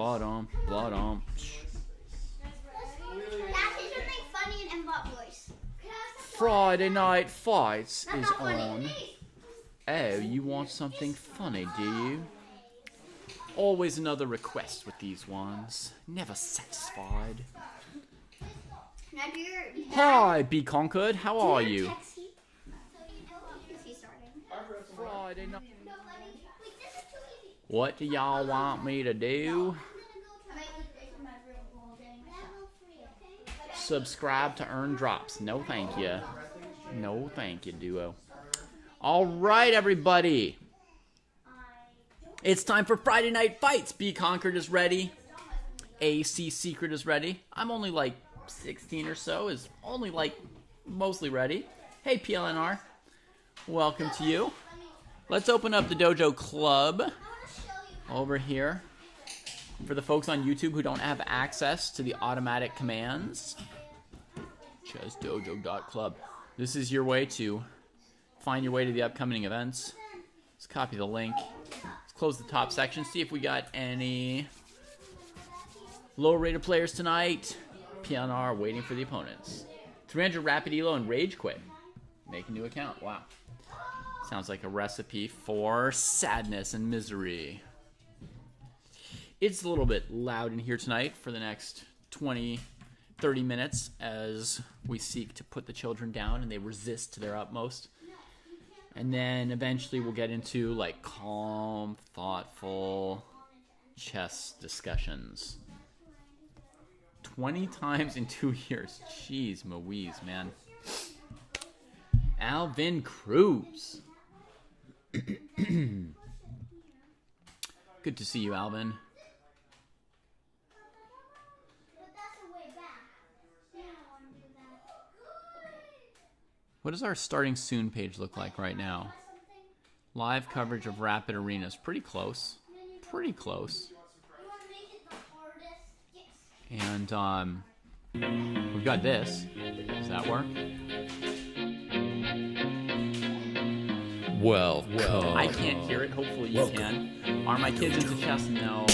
Bottom, bottom. Friday Night Fights is on. Oh, you want something funny, do you? Always another request with these ones. Never satisfied. Hi, Be Conquered. How are you? Friday night. What do y'all want me to do? Subscribe to earn drops. No, thank you. No, thank you, Duo. All right, everybody. It's time for Friday Night Fights. Be Conquered is ready. AC Secret is ready. I'm only like 16 or so. Is only like mostly ready. Hey, PLNR. Welcome to you. Let's open up the Dojo Club over here. For the folks on YouTube who don't have access to the automatic commands, chessdojo.club. This is your way to find your way to the upcoming events. Let's copy the link. Let's close the top section. See if we got any lower rated players tonight. PNR waiting for the opponents. 300 Rapid Elo and Rage Quit. Make a new account. Wow. Sounds like a recipe for sadness and misery. It's a little bit loud in here tonight for the next 20, 30 minutes as we seek to put the children down and they resist to their utmost. And then eventually we'll get into like calm, thoughtful chess discussions. 20 times in 2 years. Jeez, Louise, man. Alvin Cruz. Good to see you, Alvin. What does our starting soon page look like right now? Live coverage of Rapid Arenas. Pretty close. Pretty close. And we've got this. Does that work? Well, I can't hear it. Hopefully you can. Are my kids into chess? No.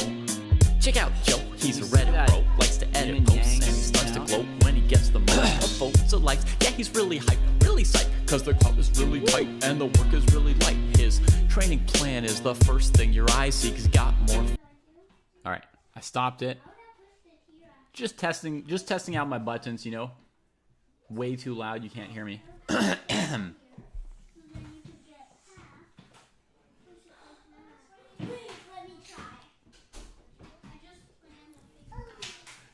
Check out Joe. He's a Reddit bro. Likes to edit posts and he starts to gloat when he gets the most votes or likes. Yeah, he's really hyped, really psyched, cause the crowd is really tight and the work is really light. His training plan is the first thing your eyes see, cause he got more. All right, I stopped it. Just testing out my buttons, you know. Way too loud, you can't hear me.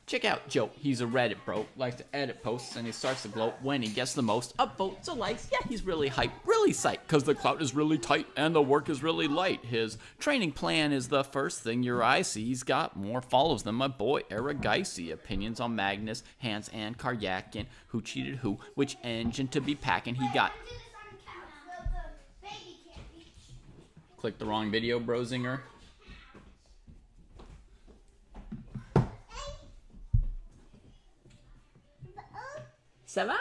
Check out Joe. He's a Reddit bro. Likes to edit posts and he starts to gloat when he gets the most upvotes or likes. Yeah, he's really hyped, really psyched, cause the clout is really tight and the work is really light. His training plan is the first thing your eye sees. He's got more follows than my boy Aragaisi. Opinions on Magnus, Hans, and Karyakin. Who cheated who? Which engine to be packing? He got. Click the wrong video, Brozinger. Ça va?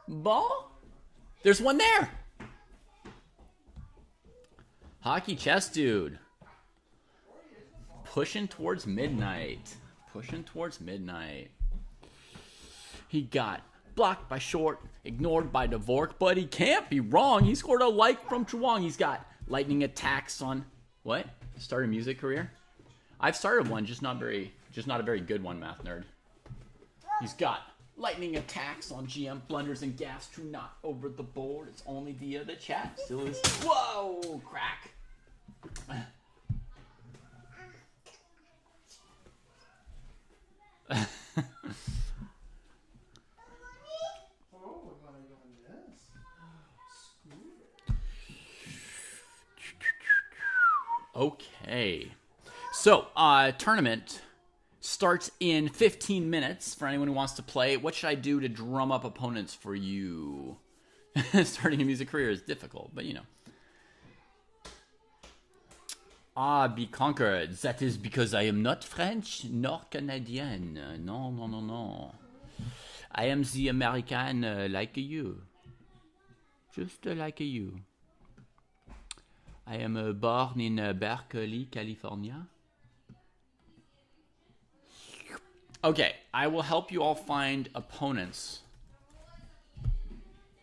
Ball? There's one there. Hockey chess dude. Pushing towards midnight. Pushing towards midnight. He got blocked by Short, ignored by Dvork, but he can't be wrong. He scored a like from Chuang. He's got lightning attacks on what? Start a music career? I've started one, just not a very good one, math nerd. He's got lightning attacks on GM blunders and gas to not over the board. It's only via the chat. Still is. Whoa! Crack. Okay. So, tournament starts in 15 minutes for anyone who wants to play. What should I do to drum up opponents for you? Starting a music career is difficult, but you know. Be conquered. That is because I am not French nor Canadian. No, no, no, no. I am the American like you. Just like you. I am born in Berkeley, California. Okay, I will help you all find opponents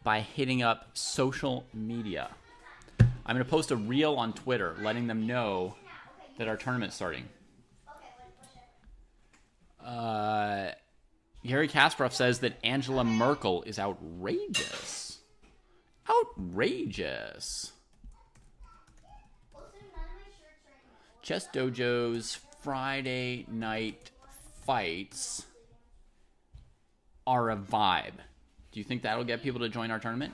by hitting up social media. I'm going to post a reel on Twitter letting them know that our tournament's starting. Gary Kasparov says that Angela Merkel is outrageous. Outrageous. Chess Dojo's Friday night fights are a vibe. Do you think that'll get people to join our tournament?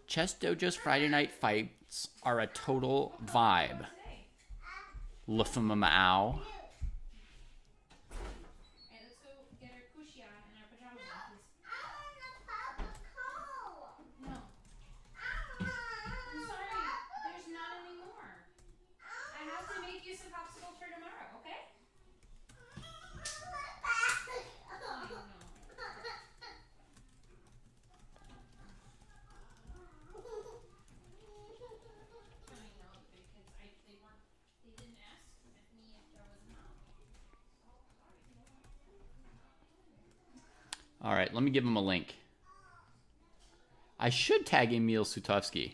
Chess Dojo's Friday night fights are a total vibe. Lafamamao. All right, let me give him a link. I should tag Emil Sutovsky.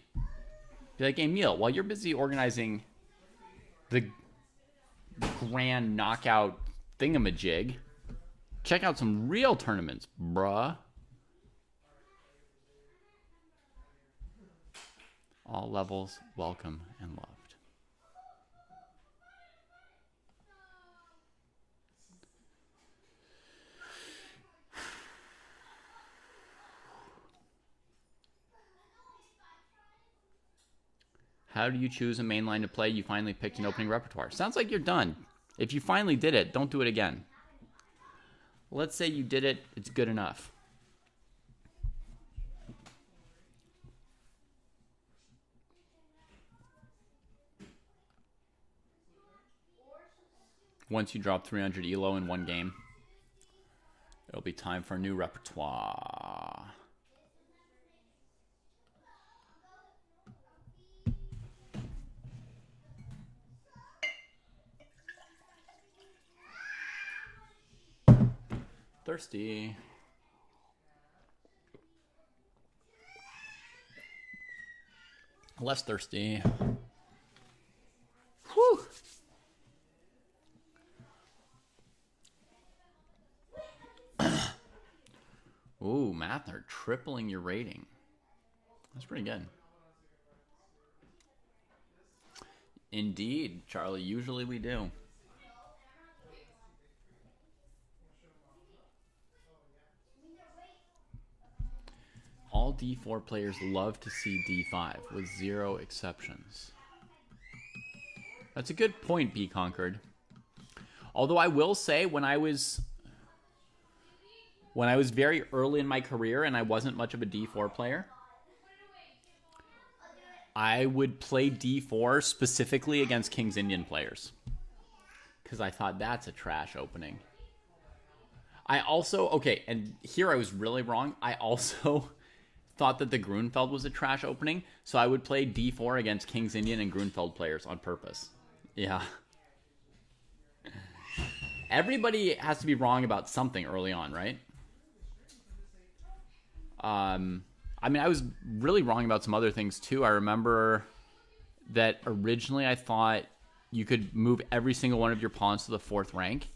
Be like, Emil, while you're busy organizing the grand knockout thingamajig, check out some real tournaments, bruh. All levels, welcome and loved. How do you choose a main line to play? You finally picked an opening repertoire. Sounds like you're done. If you finally did it, don't do it again. Let's say you did it, it's good enough. Once you drop 300 ELO in one game, it'll be time for a new repertoire. Thirsty. Less thirsty. Whew. Ooh, math are tripling your rating. That's pretty good. Indeed, Charlie. Usually we do. All D4 players love to see D5, with 0 exceptions. That's a good point, B Conquered. Although I will say, when I was very early in my career and I wasn't much of a D4 player, I would play D4 specifically against King's Indian players. Because I thought that's a trash opening. I also, okay, and here I was really wrong. I also thought that the Grunfeld was a trash opening, so I would play D4 against King's Indian and Grunfeld players on purpose. Yeah. Everybody has to be wrong about something early on, right? I mean, I was really wrong about some other things too. I remember that originally I thought you could move every single one of your pawns to the 4th rank,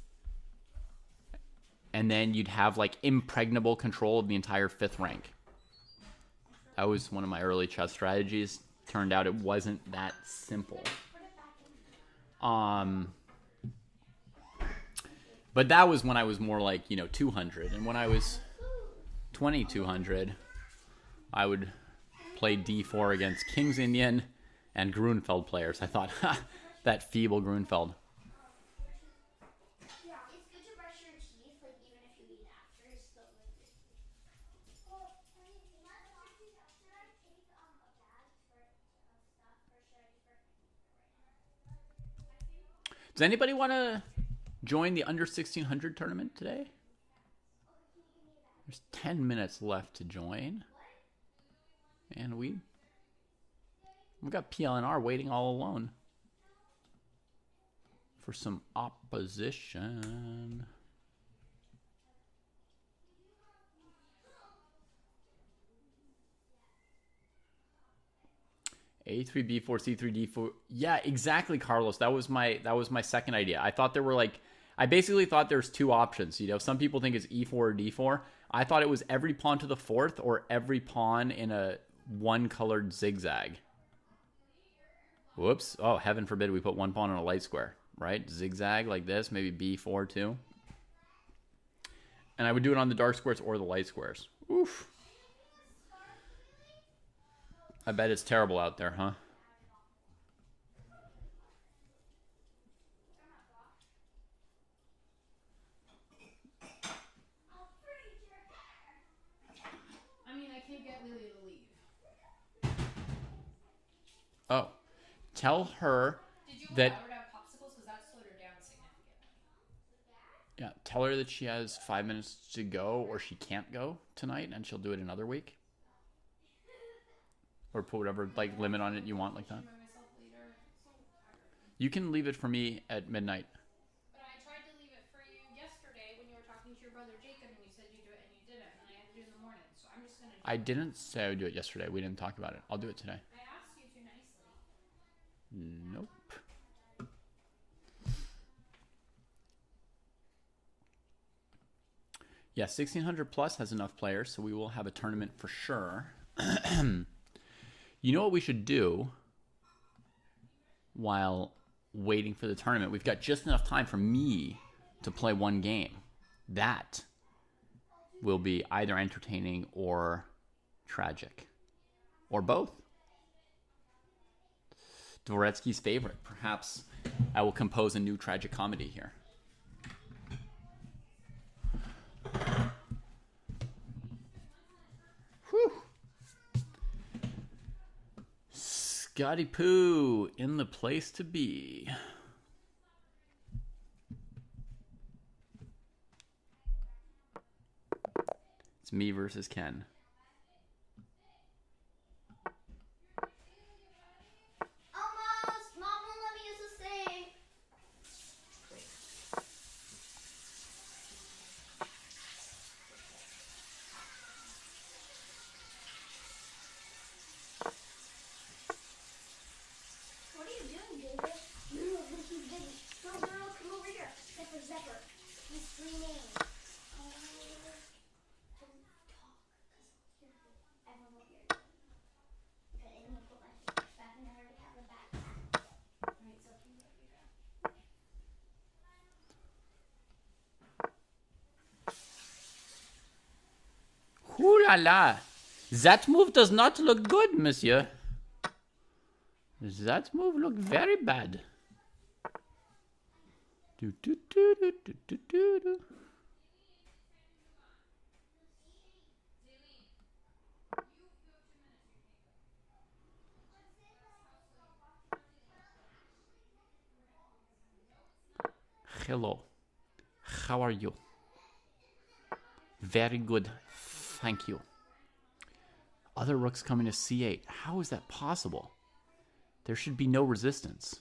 and then you'd have like impregnable control of the entire 5th rank. That was one of my early chess strategies. Turned out it wasn't that simple. But that was when I was more like, 200. And when I was 2200, I would play D4 against King's Indian and Grunfeld players. I thought, that feeble Grunfeld. Does anybody want to join the under 1600 tournament today? There's 10 minutes left to join. And we've got PLNR waiting all alone for some opposition. A3, B4, C3, D4. Yeah, exactly, Carlos. That was my second idea. I thought there were like, I basically thought there's two options. You know, some people think it's E4 or D4. I thought it was every pawn to the fourth or every pawn in a one-colored zigzag. Whoops. Oh, heaven forbid we put one pawn on a light square, right? Zigzag like this, maybe B4 too. And I would do it on the dark squares or the light squares. Oof. I bet it's terrible out there, huh? I mean, I can't get Lily to leave. Oh. Tell her Did you that... allow her to have popsicles? Because that slowed her down significantly. Yeah, tell her that she has 5 minutes to go or she can't go tonight and she'll do it another week. Or put whatever like limit on it you want like that. You can leave it for me at midnight. But I tried to leave it for you yesterday when you were talking to your brother Jacob and you said you'd do it and you didn't. And I had to do it in the morning. So I'm just going to do it. I didn't say I would do it yesterday. We didn't talk about it. I'll do it today. I asked you to nicely. Nope. Yeah, 1600 plus has enough players, so we will have a tournament for sure. You know what we should do while waiting for the tournament? We've got just enough time for me to play one game. That will be either entertaining or tragic. Or both. Dvoretsky's favorite. Perhaps I will compose a new tragic comedy here. Whew. Scotty Poo in the place to be. It's me versus Ken. Almost! Mom won't let me use the sink. What are you doing, David? No, he's big. No, come over here. Zepper. He's screaming. Don't talk, because everyone will hear you. Okay, and you put my fingers back, and I already have a backpack. Alright, so can you do that? Ooh la la. That move does not look good, monsieur. That move looked very bad. Do, do, do, do, do, do, do, do. Hello. How are you? Very good. Thank you. Other rooks coming to c8. How is that possible? There should be no resistance.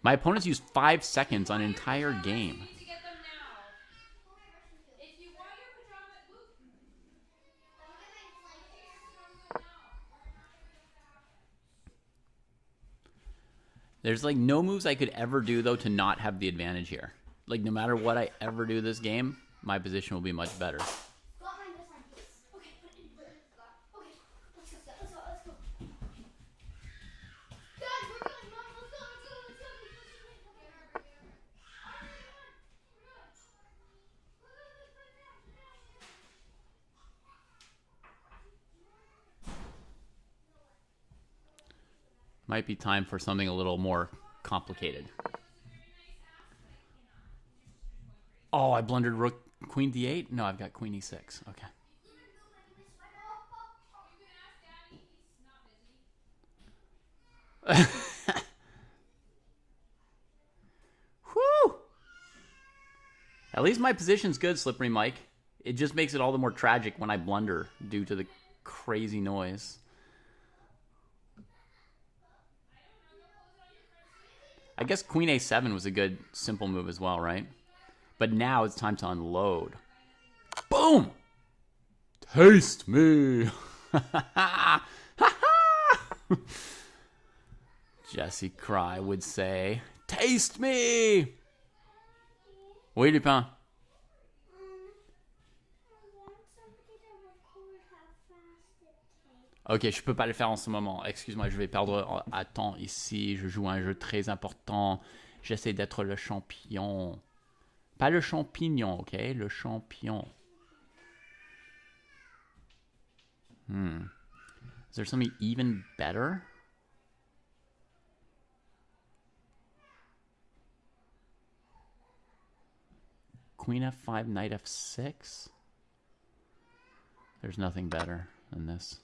My opponents used 5 seconds on an entire game. There's like no moves I could ever do though to not have the advantage here. Like no matter what I ever do this game, my position will be much better. Okay, put it in here. Okay, let's go. Dad, we're going, Mom, let's go. Might be time for something a little more complicated. Oh, I blundered rook queen d8? No, I've got queen e6. Okay. Whew! At least my position's good, Slippery Mike. It just makes it all the more tragic when I blunder due to the crazy noise. I guess queen a7 was a good simple move as well, right? But now it's time to unload. Boom! Taste me! Jesse Cry would say, taste me! Oui, Lupin. I want somebody to record how fast it takes. Ok, je peux pas le faire en ce moment. Excuse-moi, je vais perdre à temps ici. Je joue à un jeu très important. J'essaie d'être le champion. Pas le champignon, ok? Le champion. Is there something even better? Queen F5, Knight F6? There's nothing better than this.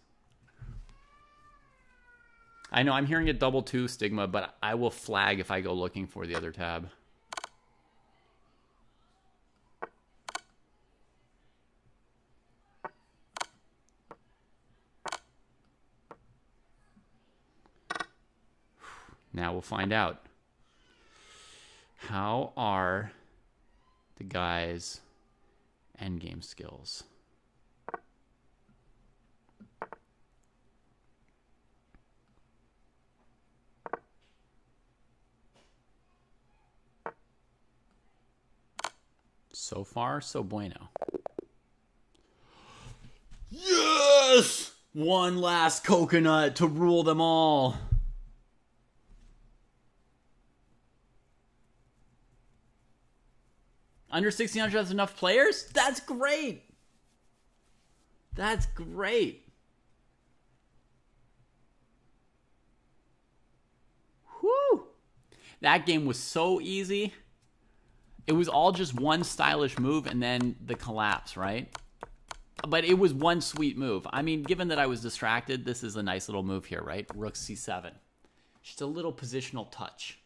I know, I'm hearing a double 2 Stigma, but I will flag if I go looking for the other tab. Now we'll find out. How are the guys' endgame skills? So far, so bueno. Yes! One last coconut to rule them all. Under 1600 has enough players? That's great. That's great. Whew. That game was so easy. It was all just one stylish move and then the collapse, right? But it was one sweet move. I mean, given that I was distracted, this is a nice little move here, right? Rook C7. Just a little positional touch.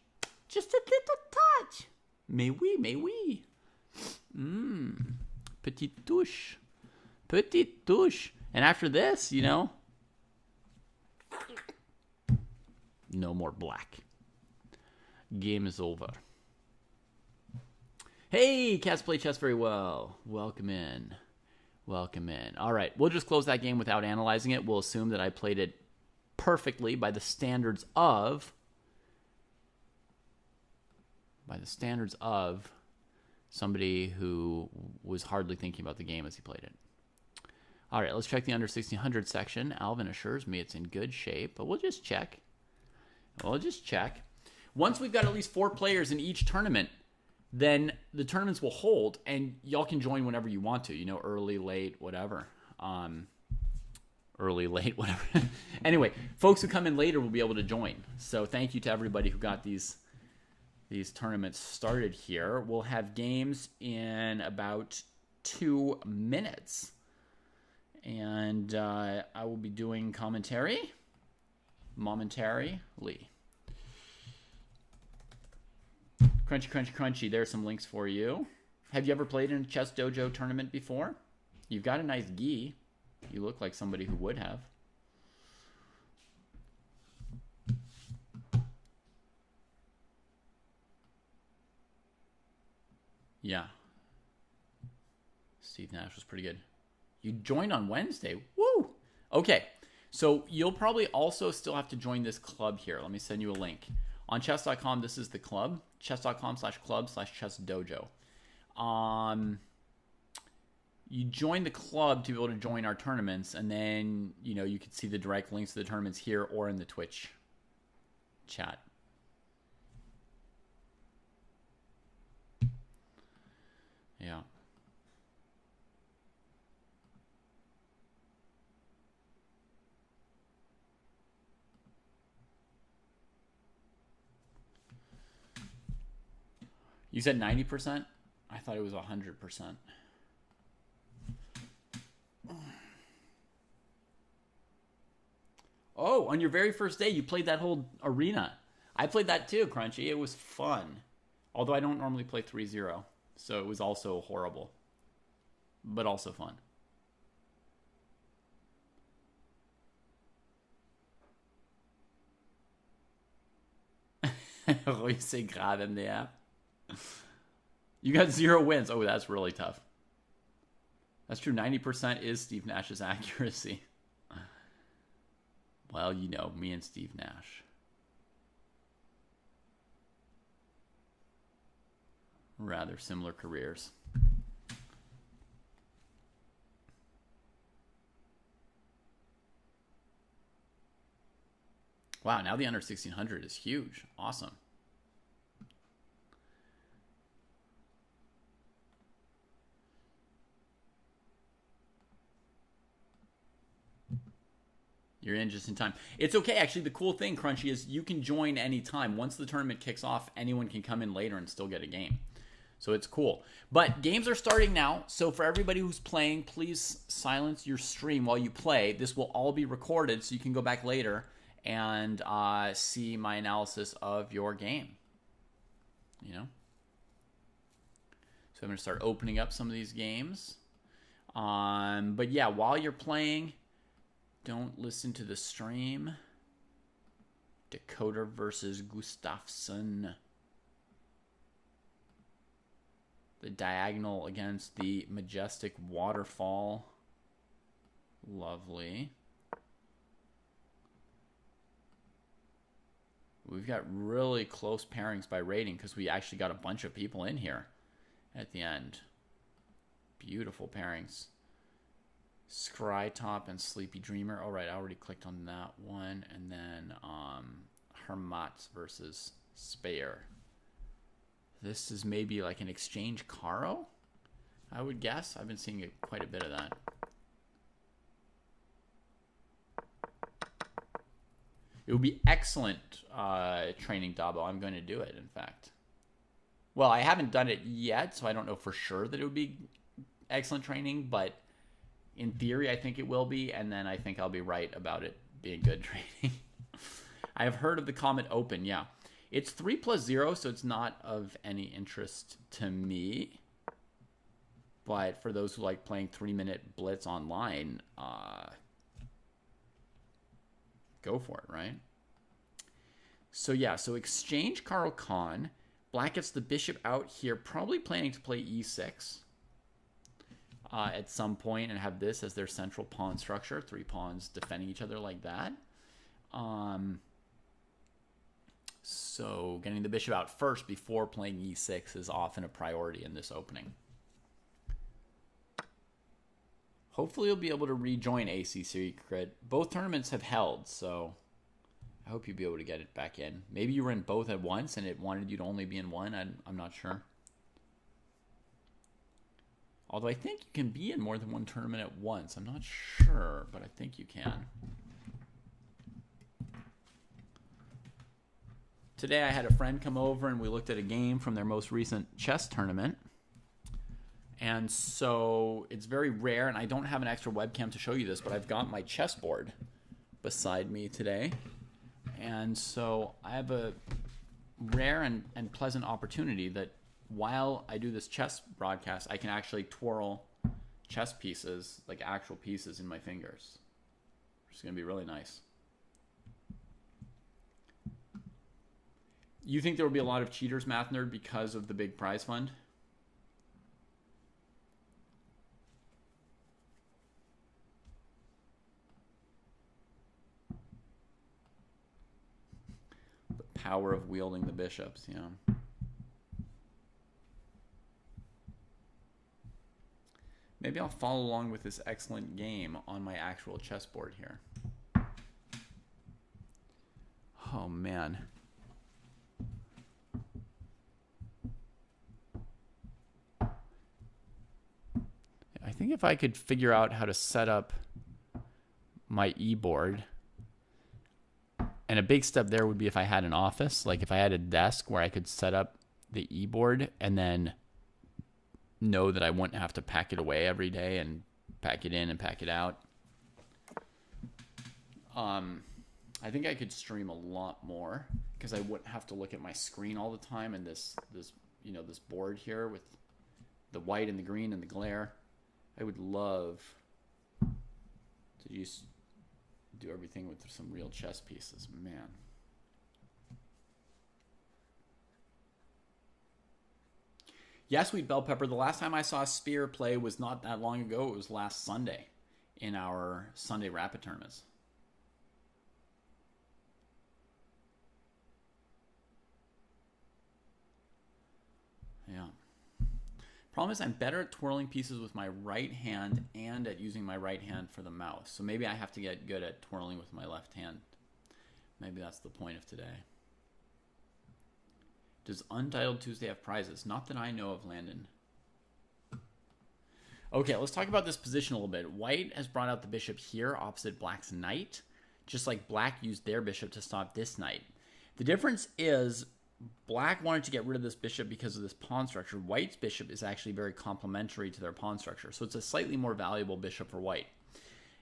Just a little touch. Mais oui, mais oui. Petite touche. Petite touche. And after this, you know, no more black. Game is over. Hey, Cats play chess very well. Welcome in. Welcome in. All right, we'll just close that game without analyzing it. We'll assume that I played it perfectly by the standards of somebody who was hardly thinking about the game as he played it. All right, let's check the under 1600 section. Alvin assures me it's in good shape, but we'll just check. Once we've got at least 4 players in each tournament, then the tournaments will hold, and y'all can join whenever you want to. You know, early, late, whatever. Anyway, folks who come in later will be able to join. So thank you to everybody who got these tournaments started here. We'll have games in about 2 minutes. And I will be doing commentary momentarily. Crunchy, crunchy, crunchy. There's some links for you. Have you ever played in a Chess Dojo tournament before? You've got a nice gi. You look like somebody who would have. Yeah. Steve Nash was pretty good. You joined on Wednesday. Woo! Okay. So you'll probably also still have to join this club here. Let me send you a link. On chess.com, this is the club. Chess.com/club/chessdojo. You join the club to be able to join our tournaments, and then, you know, you can see the direct links to the tournaments here or in the Twitch chat. Yeah. You said 90%? I thought it was 100%. Oh, on your very first day, you played that whole arena. I played that too, Crunchy. It was fun. Although I don't normally play 3-0, so it was also horrible. But also fun. Oui, c'est grave, MDR. You got 0 wins. Oh, that's really tough. That's true. 90% is Steve Nash's accuracy. Well, you know, me and Steve Nash. Rather similar careers. Wow, now the under 1600 is huge. Awesome. You're in just in time. It's okay. Actually, the cool thing, Crunchy, is you can join anytime. Once the tournament kicks off, anyone can come in later and still get a game. So it's cool. But games are starting now. So for everybody who's playing, please silence your stream while you play. This will all be recorded so you can go back later and see my analysis of your game. You know? So I'm going to start opening up some of these games. But yeah, while you're playing, don't listen to the stream. Dakota versus Gustafsson. The diagonal against the majestic waterfall. Lovely. We've got really close pairings by rating because we actually got a bunch of people in here at the end. Beautiful pairings. Skrytop and Sleepy Dreamer. All right, I already clicked on that one. And then Hermats versus Speyer. This is maybe like an exchange Caro, I would guess. I've been seeing quite a bit of that. It would be excellent training, Dabo. I'm going to do it, in fact. Well, I haven't done it yet, so I don't know for sure that it would be excellent training, but in theory, I think it will be, and then I think I'll be right about it being good training. I have heard of the Comet Open, yeah. It's 3+0, so it's not of any interest to me. But for those who like playing 3-minute Blitz online, go for it, right? So yeah, so exchange Carl Khan. Black gets the bishop out here, probably planning to play e6 at some point and have this as their central pawn structure. 3 pawns defending each other like that. So getting the bishop out first before playing e6 is often a priority in this opening. Hopefully you'll be able to rejoin AC Secret. Both tournaments have held, so I hope you'll be able to get it back in. Maybe you were in both at once and it wanted you to only be in one. I'm not sure. Although I think you can be in more than one tournament at once. I'm not sure, but I think you can. Today I had a friend come over and we looked at a game from their most recent chess tournament. And so it's very rare, and I don't have an extra webcam to show you this, but I've got my chessboard beside me today. And so I have a rare and pleasant opportunity that while I do this chess broadcast, I can actually twirl chess pieces, like actual pieces, in my fingers. Which is going to be really nice. You think there will be a lot of cheaters, Math Nerd, because of the big prize fund? The power of wielding the bishops, yeah. Maybe I'll follow along with this excellent game on my actual chessboard here. Oh, man. I think if I could figure out how to set up my e-board, and a big step there would be if I had an office, like if I had a desk where I could set up the e-board and then know that I wouldn't have to pack it away every day and pack it in and pack it out. I think I could stream a lot more because I wouldn't have to look at my screen all the time and this board here with the white and the green and the glare. I would love to just do everything with some real chess pieces, man. Yes, Sweet Bell Pepper. The last time I saw Spear play was not that long ago. It was last Sunday in our Sunday Rapid tournaments. Yeah. Problem is I'm better at twirling pieces with my right hand and at using my right hand for the mouse. So maybe I have to get good at twirling with my left hand. Maybe that's the point of today. Does Untitled Tuesday have prizes? Not that I know of, Landon. Okay, let's talk about this position a little bit. White has brought out the bishop here opposite Black's knight, just like Black used their bishop to stop this knight. The difference is Black wanted to get rid of this bishop because of this pawn structure. White's bishop is actually very complementary to their pawn structure, so it's a slightly more valuable bishop for White.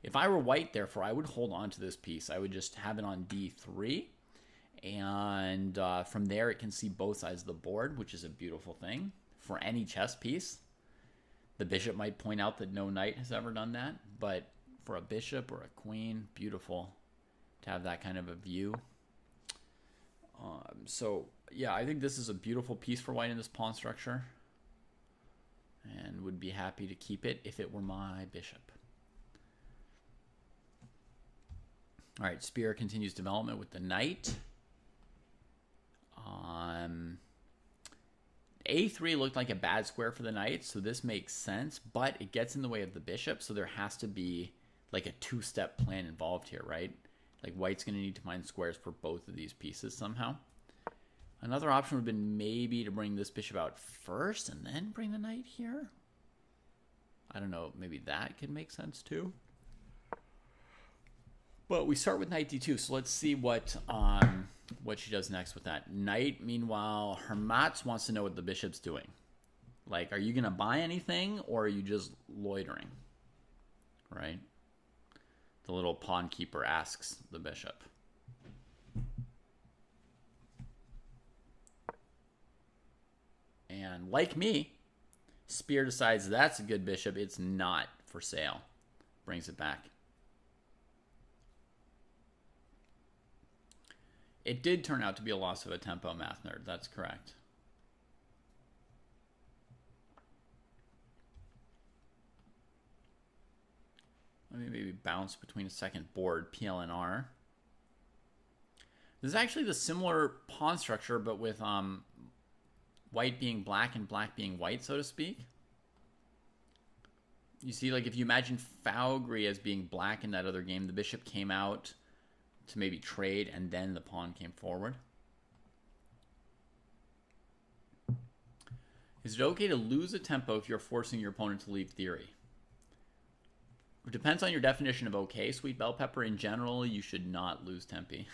If I were White, therefore, I would hold on to this piece. I would just have it on d3, and from there it can see both sides of the board, which is a beautiful thing for any chess piece. The bishop might point out that no knight has ever done that, but for a bishop or a queen, beautiful to have that kind of a view. So, yeah, I think this is a beautiful piece for White in this pawn structure, and would be happy to keep it if it were my bishop. All right, Spear continues development with the knight. A3 looked like a bad square for the knight, so this makes sense, but it gets in the way of the bishop, so there has to be like a two-step plan involved here, right? Like White's going to need to find squares for both of these pieces somehow. Another option would have been maybe to bring this bishop out first and then bring the knight here. I don't know, maybe that could make sense too. But we start with knight d2, so let's see what she does next with that. Knight, meanwhile, Hermatz wants to know what the bishop's doing. Like, are you going to buy anything, or are you just loitering? Right? The little pawn keeper asks the bishop. And like me, Spear decides that's a good bishop. It's not for sale. Brings it back. It did turn out to be a loss of a tempo, Math Nerd. That's correct. Let me maybe bounce between a second board, PLNR. This is actually the similar pawn structure, but with White being Black and Black being White, so to speak. You see, like, if you imagine Fougry as being Black in that other game, the bishop came out to maybe trade, and then the pawn came forward. Is it okay to lose a tempo if you're forcing your opponent to leave theory? It depends on your definition of okay, Sweet Bell Pepper. In general, you should not lose tempi.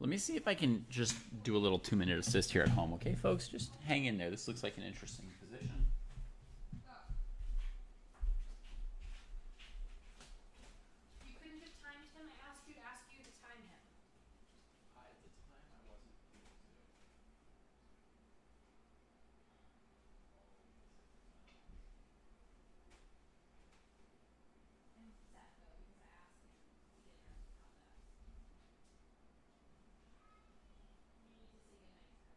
Let me see if I can just do a little 2-minute assist here at home, okay, folks? Just hang in there. This looks like an interesting position. You couldn't have timed him. I asked you to time him. At the time, I wasn't able to. I'm upset though because I asked him. He didn't respond to that. You need to say goodnight to her.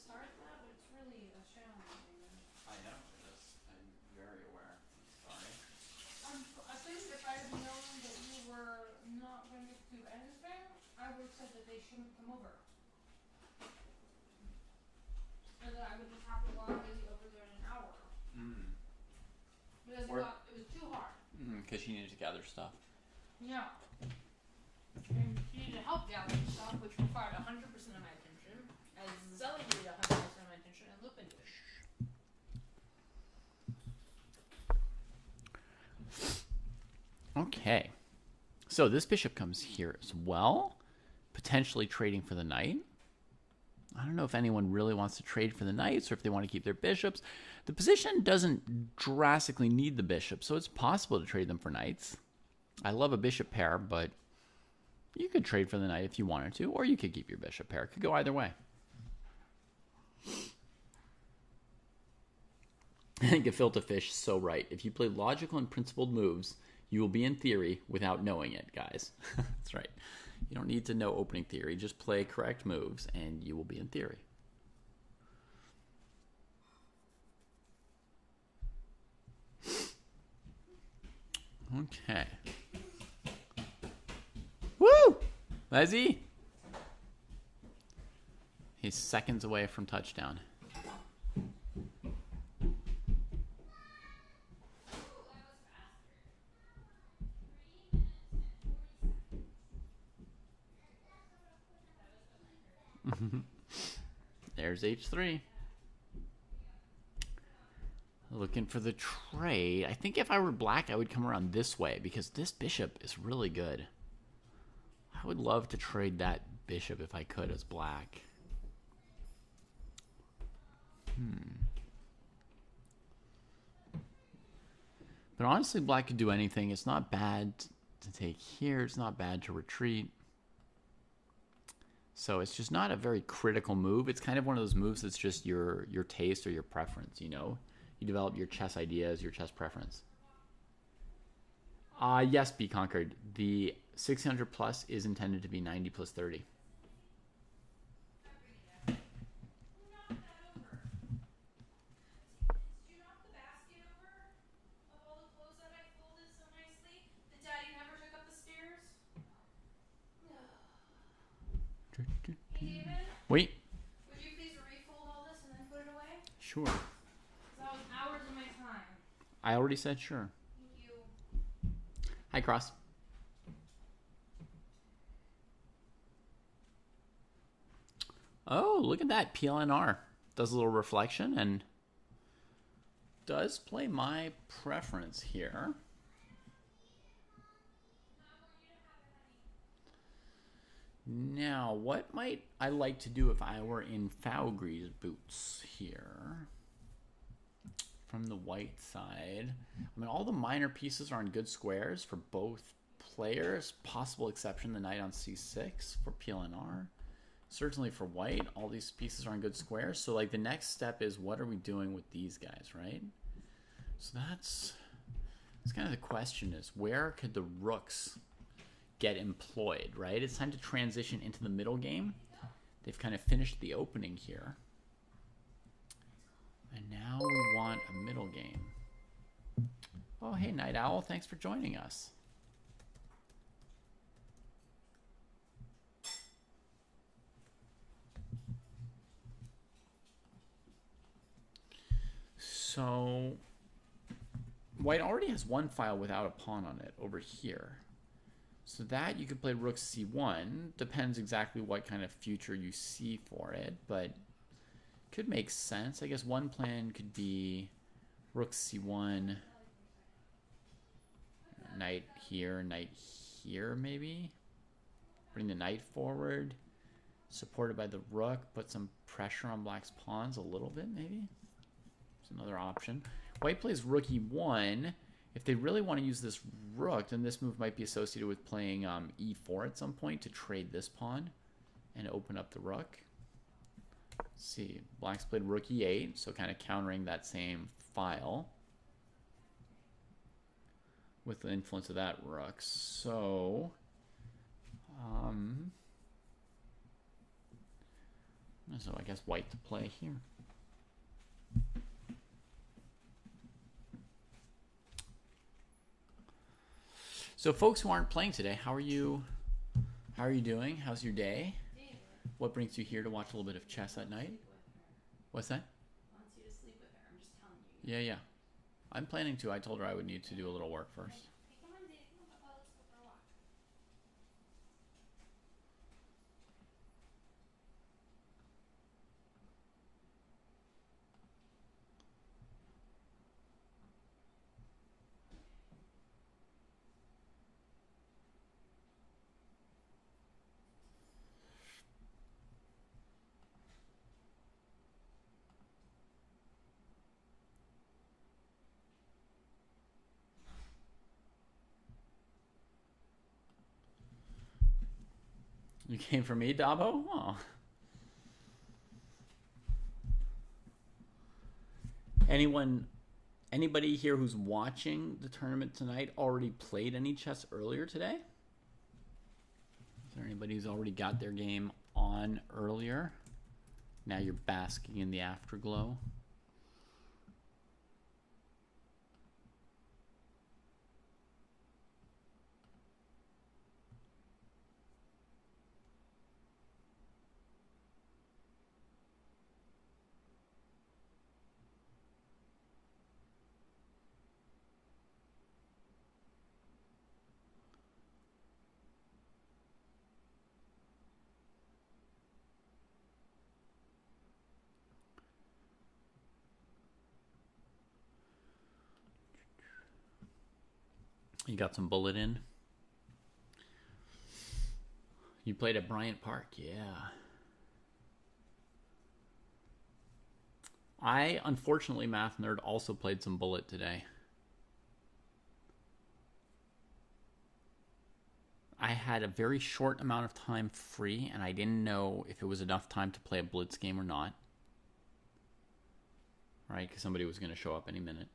start that, but it's really a challenge, David. I know it is. I'm very aware. I'm sorry. I think if I had known that you were not going to do anything, I would have said that they shouldn't come over. And that I would just have to walk Lizzie over there in an hour. Because it was too hard. Because she needed to gather stuff. Yeah. And she needed help gathering stuff, which required 100% of my attention. As Zelly needed 100% of my attention, and Lupin did. Okay. So this bishop comes here as well, potentially trading for the knight. I don't know if anyone really wants to trade for the knights or if they want to keep their bishops. The position doesn't drastically need the bishop, so it's possible to trade them for knights. I love a bishop pair, but you could trade for the knight if you wanted to, or you could keep your bishop pair. It could go either way. I think Gefilte Fish is so right. If you play logical and principled moves, you will be in theory without knowing it, guys. That's right. You don't need to know opening theory. Just play correct moves, and you will be in theory. Okay. Woo! Leslie! He's seconds away from touchdown. There's H3. Looking for the trade. I think if I were black, I would come around this way because this bishop is really good. I would love to trade that bishop if I could as black. But honestly, black could do anything. It's not bad to take here. It's not bad to retreat. So it's just not a very critical move. It's kind of one of those moves that's just your taste or your preference, you know? You develop your chess ideas, your chess preference. Yes, Be Conquered. The 600 plus is intended to be 90 plus 30. Wait. Would you please refold all this and then put it away? Sure. That was hours of my time. I already said sure. Thank you. Hi, Cross. Oh, look at that. PLNR does a little reflection and does play my preference here. Now, what might I like to do if I were in Fowgree's boots here? From the white side. I mean, all the minor pieces are on good squares for both players. Possible exception, the knight on c6 for PLNR. Certainly for white, all these pieces are on good squares. So, like, the next step is what are we doing with these guys, right? So that's kind of the question is where could the rooks get employed, right? It's time to transition into the middle game. They've kind of finished the opening here. And now we want a middle game. Oh, hey, Night Owl. Thanks for joining us. So, white already has one file without a pawn on it over here. So that you could play rook c1. Depends exactly what kind of future you see for it, but could make sense. I guess one plan could be rook c1, knight here, maybe. Bring the knight forward, supported by the rook, put some pressure on black's pawns a little bit, maybe. It's another option. White plays rook e1. If they really want to use this rook, then this move might be associated with playing e4 at some point to trade this pawn and open up the rook. Let's see, black's played rook e8, so kind of countering that same file with the influence of that rook. So, So I guess white to play here. So folks who aren't playing today, how are you? How are you doing? How's your day? What brings you here to watch a little bit of chess at night? What's that? Wants you to sleep with her. I'm just telling you. Yeah. I'm planning to. I told her I would need to do a little work first. Hey, come on, Zadie. Come on, Papa. Let's go for a walk. You came for me, Dabo? Oh. Anybody here who's watching the tournament tonight already played any chess earlier today? Is there anybody who's already got their game on earlier? Now you're basking in the afterglow. You got some bullet in? You played at Bryant Park, yeah. I, unfortunately, Math Nerd, also played some bullet today. I had a very short amount of time free, and I didn't know if it was enough time to play a blitz game or not. Right, because somebody was going to show up any minute.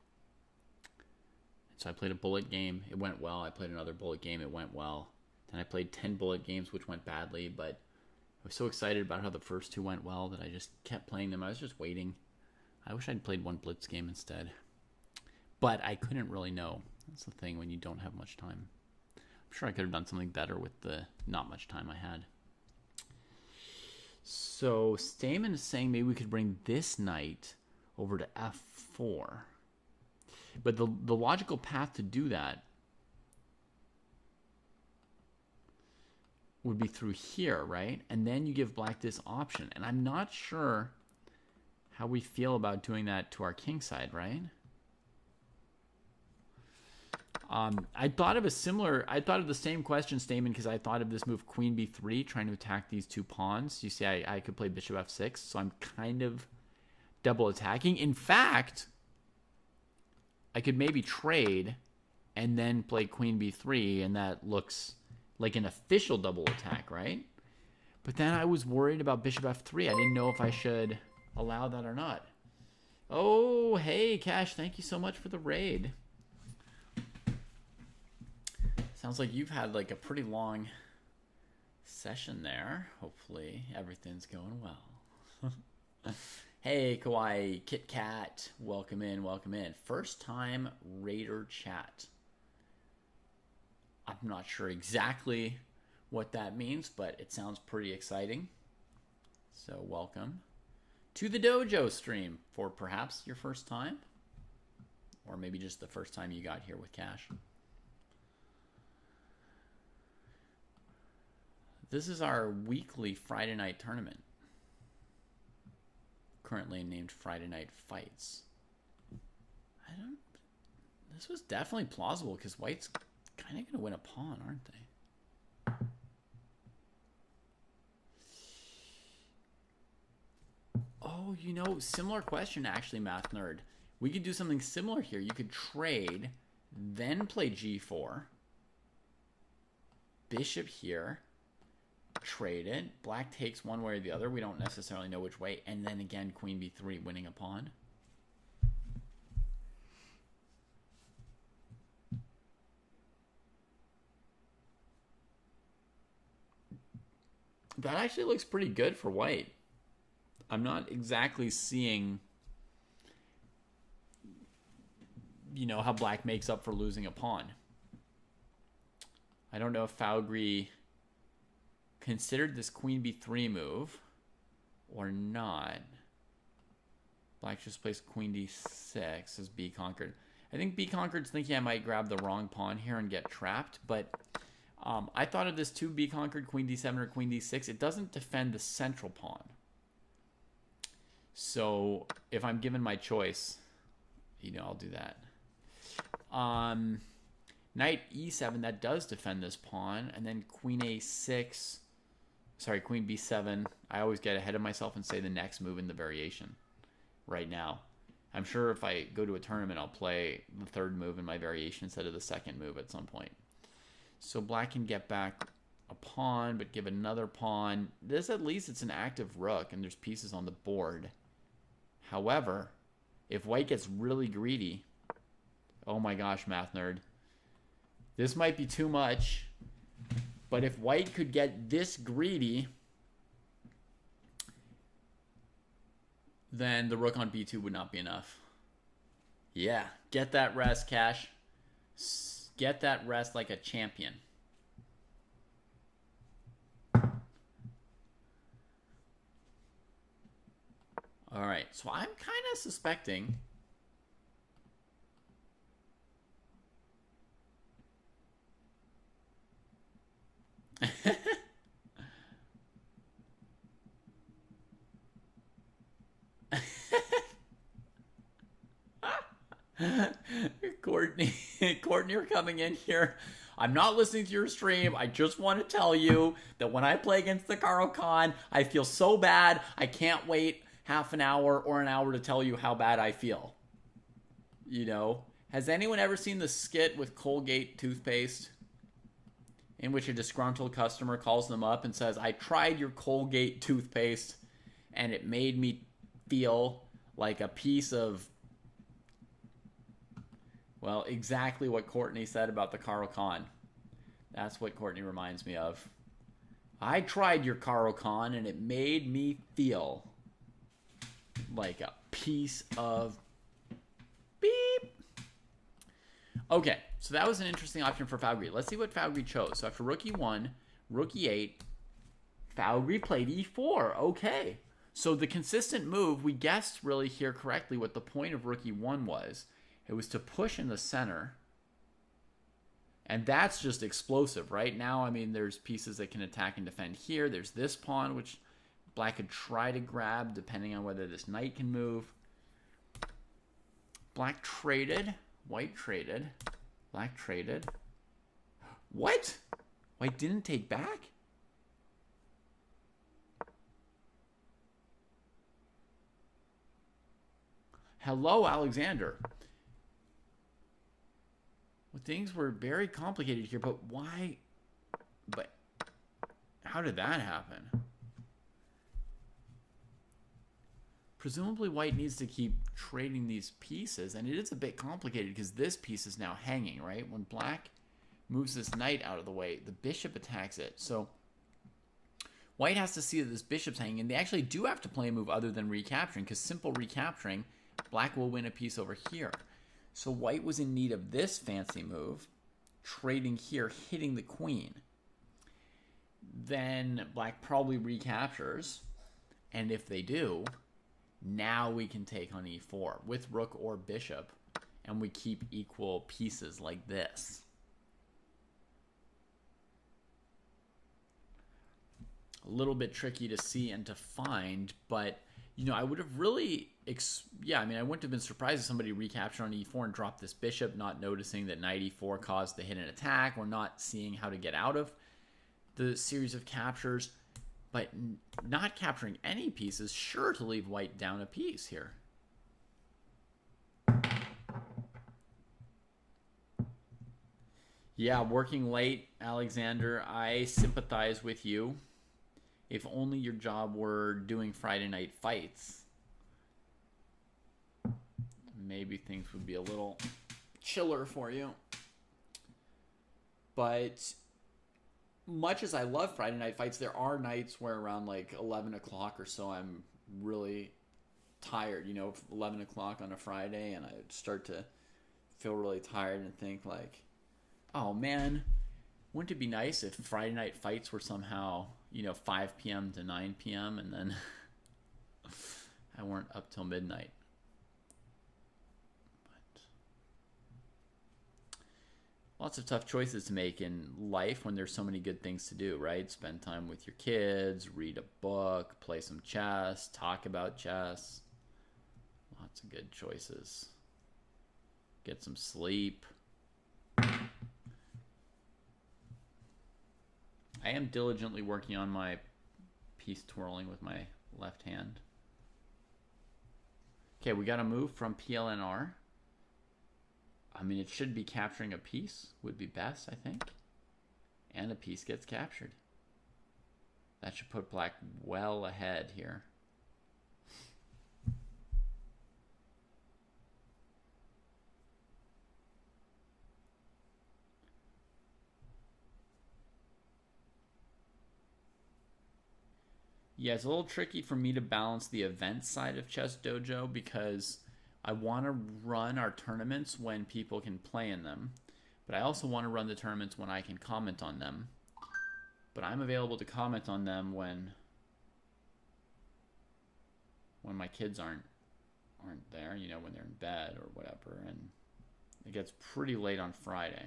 So I played a bullet game. It went well. I played another bullet game. It went well. Then I played 10 bullet games, which went badly. But I was so excited about how the first two went well that I just kept playing them. I was just waiting. I wish I'd played one blitz game instead. But I couldn't really know. That's the thing when you don't have much time. I'm sure I could have done something better with the not much time I had. So Stamen is saying maybe we could bring this knight over to f4. But the logical path to do that would be through here, right? And then you give black this option. And I'm not sure how we feel about doing that to our king side, right? I thought of the same question, Stamen, because I thought of this move queen b3, trying to attack these two pawns. You see, I could play bishop f6, so I'm kind of double attacking. In fact, I could maybe trade and then play queen b3, and that looks like an official double attack, right? But then I was worried about bishop f3. I didn't know if I should allow that or not. Oh, hey, Cash, thank you so much for the raid. Sounds like you've had like a pretty long session there. Hopefully everything's going well. Hey, Kawaii, Kit Kat, welcome in, welcome in. First time Raider chat. I'm not sure exactly what that means, but it sounds pretty exciting. So welcome to the Dojo stream for perhaps your first time, or maybe just the first time you got here with Cash. This is our weekly Friday night tournament, currently named Friday Night Fights. This was definitely plausible because White's kind of going to win a pawn, aren't they? Oh, you know, similar question actually, Math Nerd. We could do something similar here. You could trade, then play g4, bishop here, trade it. Black takes one way or the other. We don't necessarily know which way. And then again, queen b3, winning a pawn. That actually looks pretty good for White. I'm not exactly seeing, how black makes up for losing a pawn. I don't know if Fougri considered this queen b3 move or not. Black just placed queen d6 as b conquered. I think b conquered's thinking I might grab the wrong pawn here and get trapped, but I thought of this 2b conquered, queen d7 or queen d6. It doesn't defend the central pawn. So if I'm given my choice, I'll do that. Knight e7, that does defend this pawn. And then queen a6, sorry, queen b7. I always get ahead of myself and say the next move in the variation right now. I'm sure if I go to a tournament, I'll play the third move in my variation instead of the second move at some point. So black can get back a pawn, but give another pawn. This, at least, it's an active rook, and there's pieces on the board. However, if white gets really greedy, oh my gosh, math nerd, this might be too much. But if white could get this greedy, then the rook on b2 would not be enough. Yeah, get that rest, Cash. Get that rest like a champion. All right, so I'm kind of suspecting Courtney, you're coming in here. I'm not listening to your stream. I just want to tell you that when I play against the Caro-Kann, I feel so bad. I can't wait half an hour or an hour to tell you how bad I feel. Has anyone ever seen the skit with Colgate toothpaste in which a disgruntled customer calls them up and says, I tried your Colgate toothpaste and it made me feel like a piece of, well, exactly what Courtney said about the Caro-Kann. That's what Courtney reminds me of. I tried your Caro-Kann and it made me feel like a piece of beep. Okay, so that was an interesting option for Fougri. Let's see what Fougri chose. So after rook e1, rook e8, Fougri played e4. Okay. So the consistent move, we guessed really here correctly what the point of rook e1 was. It was to push in the center. And that's just explosive, right? Now, there's pieces that can attack and defend here. There's this pawn, which black could try to grab, depending on whether this knight can move. Black traded. White traded. Black traded. What? White didn't take back? Hello, Alexander. Well, things were very complicated here, but why? But how did that happen? Presumably white needs to keep trading these pieces, and it is a bit complicated because this piece is now hanging, right? When black moves this knight out of the way, the bishop attacks it. So white has to see that this bishop's hanging, and they actually do have to play a move other than recapturing, because simple recapturing, black will win a piece over here. So white was in need of this fancy move, trading here, hitting the queen. Then black probably recaptures, and if they do, now we can take on e4 with rook or bishop, and we keep equal pieces like this. A little bit tricky to see and to find, but I would have really, I wouldn't have been surprised if somebody recaptured on e4 and dropped this bishop, not noticing that knight e4 caused the hidden attack, or not seeing how to get out of the series of captures. But not capturing any piece is sure to leave white down a piece here. Yeah, working late, Alexander. I sympathize with you. If only your job were doing Friday night fights, maybe things would be a little chiller for you. But much as I love Friday night fights, there are nights where around like 11 o'clock or so I'm really tired, 11 o'clock on a Friday, and I would start to feel really tired and think like, oh man, wouldn't it be nice if Friday night fights were somehow, 5 p.m. to 9 p.m. and then I weren't up till midnight. But lots of tough choices to make in life when there's so many good things to do, right? Spend time with your kids, read a book, play some chess, talk about chess. Lots of good choices. Get some sleep. I am diligently working on my piece twirling with my left hand. Okay, we got a move from PLNR. I mean, it should be capturing a piece would be best, I think. And a piece gets captured. That should put black well ahead here. Yeah, it's a little tricky for me to balance the event side of Chess Dojo because I want to run our tournaments when people can play in them, but I also want to run the tournaments when I can comment on them. But I'm available to comment on them when my kids aren't there, when they're in bed or whatever, and it gets pretty late on Friday.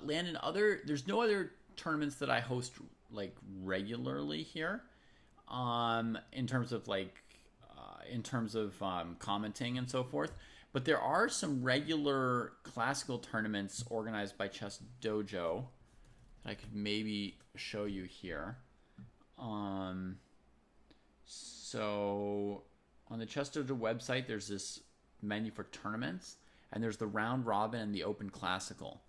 Landon, there's no other tournaments that I host like regularly here, in terms of commenting and so forth. But there are some regular classical tournaments organized by Chess Dojo that I could maybe show you here. So on the Chess Dojo website, there's this menu for tournaments, and there's the round robin and the open classical.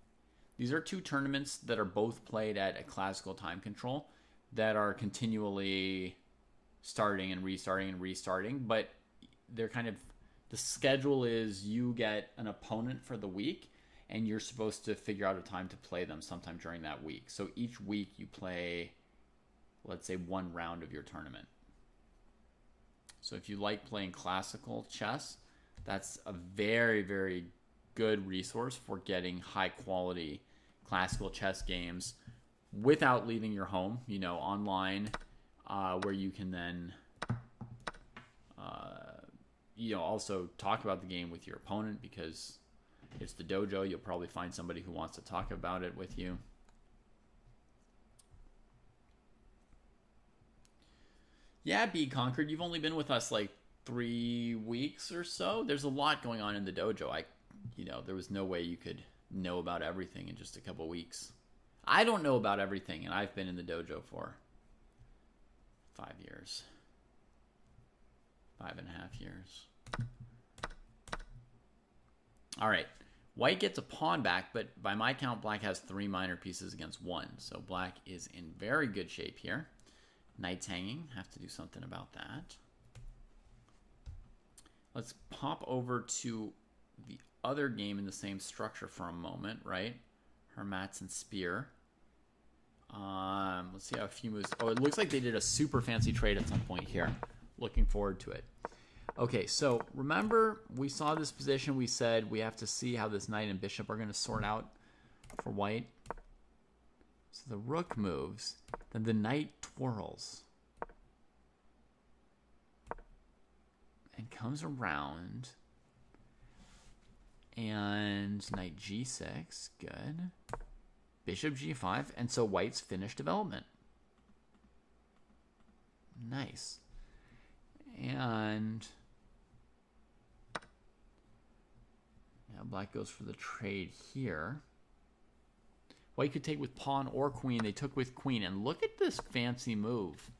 These are two tournaments that are both played at a classical time control that are continually starting and restarting, but they're kind of, the schedule is you get an opponent for the week and you're supposed to figure out a time to play them sometime during that week. So each week you play, let's say, one round of your tournament. So if you like playing classical chess, that's a very, very good resource for getting high quality classical chess games without leaving your home, online, where you can then, also talk about the game with your opponent because it's the dojo. You'll probably find somebody who wants to talk about it with you. Yeah, B Conquered, you've only been with us like 3 weeks or so. There's a lot going on in the dojo. There was no way you could know about everything in just a couple weeks. I don't know about everything, and I've been in the dojo for 5 years. 5.5 years. All right. White gets a pawn back, but by my count, black has 3 minor pieces against 1. So black is in very good shape here. Knight's hanging. Have to do something about that. Let's pop over to the other game in the same structure for a moment, right? Hermats and Spear. Let's see how a few moves. Oh, it looks like they did a super fancy trade at some point here. Looking forward to it. Okay, so remember we saw this position. We said we have to see how this knight and bishop are going to sort out for white. So the rook moves, then the knight twirls and comes around. And knight g6, good. Bishop g5, and so white's finished development. Nice. And now black goes for the trade here. White could take with pawn or queen. They took with queen, and look at this fancy move.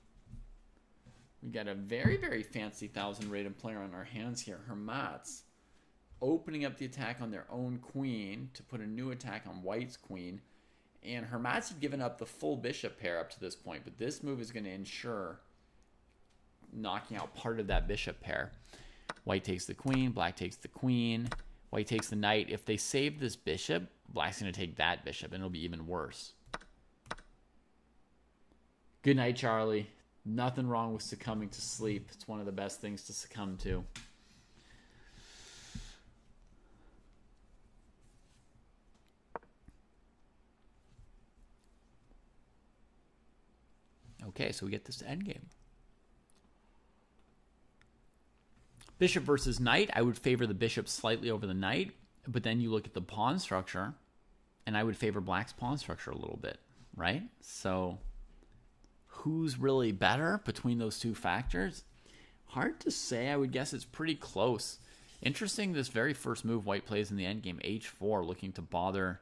We got a very, very fancy 1,000-rated player on our hands here, Hermats, opening up the attack on their own queen to put a new attack on white's queen. And Hermats had given up the full bishop pair up to this point, but this move is going to ensure knocking out part of that bishop pair. White takes the queen, black takes the queen, white takes the knight. If they save this bishop, black's going to take that bishop, and it'll be even worse. Good night, Charlie. Nothing wrong with succumbing to sleep. It's one of the best things to succumb to. Okay, so we get this endgame. Bishop versus knight. I would favor the bishop slightly over the knight, but then you look at the pawn structure, and I would favor black's pawn structure a little bit, right? So who's really better between those two factors? Hard to say. I would guess it's pretty close. Interesting, this very first move white plays in the endgame, h4, looking to bother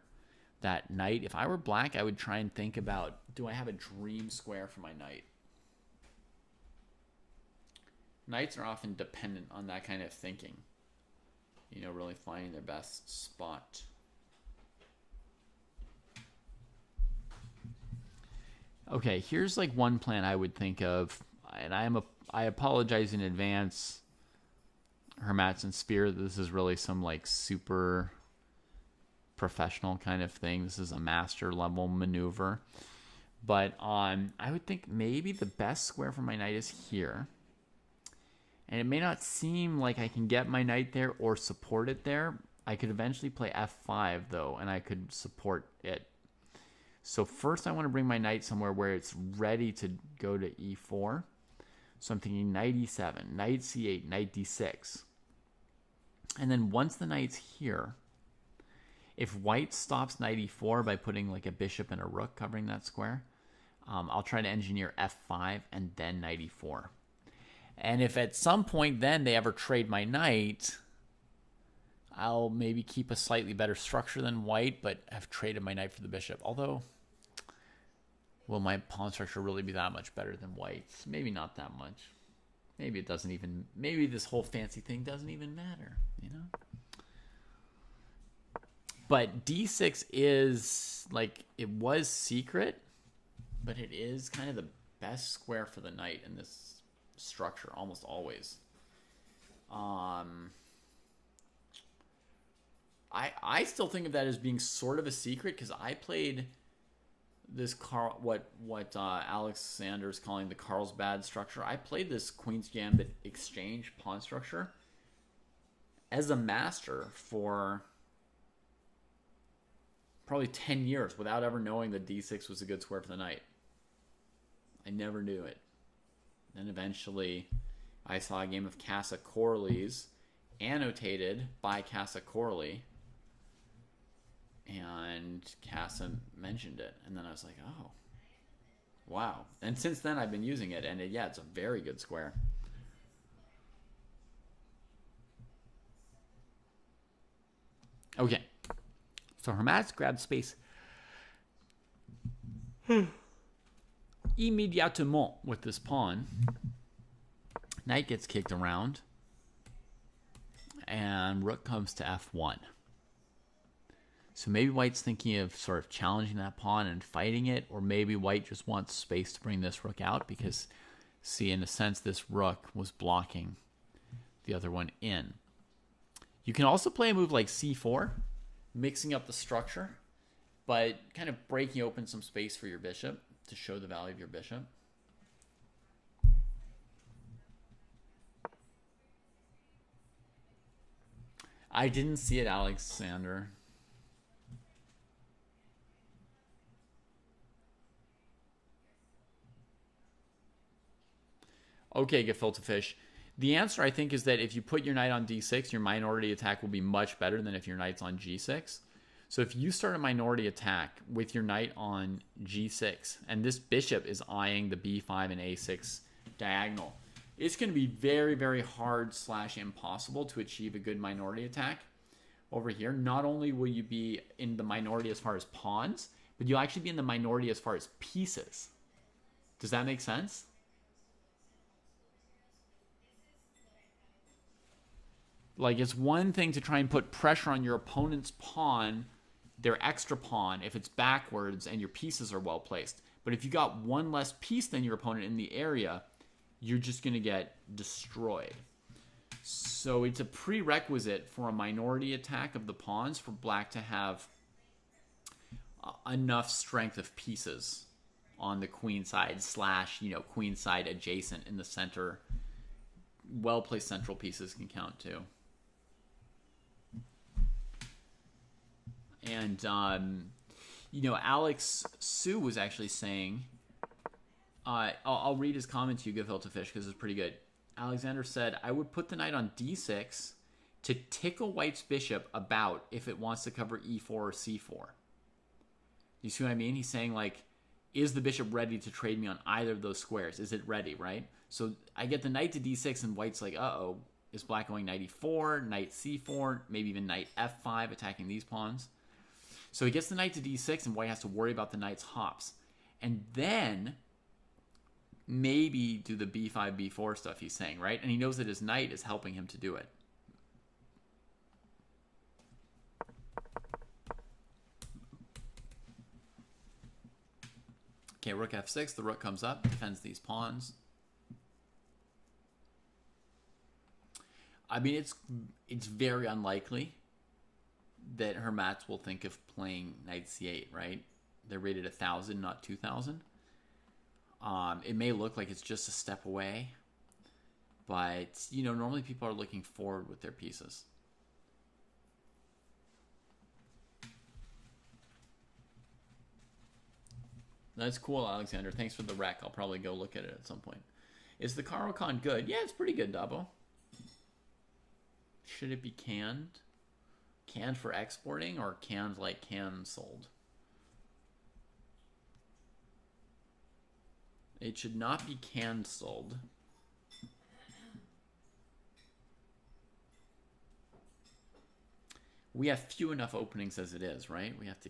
that knight. If I were black, I would try and think about, do I have a dream square for my knight? Knights are often dependent on that kind of thinking. You know, really finding their best spot. Okay, here's like one plan I would think of, and I apologize in advance, Hermats and Spear. This is really some like super professional kind of thing. This is a master level maneuver, but I would think maybe the best square for my knight is here, and it may not seem like I can get my knight there or support it there. I could eventually play f5 though, and I could support it. So first I want to bring my knight somewhere where it's ready to go to e4. So I'm thinking knight e7, knight c8, knight d6. And then once the knight's here, if white stops knight e4 by putting like a bishop and a rook covering that square, I'll try to engineer f5 and then knight e4. And if at some point then they ever trade my knight, I'll maybe keep a slightly better structure than white, but have traded my knight for the bishop. Although, will my pawn structure really be that much better than white's? Maybe not that much. Maybe it doesn't even, maybe this whole fancy thing doesn't even matter, you know? But d6 is, like, it was secret, but it is kind of the best square for the knight in this structure, almost always. I still think of that as being sort of a secret, because I played this what Alex Sanders calling the Carlsbad structure. I played this Queen's Gambit exchange pawn structure as a master for probably 10 years without ever knowing that d6 was a good square for the knight. I never knew it. Then eventually I saw a game of Casa Corley's annotated by Casa Corley, and Casa mentioned it, and then I was like, oh, wow. And since then I've been using it, and yeah, it's a very good square. Okay, so Hermats grabbed space immédiatement with this pawn. Knight gets kicked around, and rook comes to f1. So maybe white's thinking of sort of challenging that pawn and fighting it, or maybe white just wants space to bring this rook out because, see, in a sense, this rook was blocking the other one in. You can also play a move like c4, mixing up the structure, but kind of breaking open some space for your bishop to show the value of your bishop. I didn't see it, Alexander. Okay, Gefilte Fish. The answer, I think, is that if you put your knight on d6, your minority attack will be much better than if your knight's on g6. So if you start a minority attack with your knight on g6, and this bishop is eyeing the b5 and a6 diagonal, it's going to be very, very hard / impossible to achieve a good minority attack over here. Not only will you be in the minority as far as pawns, but you'll actually be in the minority as far as pieces. Does that make sense? Like, it's one thing to try and put pressure on your opponent's pawn, their extra pawn, if it's backwards and your pieces are well placed. But if you got one less piece than your opponent in the area, you're just going to get destroyed. So it's a prerequisite for a minority attack of the pawns for black to have enough strength of pieces on the queen side slash, queen side adjacent in the center. Well-placed central pieces can count too. And, Alex Sue was actually saying, I'll read his comment to you, Gefilte Fish, because it's pretty good. Alexander said, I would put the knight on d6 to tickle white's bishop about if it wants to cover e4 or c4. You see what I mean? He's saying, like, is the bishop ready to trade me on either of those squares? Is it ready, right? So I get the knight to d6, and white's like, uh-oh, is black going knight e4, knight c4, maybe even knight f5, attacking these pawns? So he gets the knight to d6, and white has to worry about the knight's hops. And then maybe do the b5, b4 stuff he's saying, right? And he knows that his knight is helping him to do it. Okay, rook f6, the rook comes up, defends these pawns. I mean, it's very unlikely that Hermats will think of playing knight c8, right? They're rated 1,000, not 2,000. It may look like it's just a step away, but, normally people are looking forward with their pieces. That's cool, Alexander. Thanks for the rec. I'll probably go look at it at some point. Is the Caro-Kann good? Yeah, it's pretty good, Dabo. Should it be canned? Canned for exporting or canned like canceled? It should not be canceled. We have few enough openings as it is, right? We have to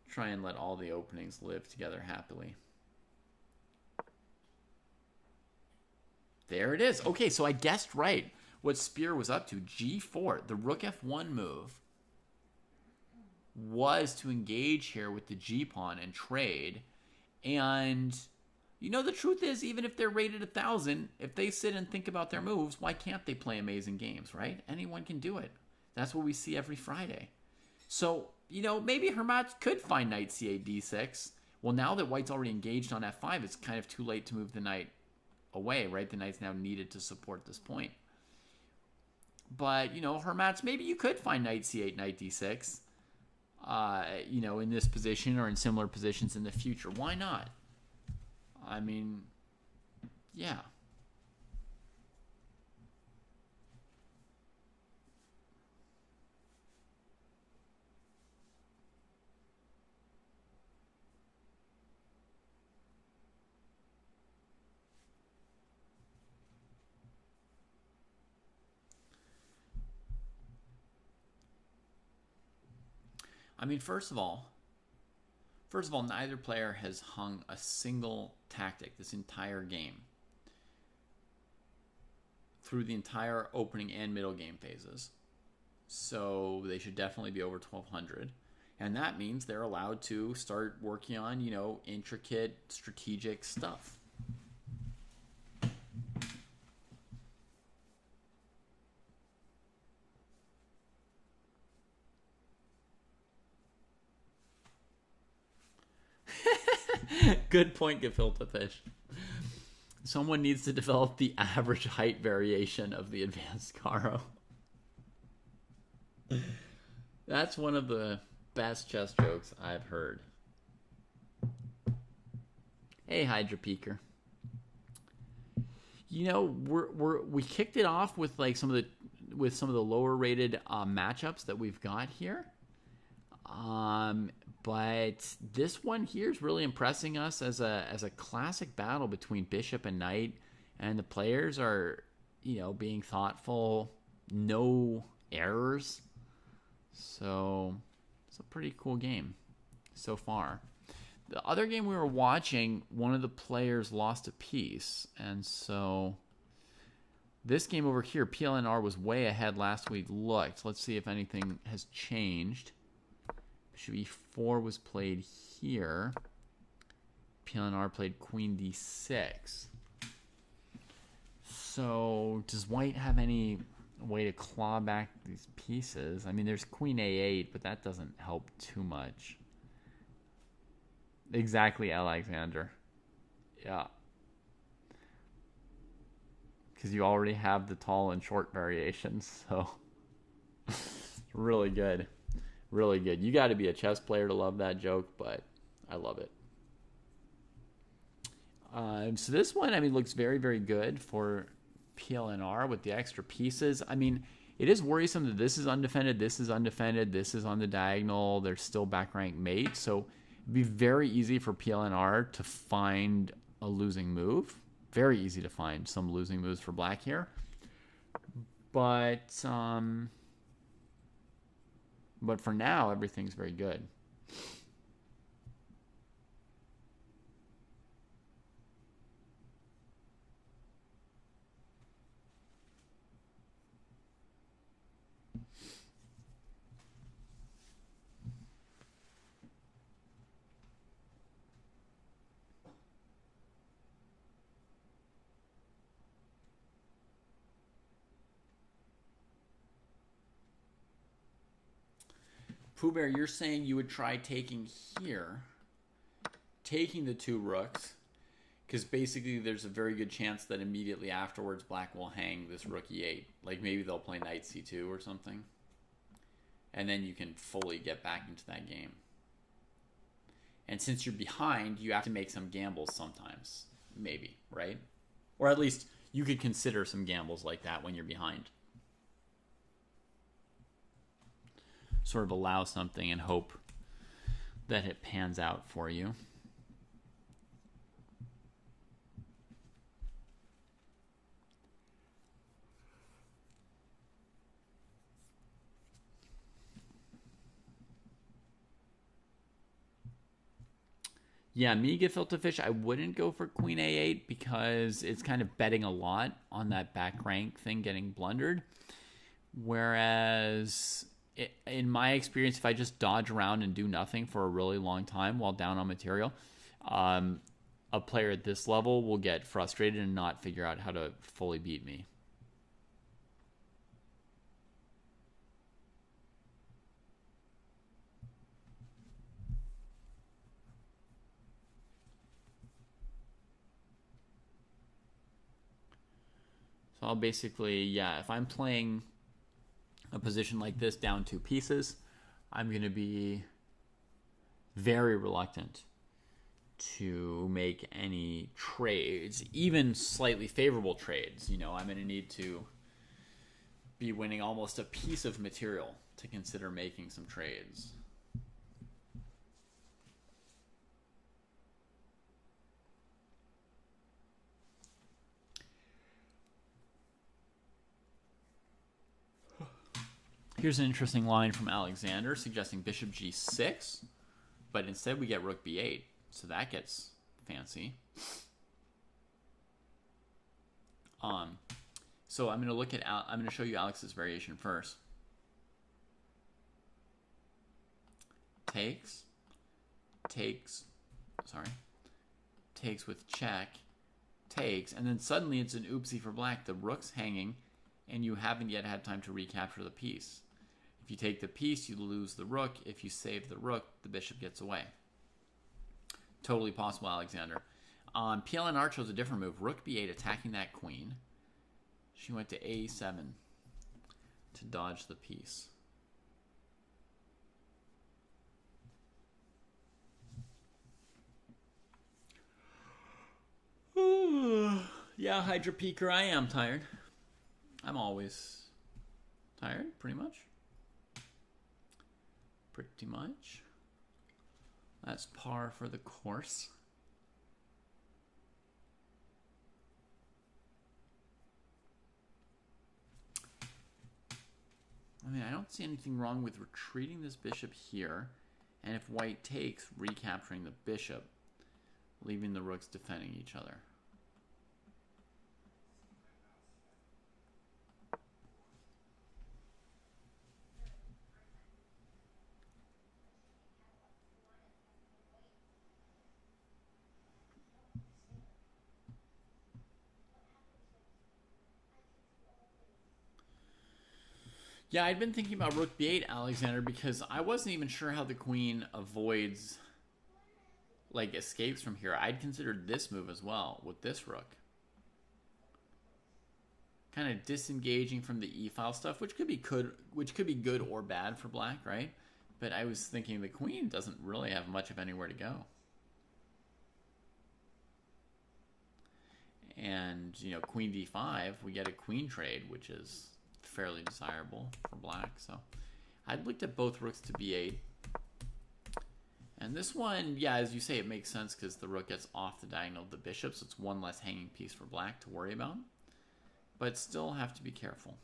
try and let all the openings live together happily. There it is. Okay, so I guessed right what Spear was up to. G4, the rook f1 move was to engage here with the g-pawn and trade. And, the truth is, even if they're rated 1,000, if they sit and think about their moves, why can't they play amazing games, right? Anyone can do it. That's what we see every Friday. So, maybe Hermats could find knight c8, d6. Well, now that white's already engaged on f5, it's kind of too late to move the knight away, right? The knight's now needed to support this point. But, Hermats, maybe you could find knight c8, knight d6, in this position or in similar positions in the future. Why not? I mean, yeah. I mean, first of all, neither player has hung a single tactic this entire game through the entire opening and middle game phases. So they should definitely be over 1,200. And that means they're allowed to start working on, intricate strategic stuff. Good point, Gefilte Fish. Someone needs to develop the average height variation of the advanced Caro. That's one of the best chess jokes I've heard. Hey, Hydra Peaker. We kicked it off with like some of the lower rated matchups that we've got here. But this one here is really impressing us as a classic battle between bishop and knight, and the players are, being thoughtful, no errors. So it's a pretty cool game so far. The other game we were watching, one of the players lost a piece, and so this game over here, PLNR was way ahead last week. Let's see if anything has changed. Bishop e4 was played here. PLNR played queen d6. So does white have any way to claw back these pieces? I mean, there's queen a8, but that doesn't help too much. Exactly, Alexander. Yeah. Because you already have the tall and short variations, so really good. Really good. You got to be a chess player to love that joke, but I love it. So this one, I mean, looks very, very good for PLNR with the extra pieces. I mean, it is worrisome that this is undefended, this is undefended, this is on the diagonal. There's still back rank mate, so it'd be very easy for PLNR to find a losing move. Very easy to find some losing moves for black here. But for now, everything's very good. Pooh Bear, you're saying you would try taking here, taking the 2 rooks, because basically there's a very good chance that immediately afterwards black will hang this rook e8. Like maybe they'll play knight c2 or something. And then you can fully get back into that game. And since you're behind, you have to make some gambles sometimes. Maybe, right? Or at least you could consider some gambles like that when you're behind. Sort of allow something and hope that it pans out for you. Yeah, me, gefilte fish, I wouldn't go for queen a8 because it's kind of betting a lot on that back rank thing getting blundered. Whereas in my experience, if I just dodge around and do nothing for a really long time while down on material, a player at this level will get frustrated and not figure out how to fully beat me. So I'll basically, yeah, if I'm playing a position like this down 2 pieces, I'm going to be very reluctant to make any trades, even slightly favorable trades. You know, I'm going to need to be winning almost a piece of material to consider making some trades. Here's an interesting line from Alexander suggesting bishop g6, but instead we get rook b8, so that gets fancy. So I'm going to show you Alex's variation first. Takes with check, takes, and then suddenly it's an oopsie for black. The rook's hanging, and you haven't yet had time to recapture the piece. If you take the piece, you lose the rook. If you save the rook, the bishop gets away. Totally possible, Alexander. PLNR chose a different move. Rook b8, attacking that queen. She went to a7 to dodge the piece. Yeah, Hydra Peaker, I am tired. I'm always tired, pretty much. Pretty much. That's par for the course. I mean, I don't see anything wrong with retreating this bishop here, and if white takes, recapturing the bishop, leaving the rooks defending each other. Yeah, I'd been thinking about rook b8, Alexander, because I wasn't even sure how the queen avoids like escapes from here, I'd consider this move as well with this rook. Kind of disengaging from the e-file stuff, which could be good or bad for black, right? But I was thinking the queen doesn't really have much of anywhere to go. And, you know, queen d5, we get a queen trade, which is fairly desirable for black. So I'd looked at both rooks to b8. And this one, yeah, as you say, it makes sense because the rook gets off the diagonal of the bishop, so it's one less hanging piece for black to worry about. But still have to be careful.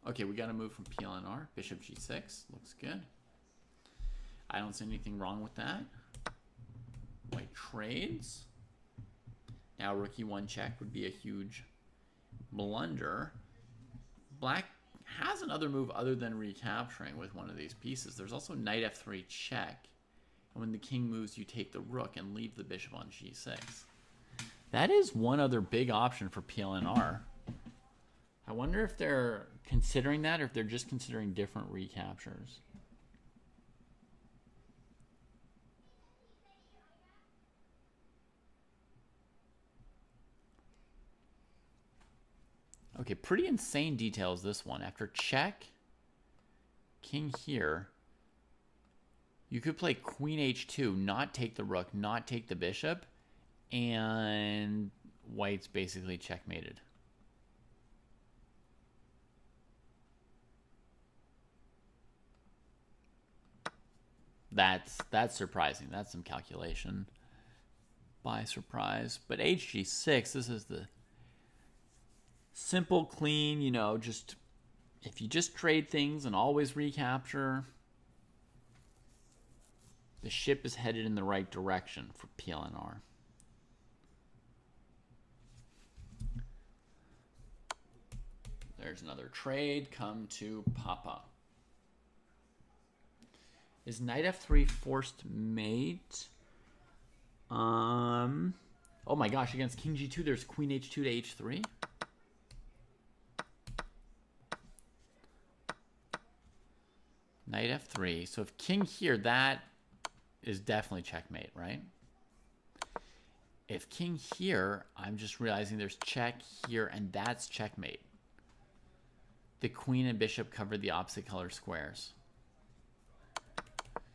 Okay, we got to move from PLNR. Bishop g6. Looks good. I don't see anything wrong with that. White trades. Now rook e1 check would be a huge blunder. Black has another move other than recapturing with one of these pieces. There's also knight f3 check. And when the king moves, you take the rook and leave the bishop on g6. That is one other big option for PLNR. I wonder if they're considering that or if they're just considering different recaptures. Okay, pretty insane details this one. After check, king here, you could play queen h2, not take the rook, not take the bishop, and white's basically checkmated. That's surprising. That's some calculation by surprise. But hg6, this is the simple, clean, you know, just if you just trade things and always recapture, the ship is headed in the right direction for PLNR. There's another trade. Come to Papa. Is knight f3 forced mate? Oh my gosh, against king g2, there's queen h2 to h3. Knight f3. So if king here, that is definitely checkmate, right? If king here, I'm just realizing there's check here, and that's checkmate. The queen and bishop cover the opposite color squares.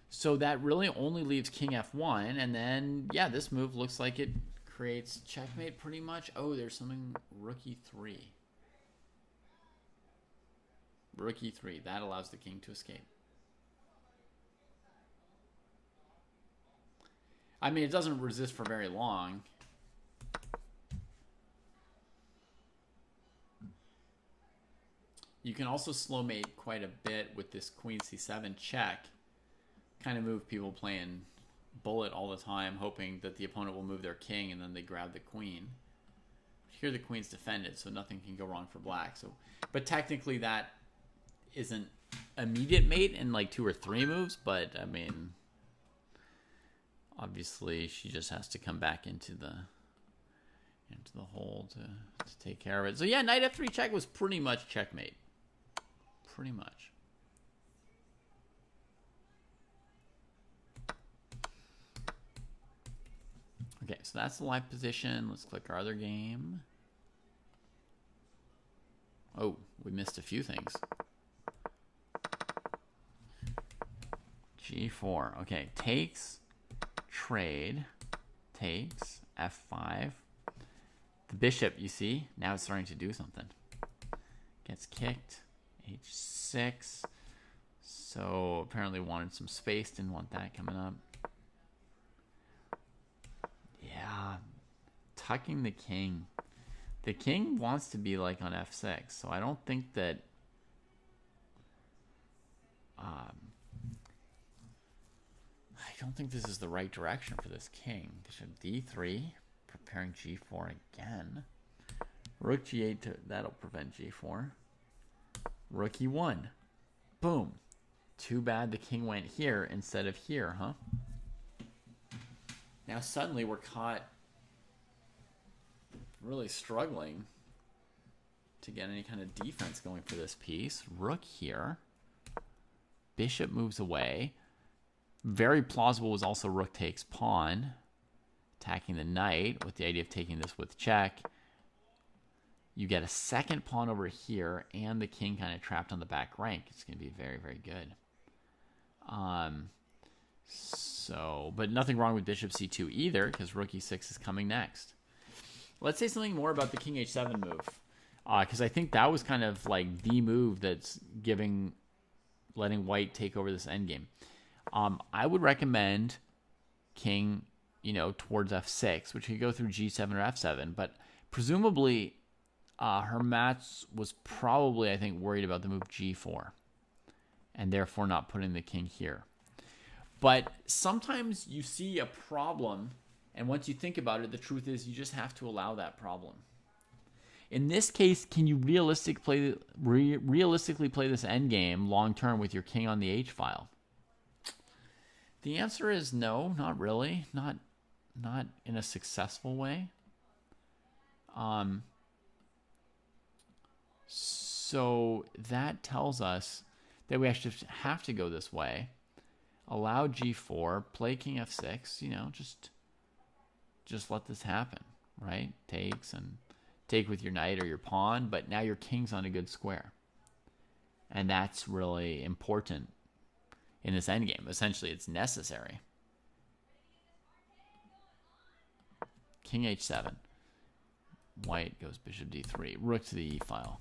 So that really only leaves king f1, and then, yeah, this move looks like it creates checkmate pretty much. Oh, there's something, rook e3. Rook e3, that allows the king to escape. I mean, it doesn't resist for very long. You can also slow mate quite a bit with this queen c7 check. Kind of move people playing bullet all the time, hoping that the opponent will move their king and then they grab the queen. Here the queen's defended, so nothing can go wrong for black. So, but technically that isn't immediate mate in like 2 or 3 moves, but I mean, obviously she just has to come back into the hole to take care of it. So yeah, knight f3 check was pretty much checkmate. Pretty much. Okay, so that's the live position. Let's click our other game. Oh, we missed a few things. G4. Okay, takes, trade, takes, f5. The bishop, you see, now it's starting to do something. Gets kicked, h6. So apparently wanted some space, didn't want that coming up. Yeah, tucking the king. The king wants to be like on f6, so I don't think that this is the right direction for this king. Bishop d3, preparing g4 again. Rook g8, that'll prevent g4. Rook e1. Boom. Too bad the king went here instead of here, huh? Now suddenly we're caught really struggling to get any kind of defense going for this piece. Rook here. Bishop moves away. Very plausible was also rook takes pawn, attacking the knight with the idea of taking this with check. You get a second pawn over here, and the king kind of trapped on the back rank. It's going to be very, very good. But nothing wrong with bishop c2 either, because rook e6 is coming next. Let's say something more about the king h7 move, because I think that was kind of like the move that's letting white take over this endgame. I would recommend king, towards f6, which could go through g7 or f7, but presumably Hermatz was probably, I think, worried about the move g4, and therefore not putting the king here. But sometimes you see a problem, and once you think about it, the truth is you just have to allow that problem. In this case, can you realistically play this endgame long term with your king on the h file? The answer is no, not really, not in a successful way. So that tells us that we actually have to go this way. Allow g4, play king f6, just let this happen, right? Takes and take with your knight or your pawn, but now your king's on a good square. And that's really important in this endgame. Essentially, it's necessary. King h7. White goes bishop d3. Rook to the e file.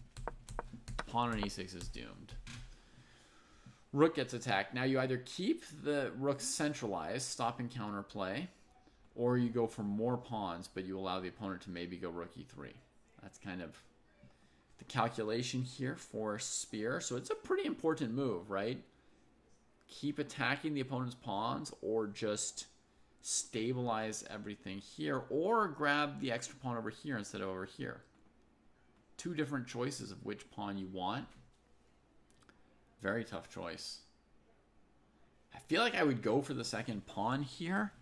Pawn on e6 is doomed. Rook gets attacked. Now you either keep the rook centralized, stopping counterplay, or you go for more pawns, but you allow the opponent to maybe go rook e3. That's kind of the calculation here for Spear. So it's a pretty important move, right? Keep attacking the opponent's pawns, or just stabilize everything here, or grab the extra pawn over here instead of over here. Two different choices of which pawn you want. Very tough choice. I feel like I would go for the second pawn here.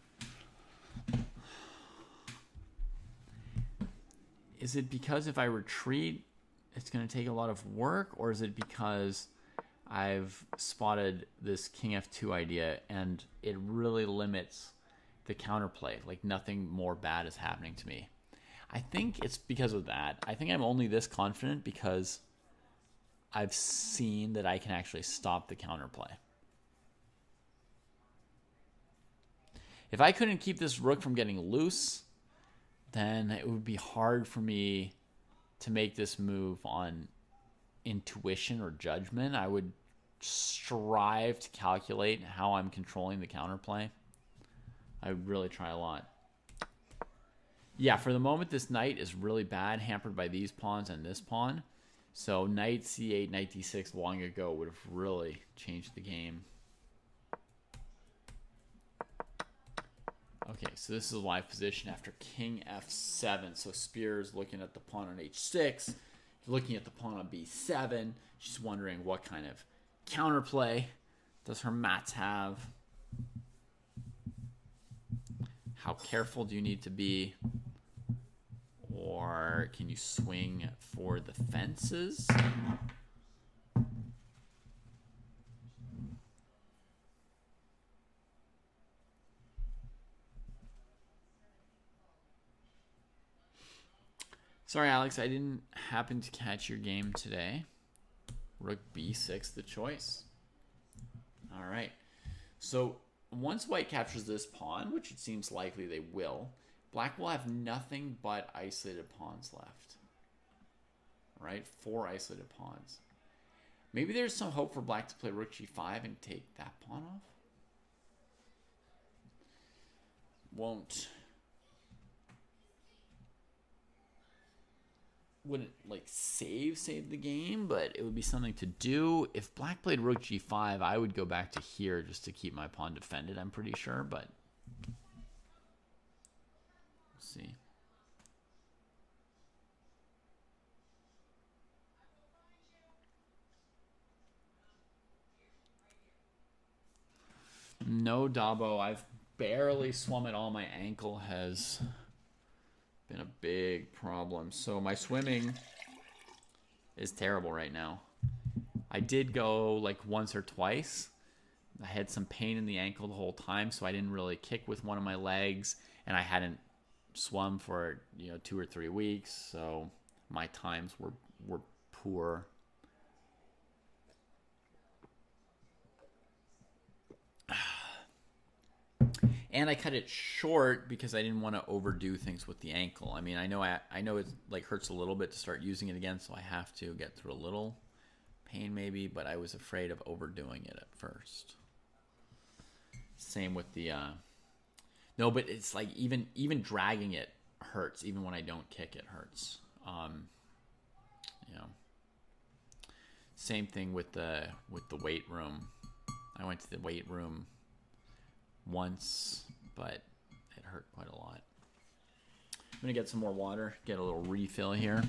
Is it because if I retreat, it's going to take a lot of work, or is it because I've spotted this king f2 idea and it really limits the counterplay? Like nothing more bad is happening to me. I think it's because of that. I think I'm only this confident because I've seen that I can actually stop the counterplay. If I couldn't keep this rook from getting loose, then it would be hard for me to make this move on intuition or judgment. I would strive to calculate how I'm controlling the counterplay. I would really try a lot. Yeah, for the moment, this knight is really bad, hampered by these pawns and this pawn. So knight c8, knight d6 long ago would have really changed the game. Okay, so this is a live position after king f7. So Spear is looking at the pawn on h6, looking at the pawn on b7. She's wondering what kind of counterplay does Hermatz have? How careful do you need to be? Or can you swing for the fences? Sorry, Alex, I didn't happen to catch your game today. Rook b6, the choice. All right. So once white captures this pawn, which it seems likely they will, black will have nothing but isolated pawns left. Right? 4 isolated pawns. Maybe there's some hope for black to play rook g5 and take that pawn off. Wouldn't like save the game, but it would be something to do. If black played rook g5, I would go back to here just to keep my pawn defended, I'm pretty sure, but we'll see. No, Dabo, I've barely swum at all. My ankle has been a big problem. So my swimming is terrible right now. I did go like once or twice, I had some pain in the ankle the whole time, so I didn't really kick with one of my legs, and I hadn't swum for 2 or 3 weeks, so my times were poor. And I cut it short because I didn't want to overdo things with the ankle. I mean, I know it like hurts a little bit to start using it again, so I have to get through a little pain maybe, but I was afraid of overdoing it at first. Same with the no, but it's like even dragging it hurts. Even when I don't kick, it hurts. Same thing with the weight room. I went to the weight room once, but it hurt quite a lot. I'm gonna get some more water, get a little refill here.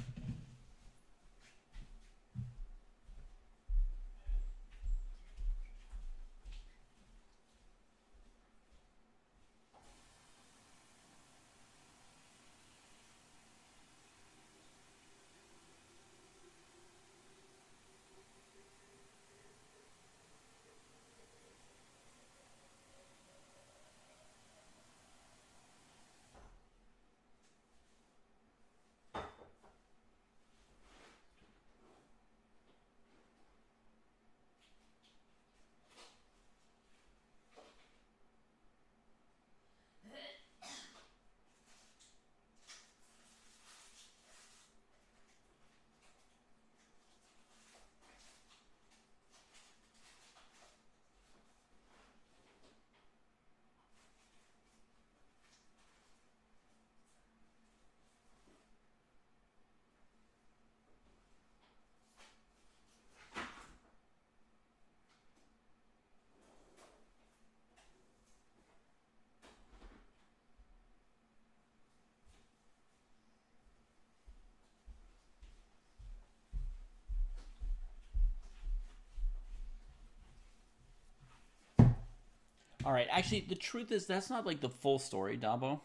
All right, actually, the truth is that's not like the full story, Dabo,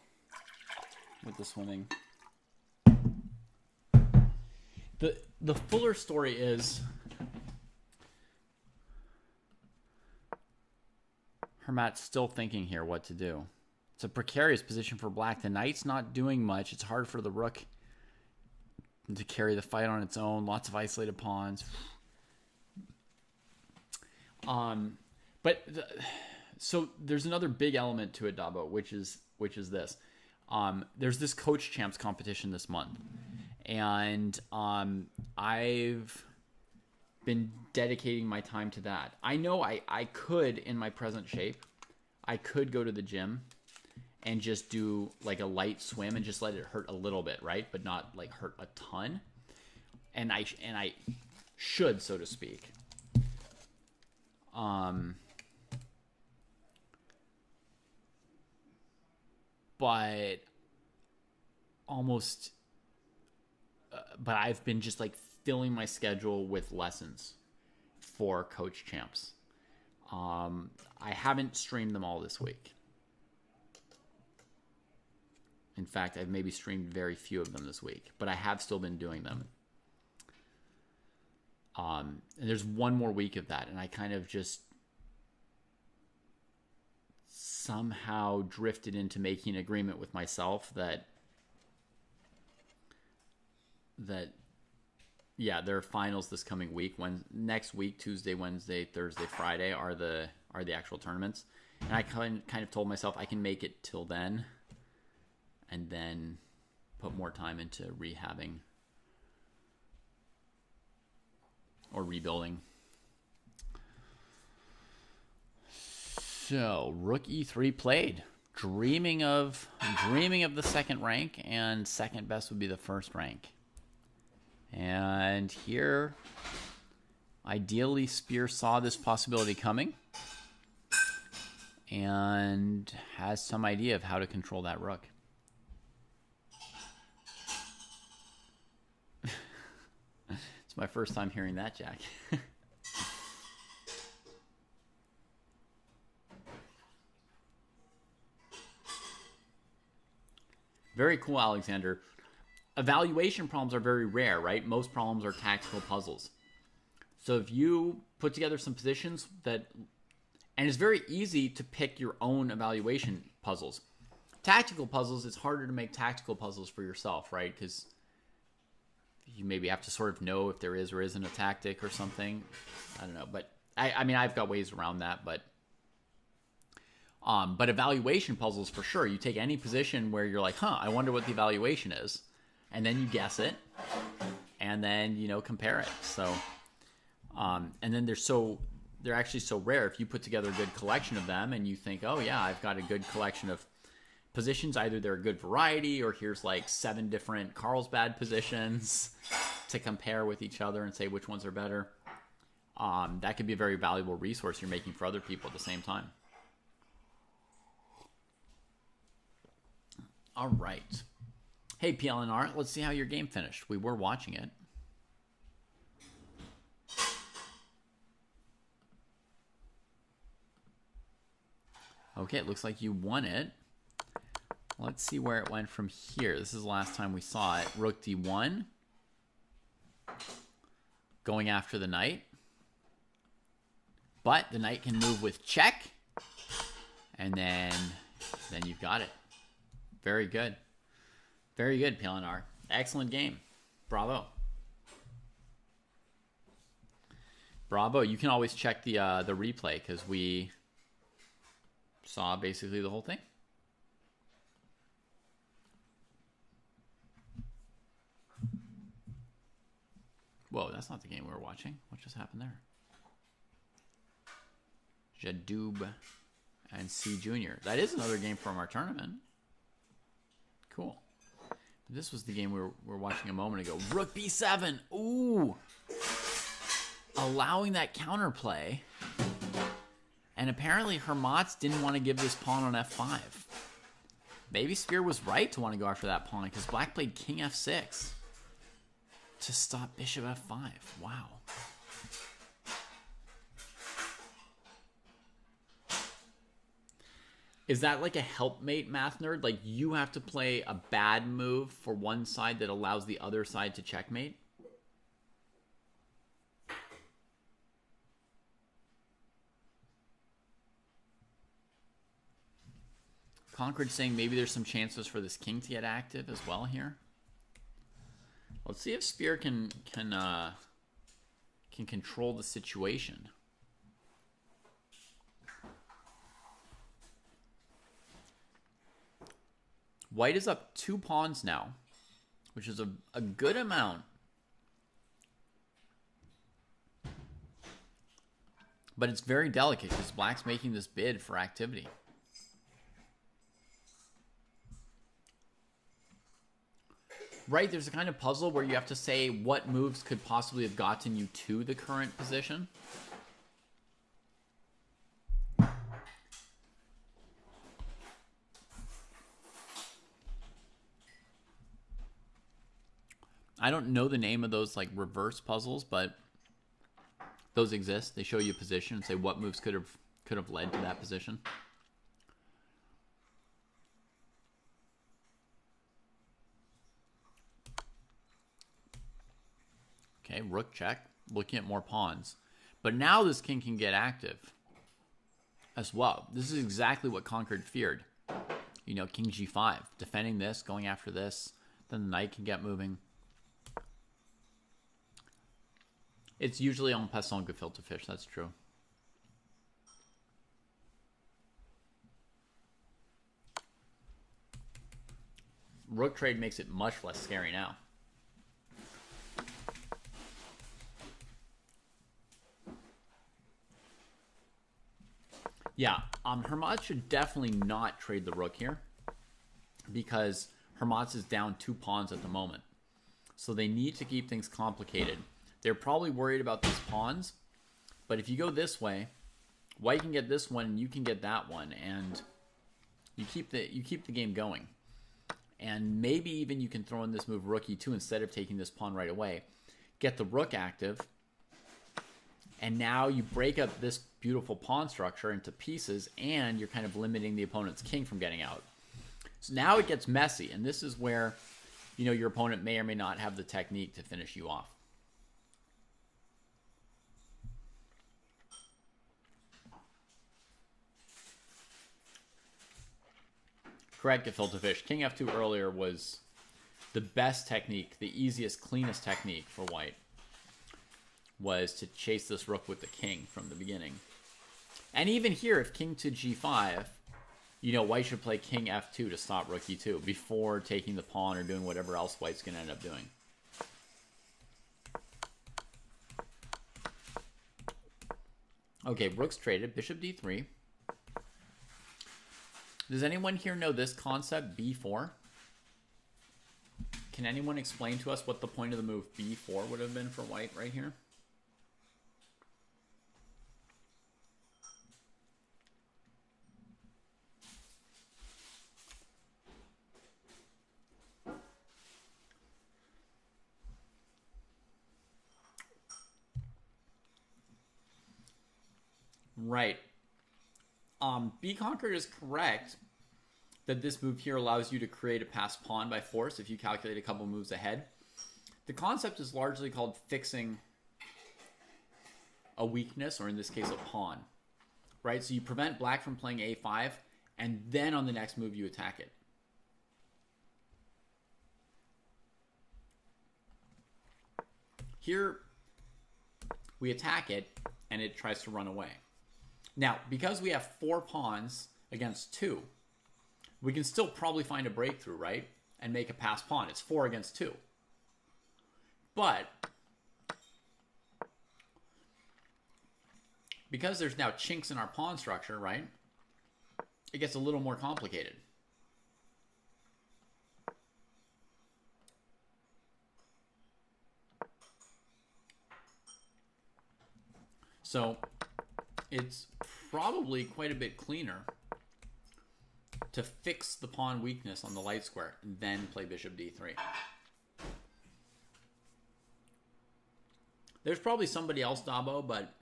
with the swimming. The fuller story is Hermat's still thinking here what to do. It's a precarious position for Black. The Knight's not doing much. It's hard for the Rook to carry the fight on its own. Lots of isolated pawns. So there's another big element to it, Dabo, which is this. There's this Coach Champs competition this month, and I've been dedicating my time to that. I know I could, in my present shape, I could go to the gym and just do like a light swim and just let it hurt a little bit, right? But not like hurt a ton. And I should, so to speak. But I've been just like filling my schedule with lessons for Coach Champs. I haven't streamed them all this week. In fact, I've maybe streamed very few of them this week, but I have still been doing them. And there's one more week of that, and I kind of just somehow drifted into making an agreement with myself that there are finals this coming week. Next week, Tuesday, Wednesday, Thursday, Friday are the actual tournaments, and I kind of told myself I can make it till then, and then put more time into rehabbing or rebuilding. So, Rook E3 played. Dreaming of the second rank, and second best would be the first rank. And here, ideally, Spear saw this possibility coming and has some idea of how to control that rook. It's my first time hearing that, Jack. Very cool, Alexander. Evaluation problems are very rare, right? Most problems are tactical puzzles. So if you put together some positions And it's very easy to pick your own evaluation puzzles. Tactical puzzles, it's harder to make tactical puzzles for yourself, right? Because you maybe have to sort of know if there is or isn't a tactic or something. I don't know, but I mean, I've got ways around that, but evaluation puzzles for sure. You take any position where you're like, I wonder what the evaluation is, and then you guess it, and then compare it. So, and then they're actually so rare. If you put together a good collection of them, and you think, oh yeah, I've got a good collection of positions. Either they're a good variety, or here's like 7 different Carlsbad positions to compare with each other and say which ones are better. That could be a very valuable resource you're making for other people at the same time. All right. Hey, PLNR, let's see how your game finished. We were watching it. Okay, it looks like you won it. Let's see where it went from here. This is the last time we saw it. Rook D1. Going after the knight. But the knight can move with check. And then you've got it. Very good. Very good, PLNR. Excellent game. Bravo. Bravo. You can always check the replay because we saw basically the whole thing. Whoa, that's not the game we were watching. What just happened there? Jadoob and C Jr. That is another game from our tournament. Cool. This was the game we were watching a moment ago. Rook B7. Ooh. Allowing that counterplay. And apparently Hermats didn't want to give this pawn on F5. Maybe Spear was right to want to go after that pawn because Black played King F6 to stop Bishop F5. Wow. Is that like a helpmate, Math Nerd? Like you have to play a bad move for one side that allows the other side to checkmate? Concord saying maybe there's some chances for this king to get active as well here. Let's see if Spear can control the situation. White is up 2 pawns now, which is a good amount. But it's very delicate because Black's making this bid for activity. Right, there's a kind of puzzle where you have to say what moves could possibly have gotten you to the current position. I don't know the name of those like reverse puzzles, but those exist. They show you a position and say what moves could have led to that position. Okay, rook check, looking at more pawns. But now this king can get active as well. This is exactly what Concord feared. You know, king g5, defending this, going after this. Then the knight can get moving. It's usually en passant gefilte fish, that's true. Rook trade makes it much less scary now. Yeah, Hermats should definitely not trade the rook here because Hermats is down 2 pawns at the moment. So they need to keep things complicated. They're probably worried about these pawns, but if you go this way, White can get this one and you can get that one, and you keep the game going. And maybe even you can throw in this move rook e2 instead of taking this pawn right away. Get the rook active. And now you break up this beautiful pawn structure into pieces, and you're kind of limiting the opponent's king from getting out. So now it gets messy, and this is where, you know, your opponent may or may not have the technique to finish you off. Correct, gefilte fish. King f2 earlier was the best technique, the easiest, cleanest technique for white, was to chase this rook with the king from the beginning. And even here, if king to g5, you know, white should play king f2 to stop rook e2 before taking the pawn or doing whatever else white's going to end up doing. Okay, rook's traded, bishop d3. Does anyone here know this concept, b4? Can anyone explain to us what the point of the move b4 would have been for white right here? Right. B conquered is correct that this move here allows you to create a passed pawn by force if you calculate a couple moves ahead. The concept is largely called fixing a weakness, or in this case, a pawn. Right? So you prevent black from playing a5, and then on the next move you attack it. Here, we attack it, and it tries to run away. Now, because we have 4 pawns against 2, we can still probably find a breakthrough, right? And make a passed pawn. It's 4 against 2. But because there's now chinks in our pawn structure, right? It gets a little more complicated. So it's probably quite a bit cleaner to fix the pawn weakness on the light square and then play bishop d3. There's probably somebody else, Dabo, but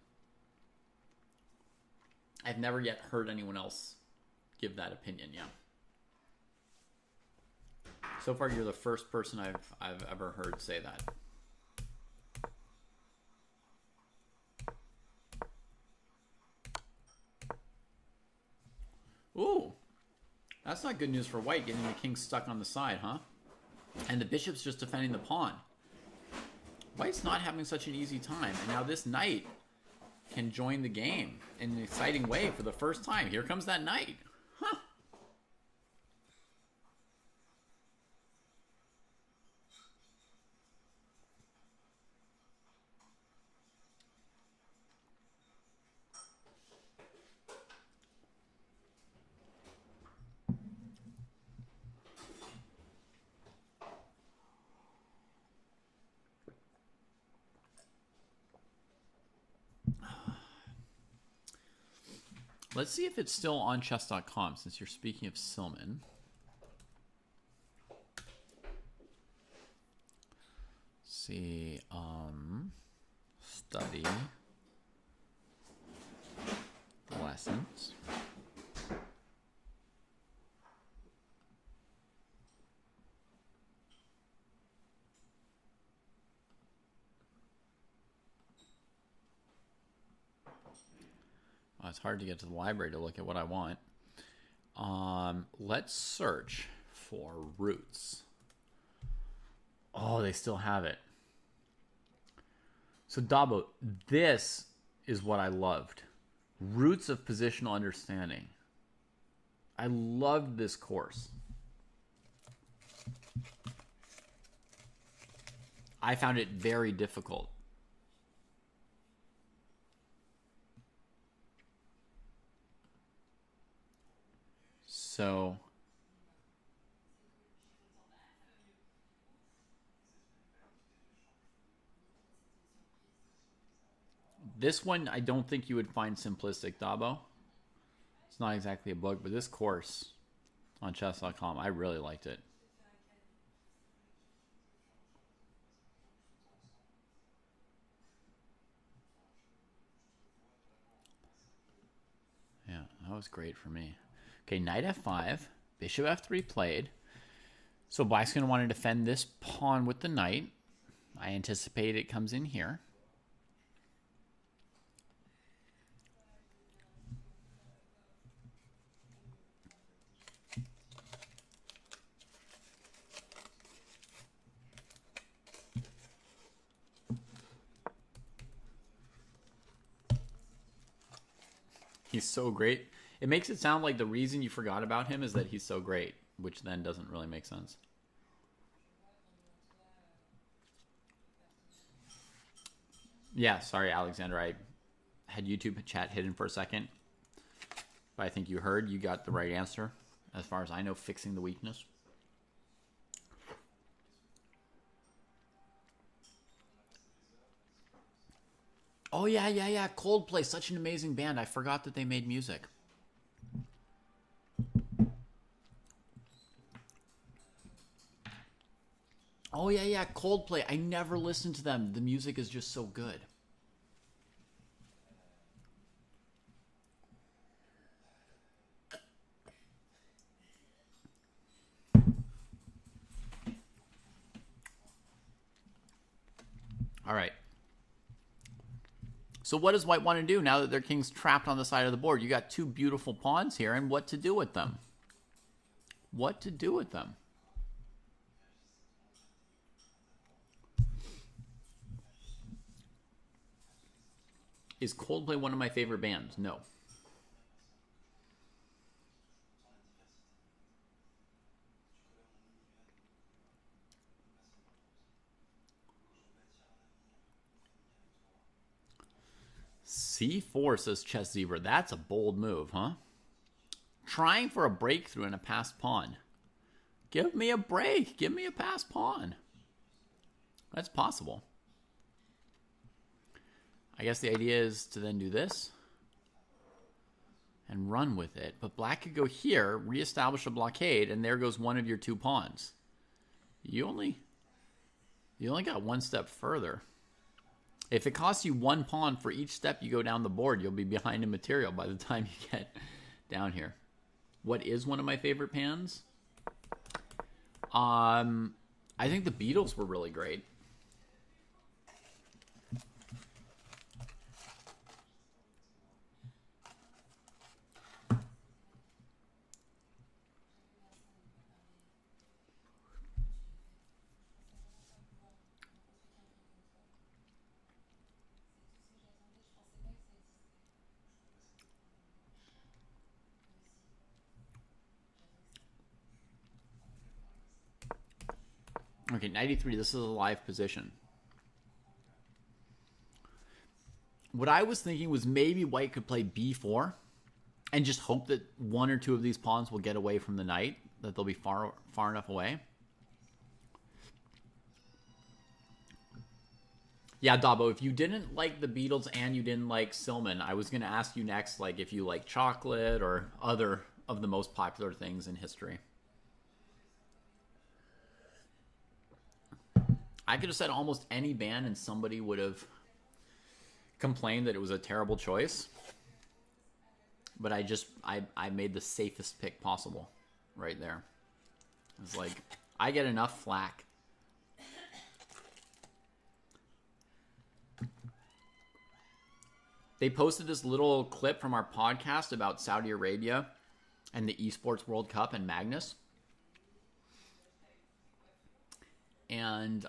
I've never yet heard anyone else give that opinion, yeah. So far, you're the first person I've ever heard say that. Ooh, that's not good news for white, getting the king stuck on the side, huh? And the bishop's just defending the pawn. White's not having such an easy time, and now this knight can join the game in an exciting way for the first time. Here comes that knight. Huh. Let's see if it's still on chess.com since you're speaking of Silman. See, study lessons. It's hard to get to the library to look at what I want. Let's search for roots. Oh, they still have it. So Dabo, this is what I loved. Roots of Positional Understanding. I loved this course. I found it very difficult. So this one, I don't think you would find simplistic, Dabo. It's not exactly a book, but this course on chess.com, I really liked it. Yeah, that was great for me. Okay, knight f5, bishop f3 played. So black's going to want to defend this pawn with the knight. I anticipate it comes in here. He's so great. It makes it sound like the reason you forgot about him is that he's so great, which then doesn't really make sense. Yeah, sorry, Alexander. I had YouTube chat hidden for a second. But I think you heard. You got the right answer. As far as I know, fixing the weakness. Oh, yeah. Coldplay, such an amazing band. I forgot that they made music. Oh, yeah. Coldplay. I never listened to them. The music is just so good. All right. So what does white want to do now that their king's trapped on the side of the board? You got two beautiful pawns here, and what to do with them? What to do with them? Is Coldplay one of my favorite bands? No. C4 says Chess Zebra. That's a bold move, huh? Trying for a breakthrough in a passed pawn. Give me a break. Give me a passed pawn. That's possible. I guess the idea is to then do this and run with it. But black could go here, reestablish a blockade, and there goes one of your two pawns. You only got one step further. If it costs you one pawn for each step you go down the board, you'll be behind in material by the time you get down here. What is one of my favorite pans? I think the Beatles were really great. Okay, 93. This is a live position. What I was thinking was maybe white could play b4 and just hope that one or two of these pawns will get away from the knight, that they'll be far enough away. Yeah, Dabo, if you didn't like the Beatles and you didn't like Silman, I was going to ask you next, like, if you like chocolate or other of the most popular things in history. I could have said almost any band and somebody would have complained that it was a terrible choice. But I made the safest pick possible right there. It's like, I get enough flack. They posted this little clip from our podcast about Saudi Arabia and the Esports World Cup and Magnus. And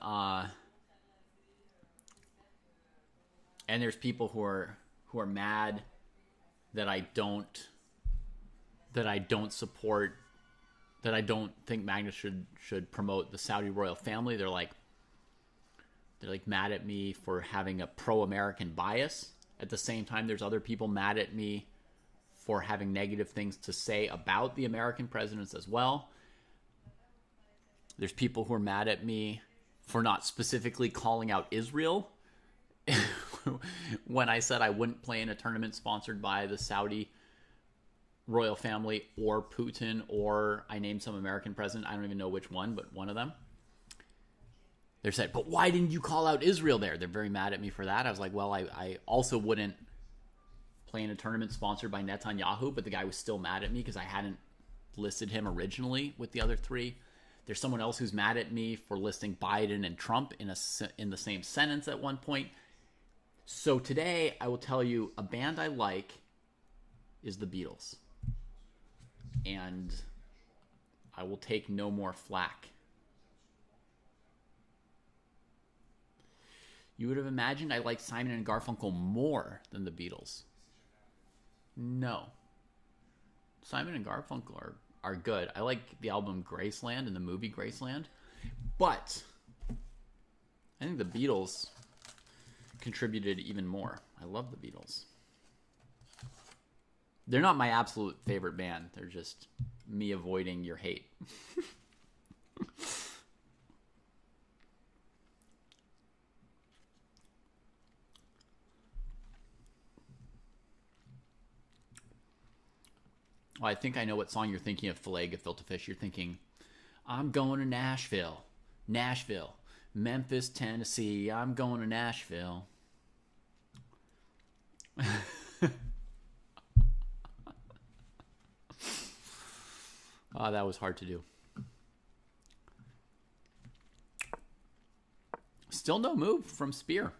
there's people who are mad that I don't support, that I don't think Magnus should promote the Saudi royal family. They're like mad at me for having a pro-American bias. At the same time, there's other people mad at me for having negative things to say about the American presidents as well. There's people who are mad at me for not specifically calling out Israel when I said I wouldn't play in a tournament sponsored by the Saudi royal family or Putin, or I named some American president. I don't even know which one, but one of them. They said, but why didn't you call out Israel there? They're very mad at me for that. I was like, well, I also wouldn't play in a tournament sponsored by Netanyahu, but the guy was still mad at me because I hadn't listed him originally with the other three. There's someone else who's mad at me for listing Biden and Trump in the same sentence at one point. So today, I will tell you a band I like is the Beatles. And I will take no more flack. You would have imagined I liked Simon and Garfunkel more than the Beatles. No. Simon and Garfunkel are good. I like the album Graceland and the movie Graceland. But I think the Beatles contributed even more. I love the Beatles. They're not my absolute favorite band. They're just me avoiding your hate. Oh, I think I know what song you're thinking of, Filet Gefilte Fish. You're thinking, I'm going to Nashville. Nashville. Memphis, Tennessee. I'm going to Nashville. Oh, that was hard to do. Still no move from Spear.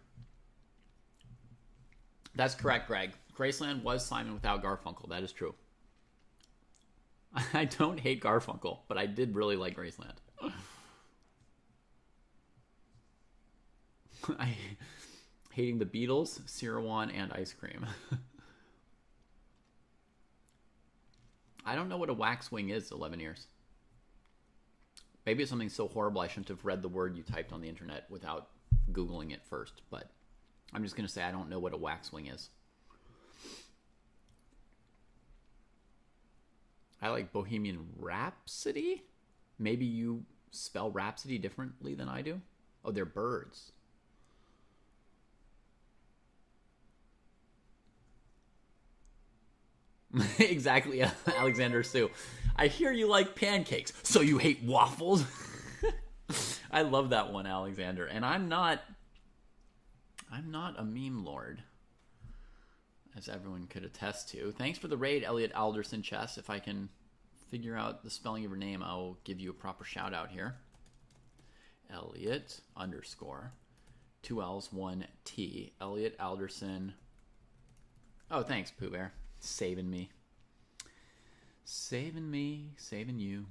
That's correct, Greg. Graceland was Simon without Garfunkel. That is true. I don't hate Garfunkel, but I did really like Graceland. I hating the Beatles, Sirawan, and ice cream. I don't know what a waxwing is, 11 years. Maybe it's something so horrible I shouldn't have read the word you typed on the internet without Googling it first, but I'm just going to say I don't know what a waxwing is. I like Bohemian Rhapsody. Maybe you spell Rhapsody differently than I do. Oh, they're birds. Exactly, Alexander Sue. I hear you like pancakes, so you hate waffles. I love that one, Alexander. And I'm not a meme lord, as everyone could attest to. Thanks for the raid, Elliot Alderson Chess. If I can figure out the spelling of your name, I'll give you a proper shout out here. Elliot _ 2 L's 1 T. Elliot Alderson. Oh, thanks, Pooh Bear. Saving me. Saving me. Saving you.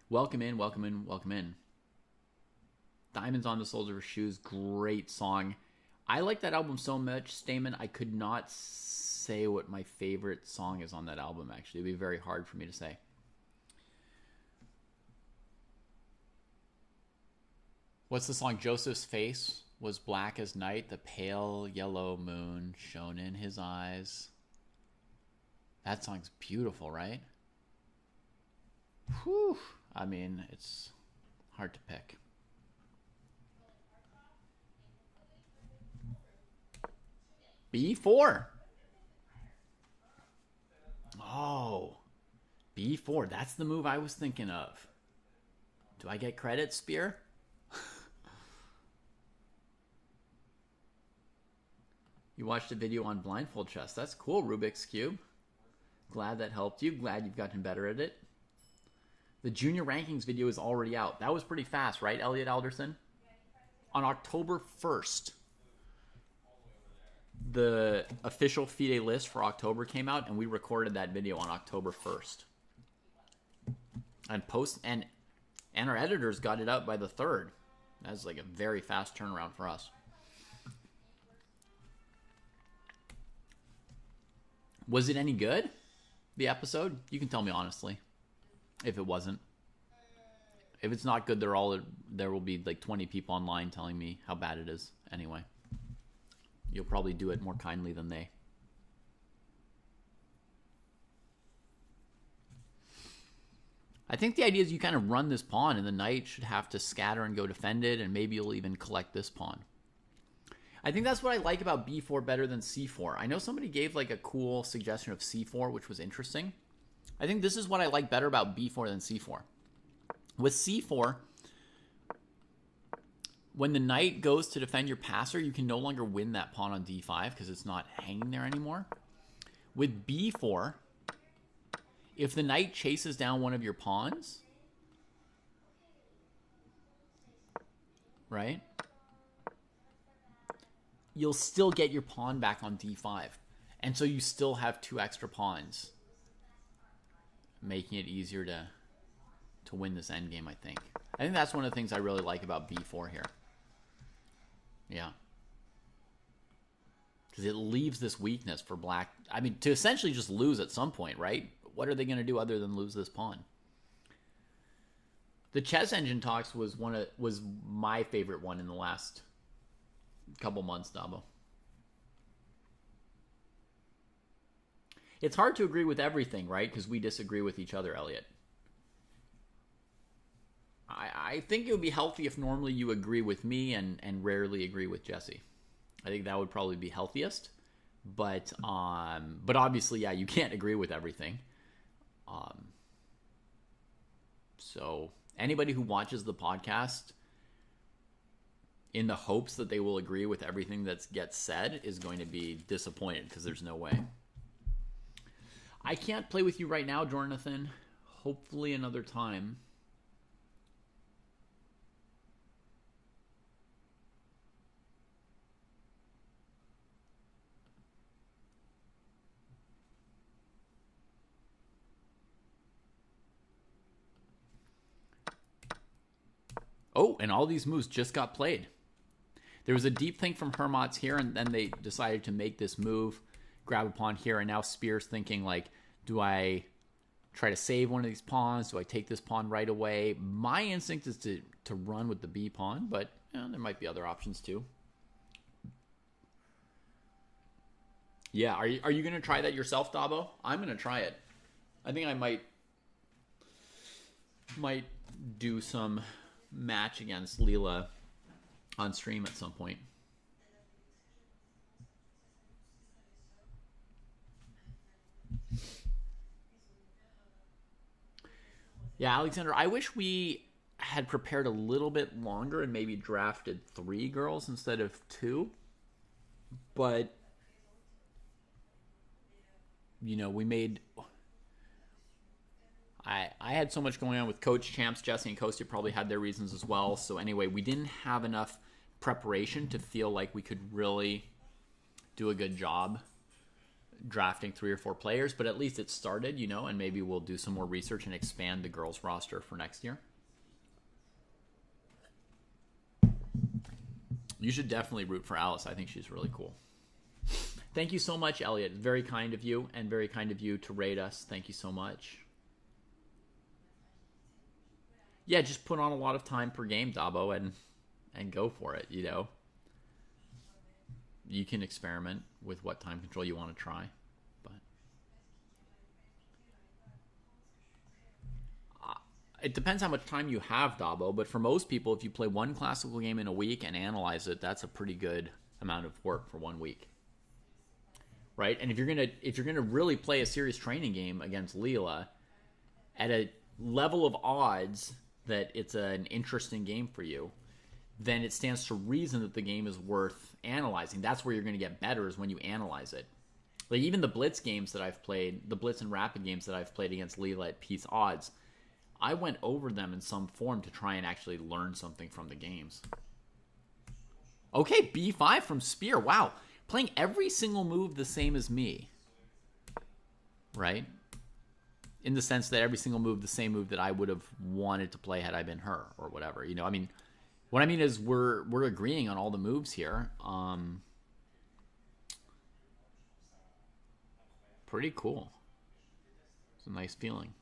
Welcome in, welcome in, welcome in. Diamonds on the Soles of Her Shoes. Great song. I like that album so much, Stamen, I could not say what my favorite song is on that album, actually. It would be very hard for me to say. What's the song? Joseph's face was black as night. The pale yellow moon shone in his eyes. That song's beautiful, right? Whew. I mean, it's hard to pick. B4. Oh, B4. That's the move I was thinking of. Do I get credit, Spear? You watched a video on blindfold chess. That's cool, Rubik's Cube. Glad that helped you. Glad you've gotten better at it. The junior rankings video is already out. That was pretty fast, right, Elliot Alderson? On October 1st, the official FIDE list for October came out, and we recorded that video on October 1st. And our editors got it up by the 3rd. That's like a very fast turnaround for us. Was it any good, the episode? You can tell me honestly if it wasn't. If it's not good, there will be like 20 people online telling me how bad it is anyway. You'll probably do it more kindly than they. I think the idea is you kind of run this pawn and the knight should have to scatter and go defend it, and maybe you'll even collect this pawn. I think that's what I like about b4 better than c4. I know somebody gave like a cool suggestion of c4, which was interesting. I think this is what I like better about b4 than c4. With c4, when the knight goes to defend your passer, you can no longer win that pawn on d5 because it's not hanging there anymore. With b4, if the knight chases down one of your pawns, right, you'll still get your pawn back on d5. And so you still have 2 extra pawns, making it easier to win this endgame, I think. I think that's one of the things I really like about b4 here. Yeah. because it leaves this weakness for black. I mean, to essentially just lose at some point, right? What are they going to do other than lose this pawn? The chess engine talks was my favorite one in the last couple months, Dabo. It's hard to agree with everything, right? Because we disagree with each other, Elliot. I think it would be healthy if normally you agree with me and rarely agree with Jesse. I think that would probably be healthiest. But obviously, yeah, you can't agree with everything. So anybody who watches the podcast in the hopes that they will agree with everything that gets said is going to be disappointed, because there's no way. I can't play with you right now, Jonathan. Hopefully another time. Oh, and all these moves just got played. There was a deep think from Hermots here, and then they decided to make this move, grab a pawn here, and now Spear's thinking, like, do I try to save one of these pawns? Do I take this pawn right away? My instinct is to run with the B pawn, but there might be other options too. Yeah, are you going to try that yourself, Dabo? I'm going to try it. I think I might do some match against Leela on stream at some point. Yeah, Alexander, I wish we had prepared a little bit longer and maybe drafted 3 girls instead of 2. But, we made... I had so much going on with Coach Champs. Jesse and Kostya probably had their reasons as well. So anyway, we didn't have enough preparation to feel like we could really do a good job drafting 3 or 4 players, but at least it started, and maybe we'll do some more research and expand the girls roster for next year. You should definitely root for Alice. I think she's really cool. Thank you so much, Elliot. Very kind of you, and very kind of you to rate us. Thank you so much. Yeah, just put on a lot of time per game, Dabo, and go for it, You can experiment with what time control you want to try, but it depends how much time you have, Dabo. But for most people, if you play one classical game in a week and analyze it, that's a pretty good amount of work for 1 week, right? And if you're gonna really play a serious training game against Leela at a level of odds that it's an interesting game for you, then it stands to reason that the game is worth analyzing. That's where you're going to get better, is when you analyze it. Like even the Blitz games that I've played, the Blitz and Rapid games that I've played against Leela at piece odds, I went over them in some form to try and actually learn something from the games. Okay, B5 from Spear. Wow. Playing every single move the same as me. Right? In the sense that every single move, the same move that I would have wanted to play had I been her or whatever. I mean, what I mean is we're agreeing on all the moves here. Pretty cool. It's a nice feeling.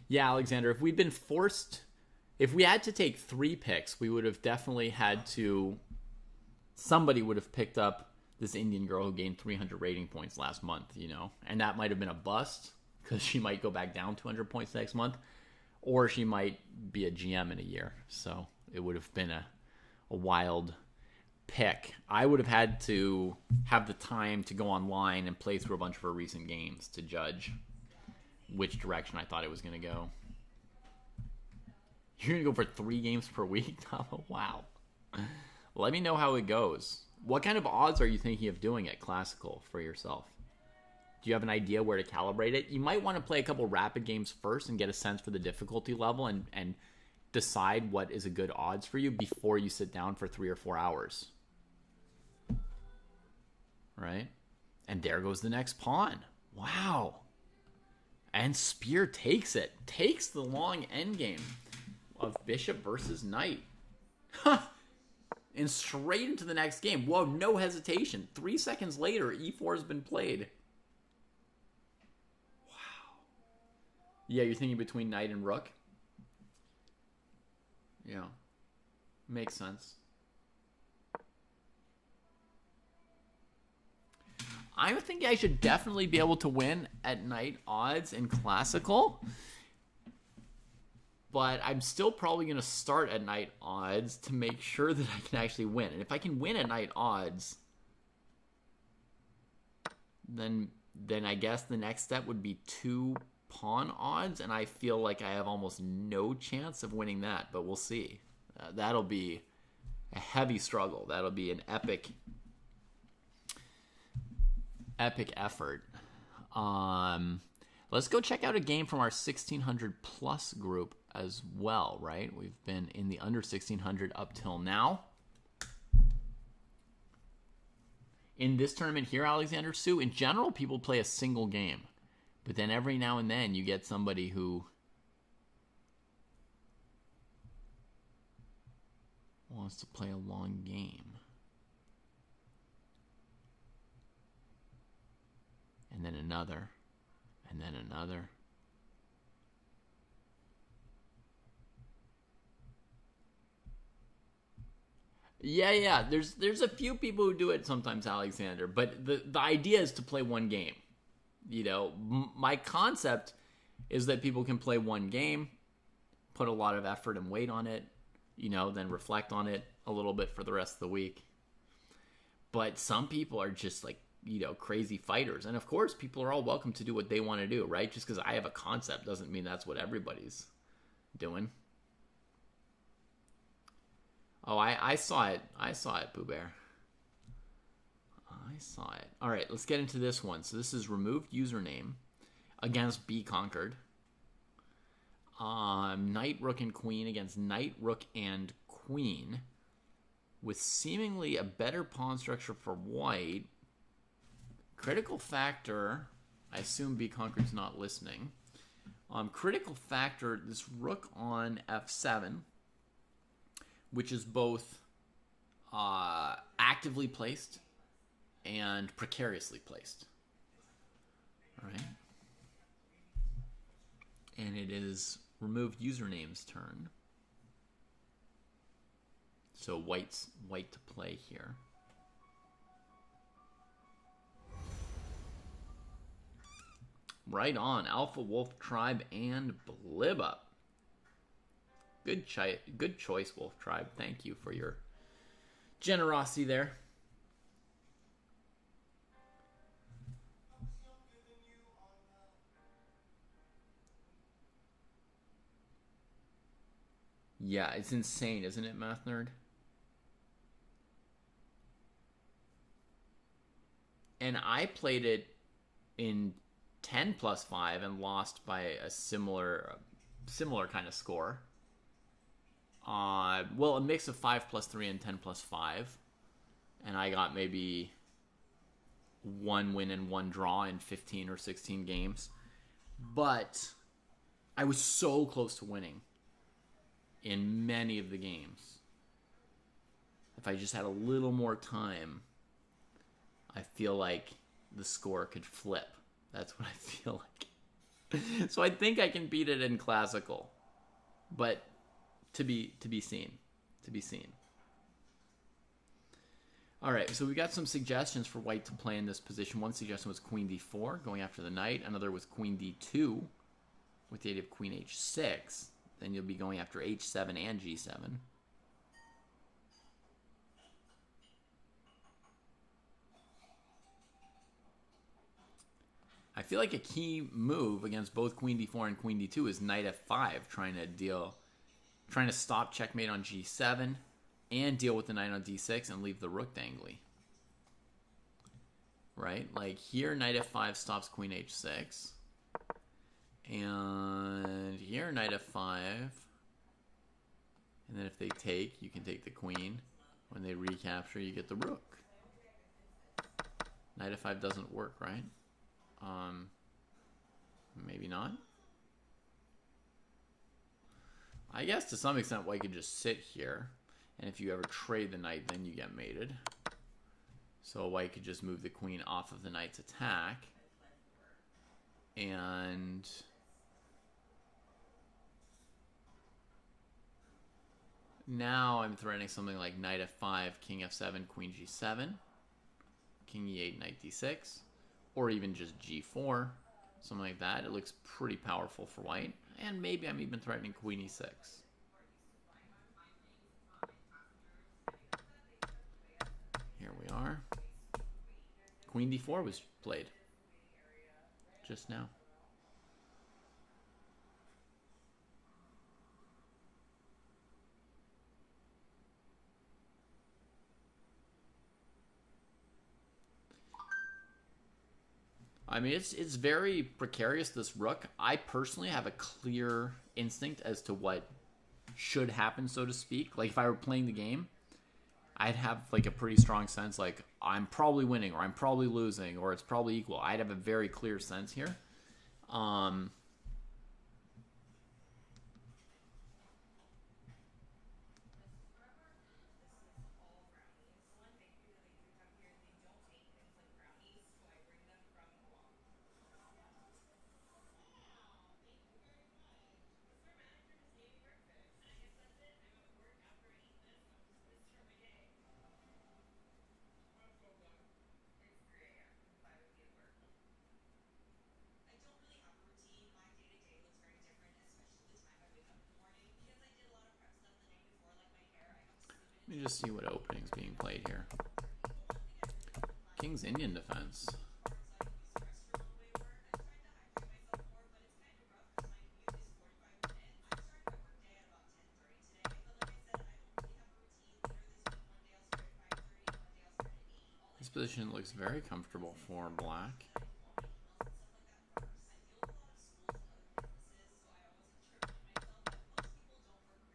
Yeah, Alexander, if we had to take 3 picks, we would have definitely had to... Somebody would have picked up this Indian girl who gained 300 rating points last month, and that might have been a bust because she might go back down 200 points next month, or she might be a GM in a year. So it would have been a wild pick. I would have had to have the time to go online and play through a bunch of her recent games to judge which direction I thought it was going to go. You're going to go for 3 games per week? Wow. Let me know how it goes. What kind of odds are you thinking of doing at Classical for yourself? Do you have an idea where to calibrate it? You might want to play a couple rapid games first and get a sense for the difficulty level and decide what is a good odds for you before you sit down for 3 or 4 hours. Right? And there goes the next pawn. Wow. And Spear takes it. Takes the long endgame of bishop versus knight. Huh. And straight into the next game. Whoa, no hesitation. 3 seconds later, e4 has been played. Wow. Yeah, you're thinking between knight and rook? Yeah. Makes sense. I think I should definitely be able to win at knight odds in classical. But I'm still probably going to start at knight odds to make sure that I can actually win. And if I can win at knight odds, then I guess the next step would be 2 pawn odds. And I feel like I have almost no chance of winning that. But we'll see. That'll be a heavy struggle. That'll be an epic effort. Let's go check out a game from our 1600 plus group as well, right? We've been in the under 1600 up till now. In this tournament here, Alexander Sue, in general, people play a single game. But then every now and then you get somebody who wants to play a long game. And then another. And then another. Yeah. There's a few people who do it sometimes, Alexander. But the idea is to play one game. You know, my concept is that people can play one game, put a lot of effort and weight on it, you know, then reflect on it a little bit for the rest of the week. But some people are just like, you know, crazy fighters. And of course, people are all welcome to do what they want to do, right? Just because I have a concept doesn't mean that's what everybody's doing. Oh, I saw it. I saw it, Pooh Bear. I saw it. All right, let's get into this one. So this is removed username against Be Conquered. Knight, rook, and queen against knight, rook, and queen. With seemingly a better pawn structure for white. Critical factor, I assume Be Conquered's not listening. Critical factor, this rook on f7, which is both actively placed and precariously placed. All right. And it is removed username's turn. So white to play here. Right on, Alpha Wolf Tribe and Blibup. Good choice, Wolf Tribe. Thank you for your generosity there. Yeah, it's insane, isn't it, Math Nerd? And I played it in 10 plus 5 and lost by a similar kind of score. Well, a mix of 5 plus 3 and 10 plus 5. And I got maybe 1 win and 1 draw in 15 or 16 games. But I was so close to winning in many of the games. If I just had a little more time, I feel like the score could flip. That's what I feel like. So I think I can beat it in classical. But to be seen. To be seen. All right, so we got some suggestions for white to play in this position. One suggestion was queen d4, going after the knight. Another was queen d2, with the idea of queen h6. Then you'll be going after h7 and g7. I feel like a key move against both queen d4 and queen d2 is knight f5, trying to stop checkmate on g7 and deal with the knight on d6 and leave the rook dangly. Right? Like here, knight f5 stops queen h6. And here, knight f5. And then if they take, you can take the queen. When they recapture, you get the rook. Knight f5 doesn't work, right? Maybe not. I guess to some extent white could just sit here, and if you ever trade the knight, then you get mated. So white could just move the queen off of the knight's attack, and now I'm threatening something like knight f5, king f7, queen g7, king e8, knight d6, or even just g4, something like that. It looks pretty powerful for white. And maybe I'm even threatening queen e6. Here we are. Queen d4 was played just now. I mean, it's very precarious, this rook. I personally have a clear instinct as to what should happen, so to speak. Like, if I were playing the game, I'd have, like, a pretty strong sense, like, I'm probably winning, or I'm probably losing, or it's probably equal. I'd have a very clear sense here. Let me just see what opening's being played here. King's Indian defense. This position looks very comfortable for black.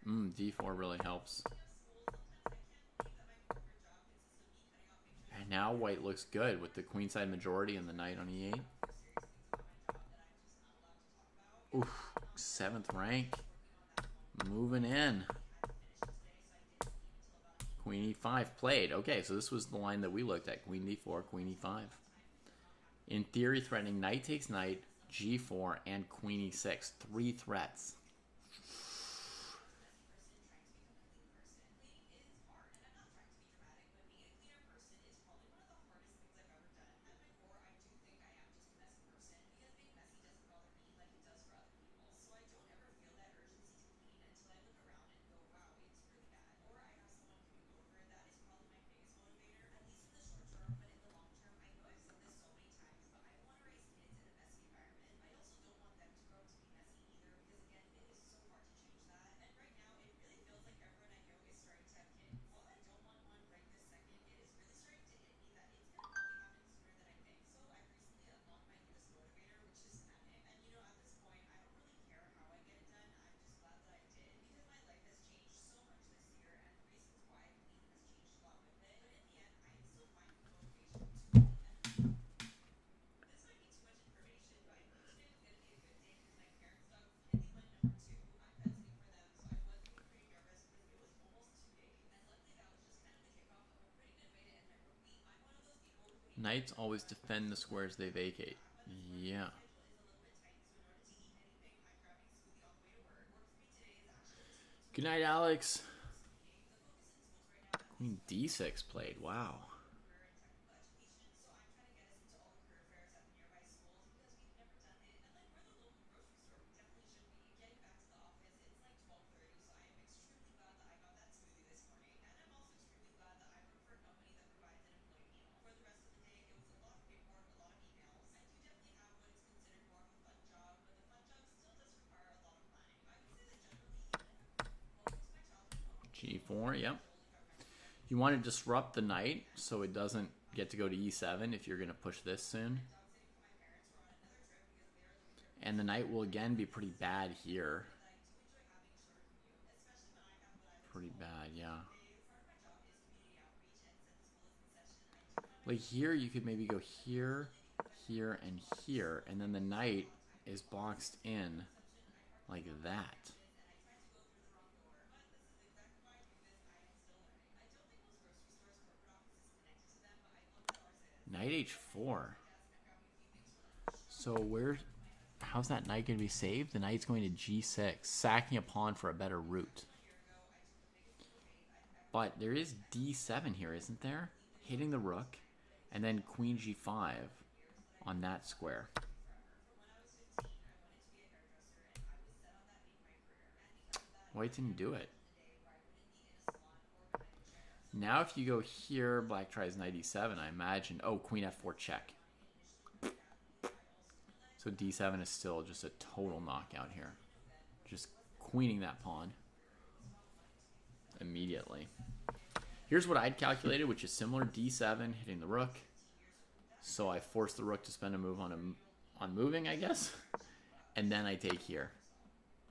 D4 really helps. And now white looks good with the queenside majority and the knight on e8. Oof, 7th rank. Moving in. Queen e5 played. Okay, so this was the line that we looked at. Queen d4, queen e5. In theory, threatening knight takes knight, g4, and queen e6. 3 threats. Knights always defend the squares they vacate. Yeah. Good night, Alex. Queen d6 played. Wow. G4, yep. You want to disrupt the knight so it doesn't get to go to e7 if you're going to push this soon. And the knight will again be pretty bad here. Pretty bad, yeah. Like here, you could maybe go here, here, and here, and then the knight is boxed in like that. Knight h4. So how's that knight going to be saved? The knight's going to g6, sacking a pawn for a better route. But there is d7 here, isn't there? Hitting the rook, and then queen g5 on that square. White didn't do it. Now if you go here, black tries knight e7, I imagine. Oh, queen f4 check. So d7 is still just a total knockout here. Just queening that pawn immediately. Here's what I'd calculated, which is similar. d7, hitting the rook. So I force the rook to spend a move on moving, I guess. And then I take here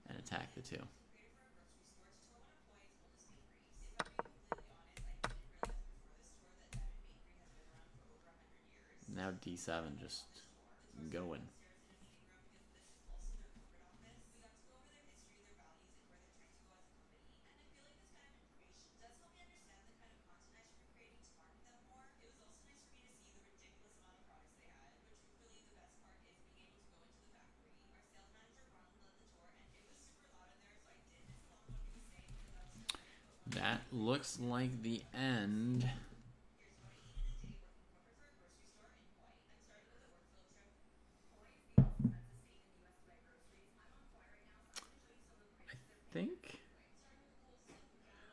and attack the two. Now d7 just going. That looks like the end.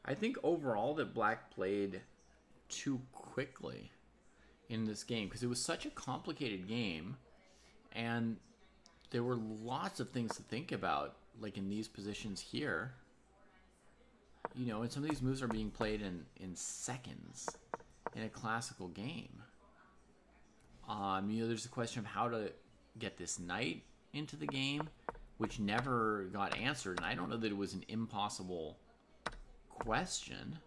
I think overall that black played too quickly in this game because it was such a complicated game and there were lots of things to think about, like in these positions here. You know, and some of these moves are being played in seconds in a classical game. You know, there's a question of how to get this knight into the game, which never got answered, and I don't know that it was an impossible question.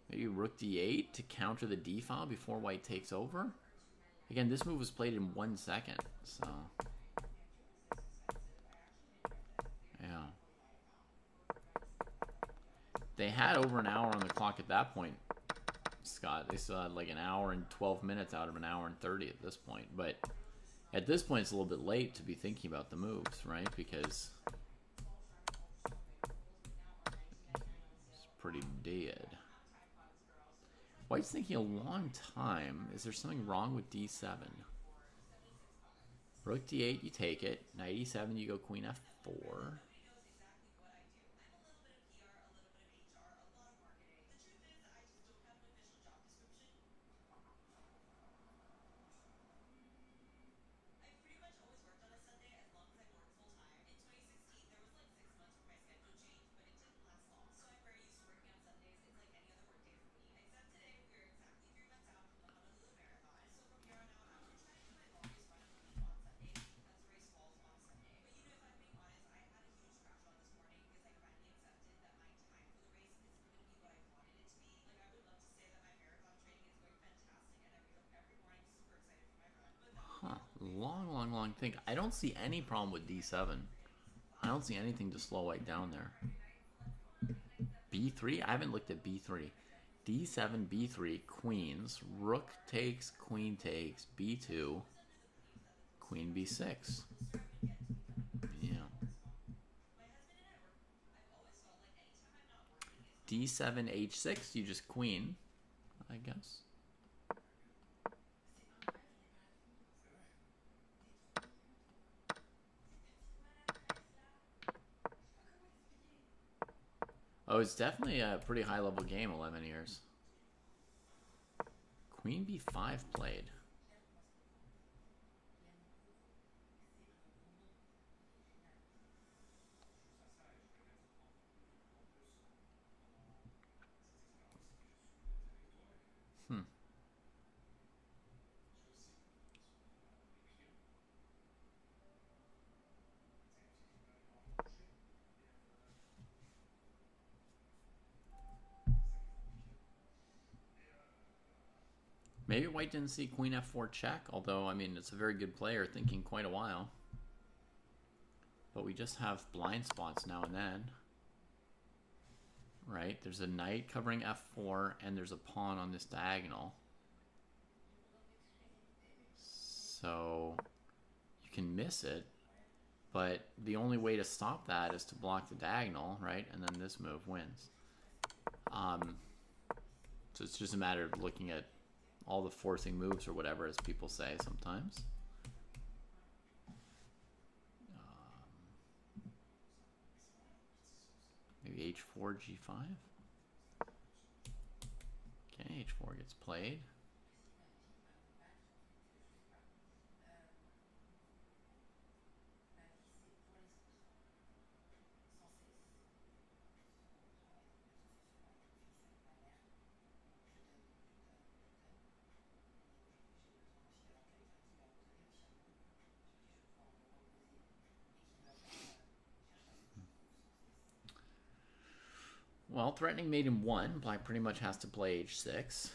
Maybe rook d8 to counter the d file before white takes over. Again, this move was played in 1 second, so yeah. They had over an hour on the clock at that point, Scott. They still had like an hour and 12 minutes out of an hour and 30 at this point. But at this point, it's a little bit late to be thinking about the moves, right? Because it's pretty dead. White's thinking a long time. Is there something wrong with d7? Rook d8, you take it. Knight e7, you go queen f4. Long thing. I don't see any problem with d7. I don't see anything to slow white down there. b3? I haven't looked at b3. d7, b3, queens, rook takes, queen takes, b2, queen b6. Yeah. d7, h6, you just queen, I guess. Oh, it's definitely a pretty high-level game, 11 years. Queen b5 played. Maybe white didn't see queen f4 check, although, I mean, it's a very good player thinking quite a while. But we just have blind spots now and then. Right? There's a knight covering f4, and there's a pawn on this diagonal. So you can miss it, but the only way to stop that is to block the diagonal, right? And then this move wins. So it's just a matter of looking at all the forcing moves or whatever, as people say sometimes. Maybe h4, g5. Okay, h4 gets played. Well, threatening mate in 1. Black pretty much has to play h6.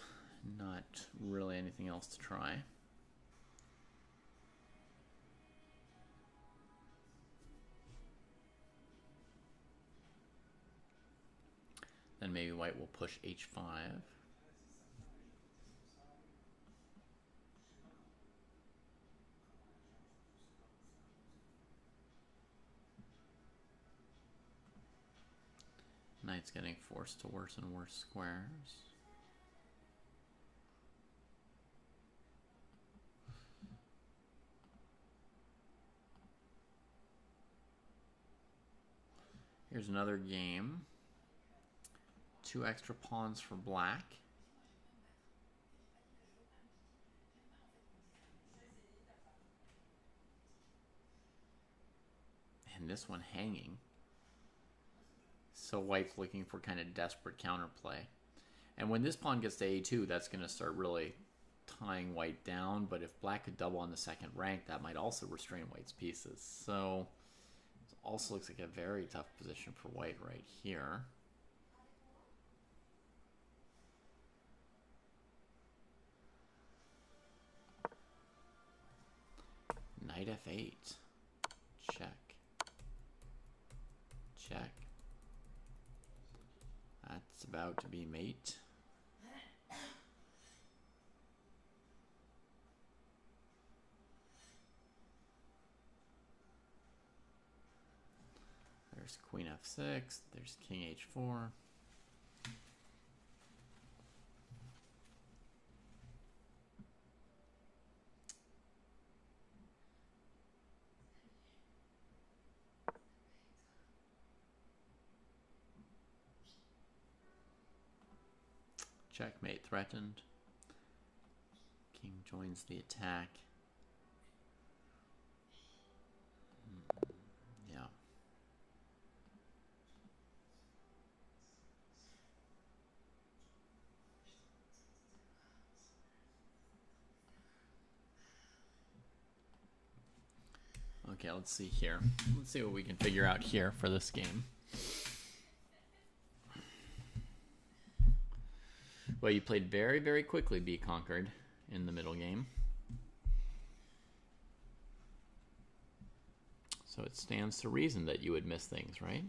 Not really anything else to try. Then maybe white will push h5. Knight's getting forced to worse and worse squares. Here's another game. 2 extra pawns for black. And this one hanging. So white's looking for kind of desperate counterplay. And when this pawn gets to a2, that's going to start really tying white down. But if black could double on the second rank, that might also restrain white's pieces. So it also looks like a very tough position for white right here. Knight f8. Check. Check. That's about to be mate. There's queen f6. There's king h4. Checkmate threatened. King joins the attack. Yeah. Okay, let's see here. Let's see what we can figure out here for this game. Well, you played very, very quickly, Be Conquered, in the middle game. So it stands to reason that you would miss things, right?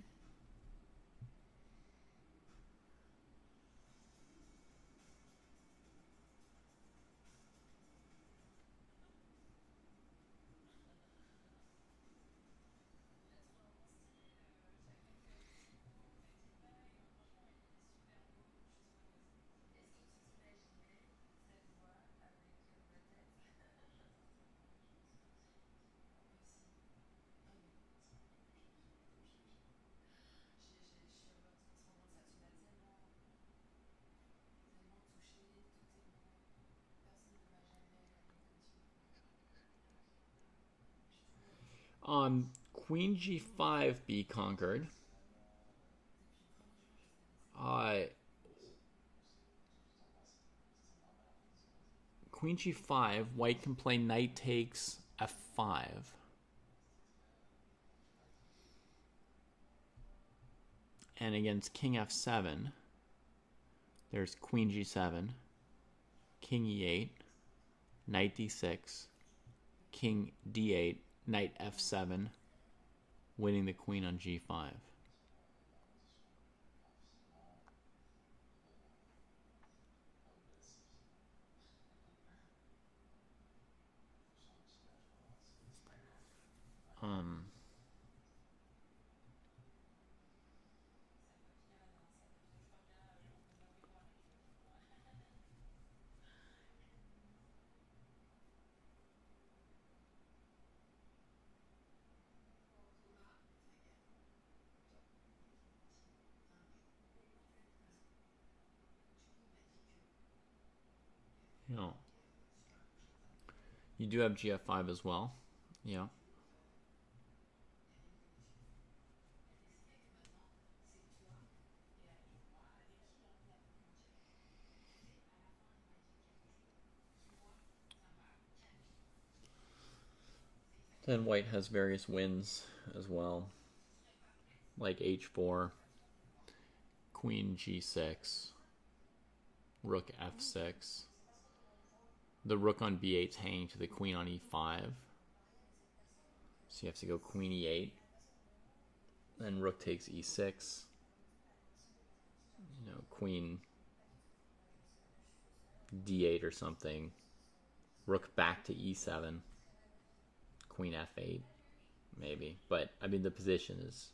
Queen g5 Be Conquered. Queen g5, white can play knight takes f5. And against king f7, there's queen g7. king e8, knight d6, king d8, knight f7, winning the queen on g5. You know, you do have gf5 as well. Yeah. Then white has various wins as well, like h4, queen g6, rook f6. The rook on b8 is hanging to the queen on e5. So you have to go queen e8. Then rook takes e6. You know, queen d8 or something. Rook back to e7. Queen f8, maybe. But I mean, the position is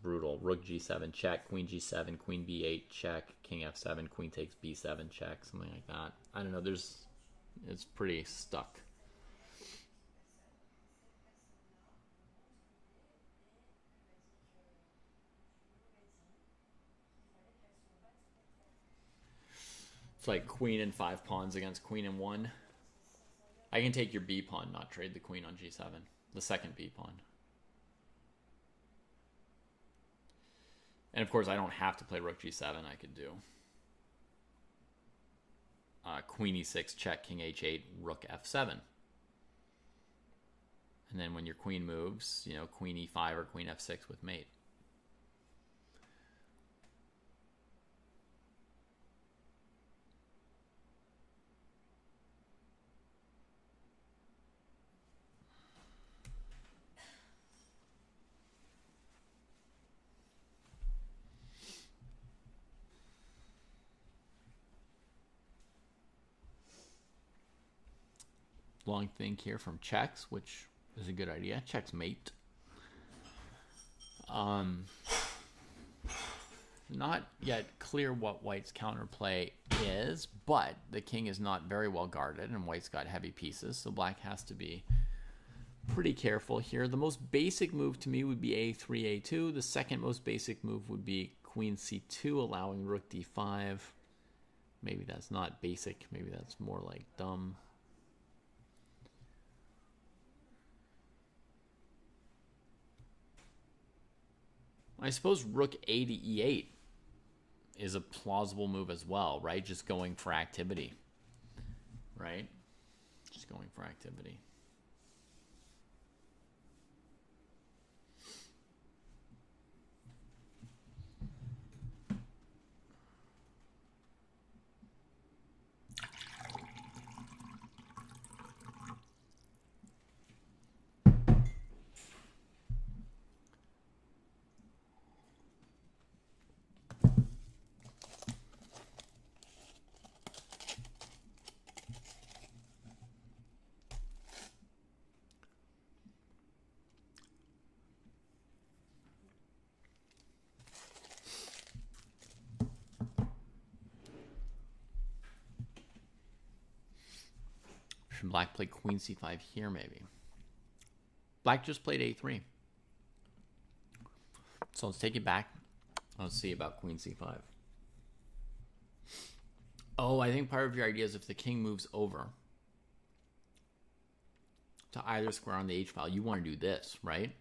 brutal. Rook g7 check, queen g7, queen b8 check, king f7, queen takes b7 check, something like that. I don't know. It's pretty stuck. It's like queen and 5 pawns against queen and 1. I can take your b pawn, not trade the queen on g7. The second b pawn. And of course, I don't have to play rook g7. I could do queen e6 check, king h8, rook f7. And then when your queen moves, you know, queen e5 or queen f6 with mate. Long think here from checks, which is a good idea. Checks mate. Not yet clear what white's counterplay is, but the king is not very well guarded, and white's got heavy pieces, so black has to be pretty careful here. The most basic move to me would be a3, a2. The second most basic move would be queen c2, allowing rook d5. Maybe that's not basic. Maybe that's more like dumb. I suppose rook a to e8 is a plausible move as well, right? Just going for activity, right? Just going for activity. Should black play queen c5 here, maybe? Black just played a3. So let's take it back. Let's see about queen c5. Oh, I think part of your idea is if the king moves over to either square on the h-file, you want to do this, right?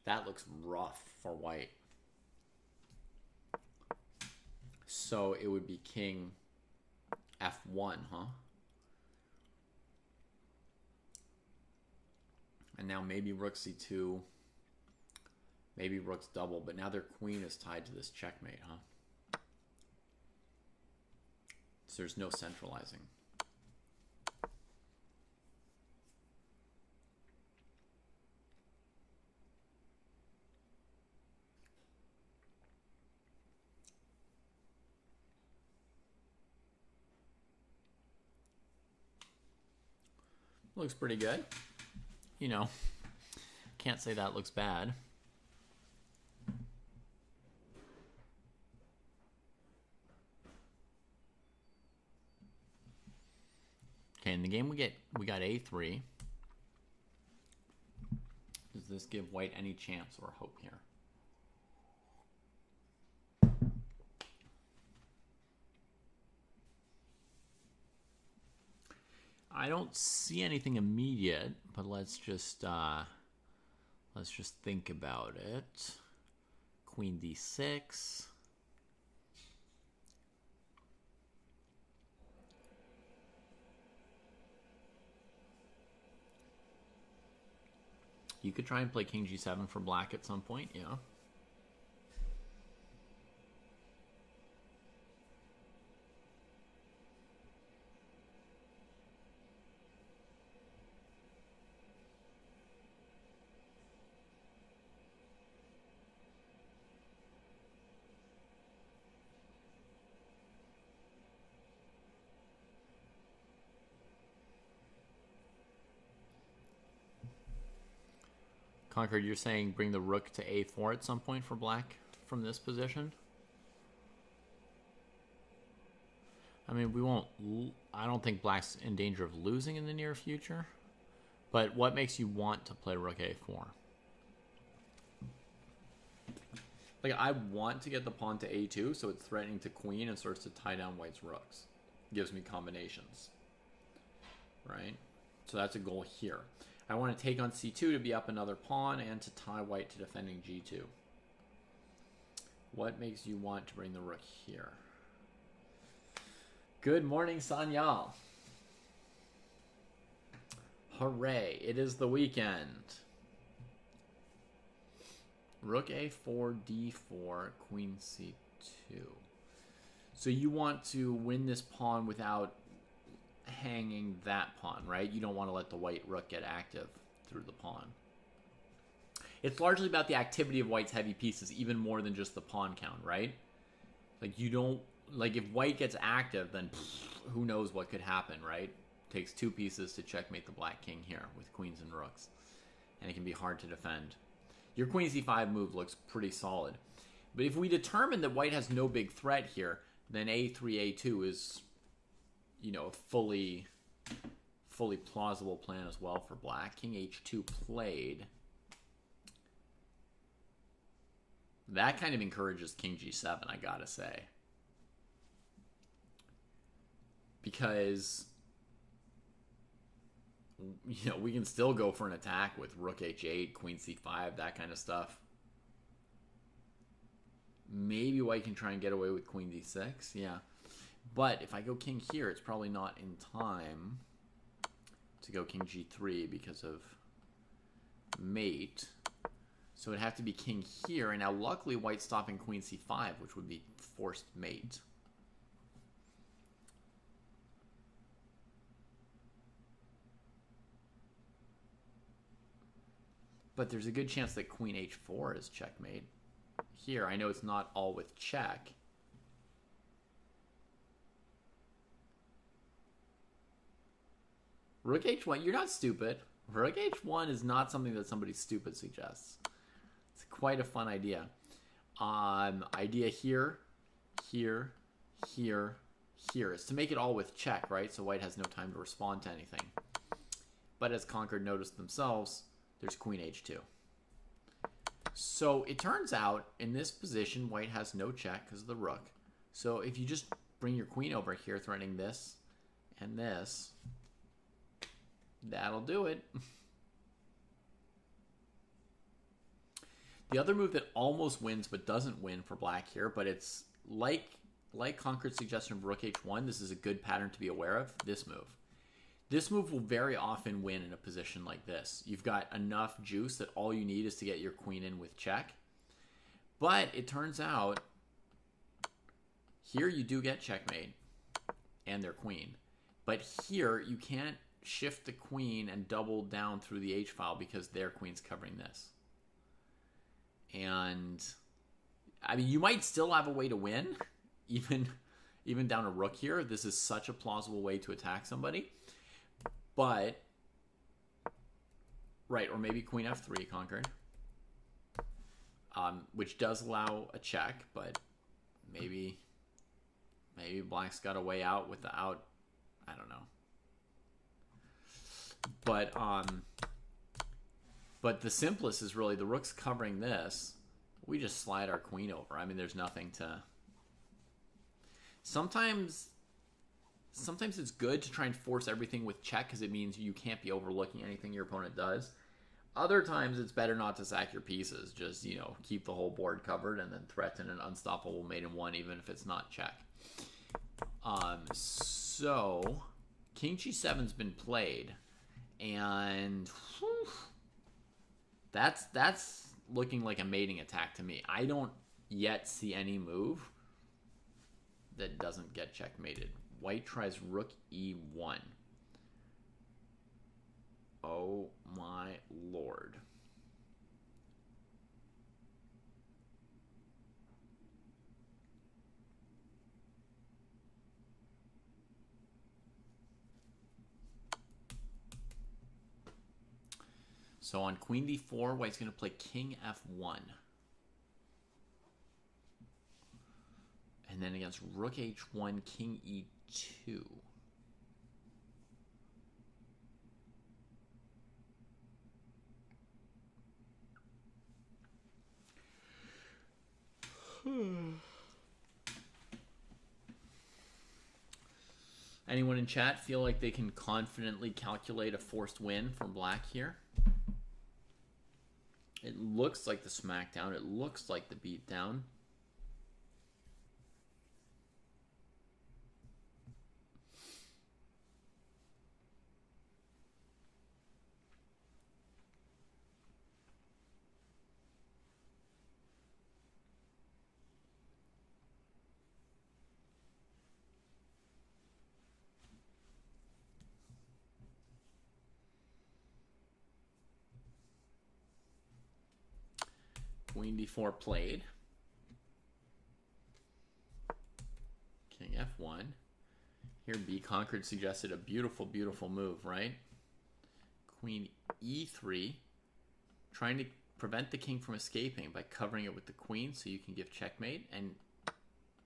That looks rough for white. So it would be king f1, huh? And now maybe rook c2. Maybe rook's double, but now their queen is tied to this checkmate, huh? So there's no centralizing. Looks pretty good. You know, can't say that looks bad. Okay, in the game we got a3. Does this give white any chance or hope here? I don't see anything immediate, but let's just think about it. Queen d6. You could try and play king g7 for black at some point, yeah. Concord, you're saying bring the rook to a4 at some point for black from this position? I mean, we won't... I don't think black's in danger of losing in the near future. But what makes you want to play rook a4? Like, I want to get the pawn to a2, so it's threatening to queen and starts to tie down white's rooks. Gives me combinations. Right? So that's a goal here. I want to take on c2 to be up another pawn and to tie white to defending g2. What makes you want to bring the rook here? Good morning, Sanyal. Hooray, it is the weekend. Rook a4, d4, queen c2. So you want to win this pawn without hanging that pawn, right? You don't want to let the white rook get active through the pawn. It's largely about the activity of white's heavy pieces, even more than just the pawn count, right? Like, you don't... Like, if white gets active, then who knows what could happen, right? Takes two pieces to checkmate the black king here with queens and rooks. And it can be hard to defend. Your queen c5 move looks pretty solid. But if we determine that white has no big threat here, then a3, a2 is... you know, a fully plausible plan as well for black. King h2 played. That kind of encourages king g7, I gotta say. Because, you know, we can still go for an attack with rook h8, queen c5, that kind of stuff. Maybe white can try and get away with queen d6, yeah. But if I go king here, it's probably not in time to go king g3 because of mate. So it'd have to be king here. And now luckily white's stopping queen c5, which would be forced mate. But there's a good chance that queen h4 is checkmate. Here, I know it's not all with check. Rook h1, you're not stupid. Rook h1 is not something that somebody stupid suggests. It's quite a fun idea. Idea here, here, here, here is to make it all with check, right? So white has no time to respond to anything. But as Concord noticed themselves, there's queen h2. So it turns out, in this position, white has no check because of the rook. So if you just bring your queen over here, threatening this and this, that'll do it. The other move that almost wins but doesn't win for black here, but it's like Concord's suggestion of rook h1, this is a good pattern to be aware of, this move. This move will very often win in a position like this. You've got enough juice that all you need is to get your queen in with check. But it turns out here you do get checkmate and their queen. But here you can't shift the queen and double down through the H-file because their queen's covering this. And I mean, you might still have a way to win, even down a rook here. This is such a plausible way to attack somebody. But, right, or maybe queen f3 conquered, which does allow a check, but maybe black's got a way out without, I don't know. But the simplest is really the rook's covering this. We just slide our queen over. I mean, there's nothing to... Sometimes it's good to try and force everything with check because it means you can't be overlooking anything your opponent does. Other times it's better not to sack your pieces. Just, you know, keep the whole board covered and then threaten an unstoppable mate in one even if it's not check. So King G7's been played, and whew, that's looking like a mating attack to me. I don't yet see any move that doesn't get checkmated. White tries rook e1. Oh my lord. So on queen d4, white's going to play king f1. And then against rook h1, king e2. Anyone in chat feel like they can confidently calculate a forced win for black here? It looks like the smackdown. It looks like the beatdown. Queen d4 played. King f1. Here b conquered suggested a beautiful, beautiful move, right? Queen e3. Trying to prevent the king from escaping by covering it with the queen so you can give checkmate. And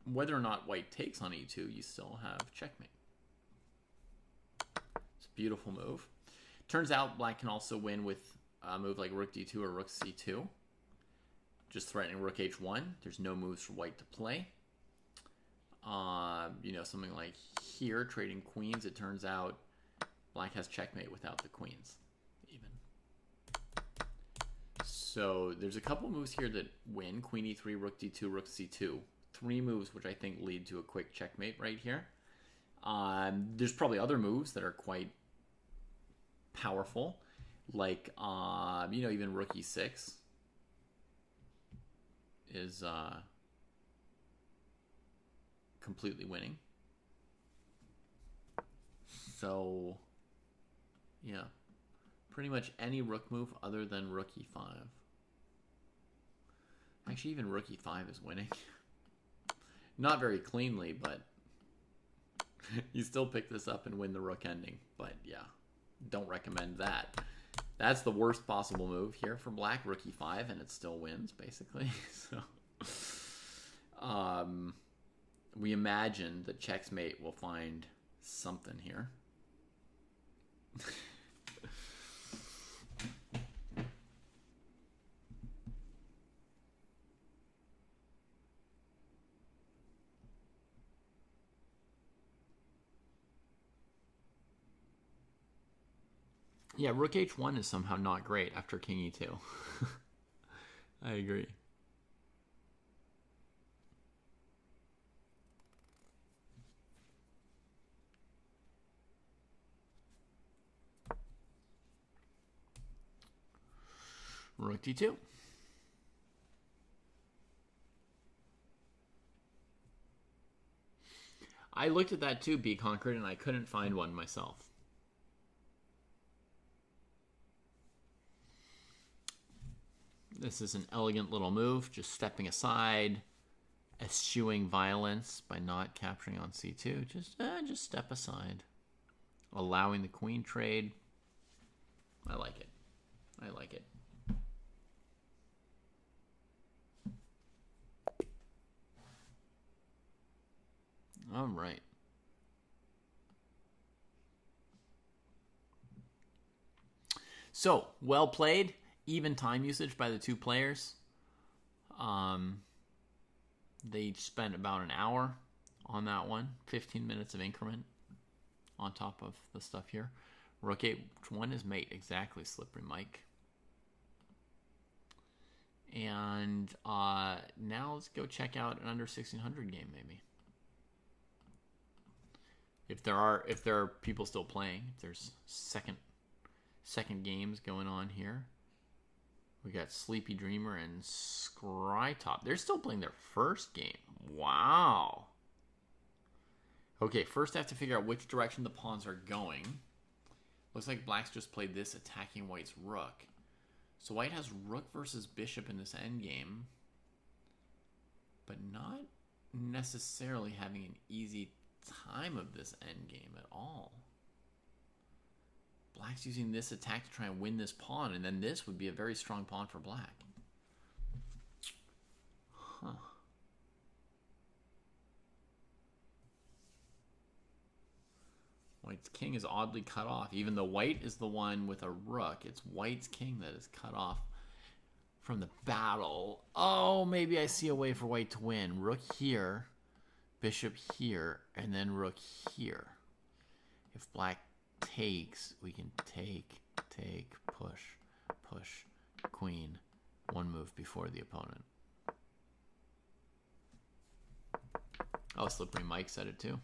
whether or not white takes on e2, you still have checkmate. It's a beautiful move. Turns out black can also win with a move like rook d2 or rook c2. Just threatening rook h1. There's no moves for white to play. You know, something like here, trading queens. It turns out black has checkmate without the queens, even. So there's a couple moves here that win. Queen e3, rook d2, rook c2. 3 moves which I think lead to a quick checkmate right here. There's probably other moves that are quite powerful, like, you know, even rook e6. Is completely winning. So, yeah. Pretty much any rook move other than rook e5. Actually, even rook e5 is winning. Not very cleanly, but you still pick this up and win the rook ending. But, yeah, don't recommend that. That's the worst possible move here for black, rook e5, and it still wins, basically. So, we imagine that checkmate will find something here. Yeah, rook h1 is somehow not great after king e2. I agree. Rook d2. I looked at that too, B Conquered, and I couldn't find one myself. This is an elegant little move, just stepping aside, eschewing violence by not capturing on c2. Just step aside, allowing the queen trade. I like it. I like it. All right. So, well played. Even time usage by the two players. They each spent about an hour on that one. 15 minutes of increment on top of the stuff here. Rook 8, which one is mate? Exactly, Slippery Mike. And now let's go check out an under 1600 game, maybe. If there are people still playing, if there's second games going on here. We got Sleepy Dreamer and Scrytop. They're still playing their first game. Wow. Okay, first I have to figure out which direction the pawns are going. Looks like Black's just played this, attacking White's rook. So White has rook versus bishop in this endgame, but not necessarily having an easy time of this endgame at all. Black's using this attack to try and win this pawn, and then this would be a very strong pawn for Black. Huh. White's king is oddly cut off. Even though White is the one with a rook, it's White's king that is cut off from the battle. Oh, maybe I see a way for White to win. Rook here, bishop here, and then rook here. If Black takes, we can take, push, queen, one move before the opponent. Oh, Slippery Mike said it too.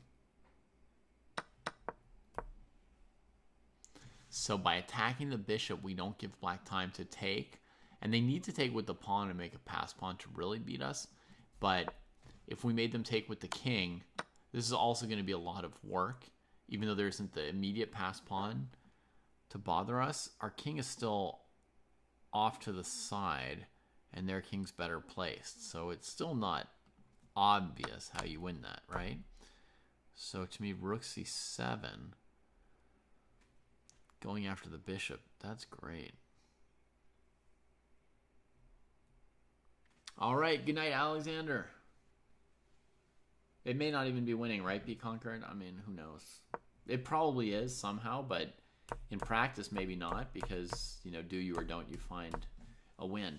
So by attacking the bishop, we don't give Black time to take, and they need to take with the pawn and make a pass pawn to really beat us. But if we made them take with the king, this is also going to be a lot of work. Even though there isn't the immediate pass pawn to bother us, our king is still off to the side, and their king's better placed. So it's still not obvious how you win that, right? So to me, rook c7, going after the bishop, that's great. All right, good night, Alexander. It may not even be winning, right, Be Conquered? I mean, who knows? It probably is somehow, but in practice, maybe not, because, you know, do you or don't you find a win.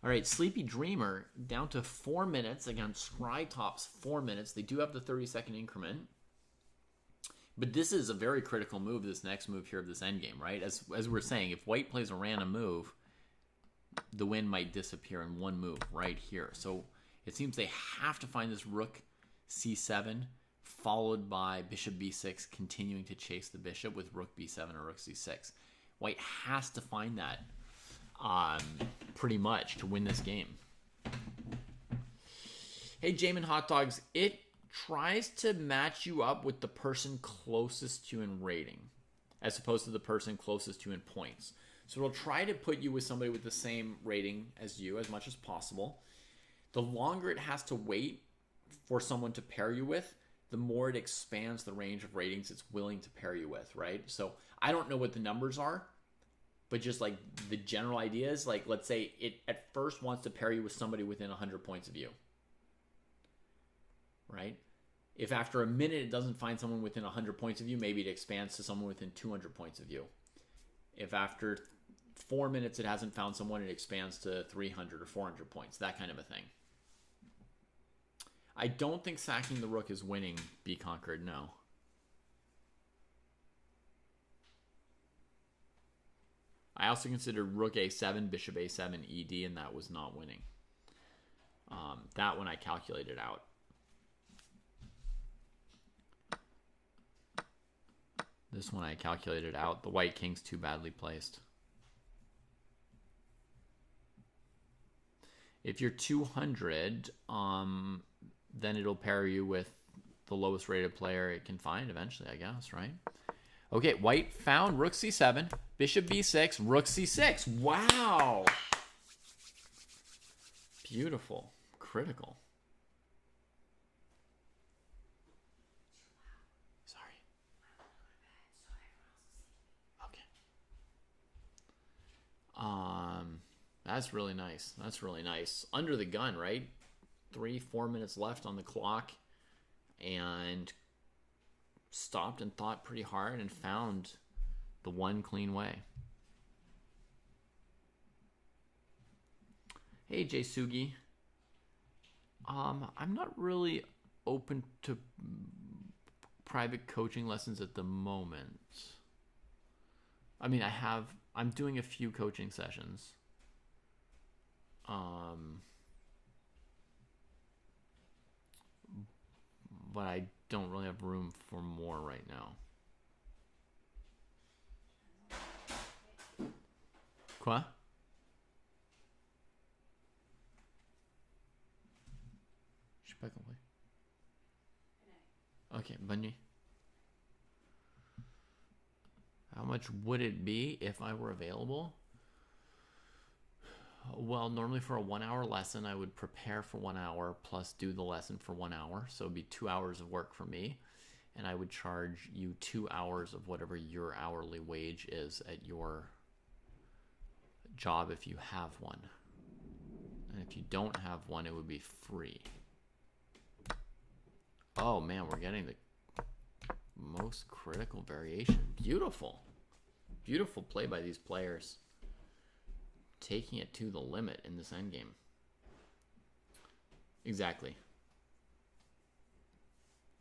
All right, Sleepy Dreamer down to 4 minutes against Scrytop's 4 minutes. They do have the 30-second increment. But this is a very critical move, this next move here of this endgame, right? As we're saying, if White plays a random move, the win might disappear in one move right here. So it seems they have to find this rook c7, followed by bishop b6, continuing to chase the bishop with rook b7 or rook c6. White has to find that pretty much to win this game. Hey, Jamin Hot Dogs, it tries to match you up with the person closest to you in rating, as opposed to the person closest to you in points. So it'll try to put you with somebody with the same rating as you as much as possible. The longer it has to wait for someone to pair you with, the more it expands the range of ratings it's willing to pair you with, right? So I don't know what the numbers are, but just like the general idea is, like, let's say it at first wants to pair you with somebody within 100 points of you, right? If after a minute it doesn't find someone within 100 points of you, maybe it expands to someone within 200 points of you. If after 4 minutes it hasn't found someone, it expands to 300 or 400 points, that kind of a thing. I don't think sacking the rook is winning Be Conquered, no. I also considered rook a7, bishop a7, ed, and that was not winning. That one I calculated out. This one I calculated out. The white king's too badly placed. If you're 200, then it'll pair you with the lowest rated player it can find eventually, I guess, right? Okay, white found rook c7, bishop b6, rook c6. Wow. Beautiful. Critical. Sorry. Okay. That's really nice. That's really nice. Under the gun, right? 3-4 minutes left on the clock, and stopped and thought pretty hard and found the one clean way. Hey, Jay Sugi. I'm not really open to private coaching lessons at the moment. I mean, I'm doing a few coaching sessions. But I don't really have room for more right now. Quoi? Je sais pas compris. Okay, bonne nuit. How much would it be if I were available? Well, normally for a 1 hour lesson, I would prepare for 1 hour plus do the lesson for 1 hour. So it'd be 2 hours of work for me. And I would charge you 2 hours of whatever your hourly wage is at your job if you have one. And if you don't have one, it would be free. Oh man, we're getting the most critical variation. Beautiful. Beautiful play by these players. Taking it to the limit in this endgame. Exactly.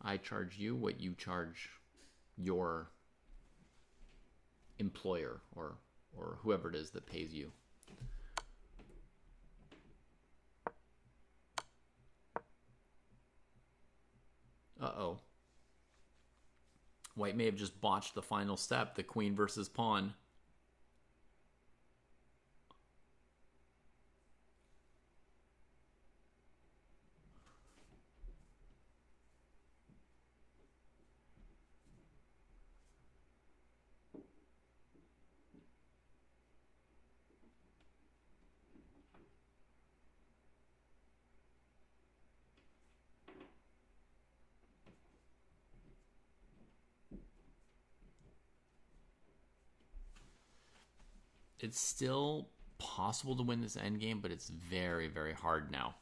I charge you what you charge your employer or whoever it is that pays you. Uh-oh. White may have just botched the final step, the queen versus pawn. It's still possible to win this endgame, but it's very, very hard now.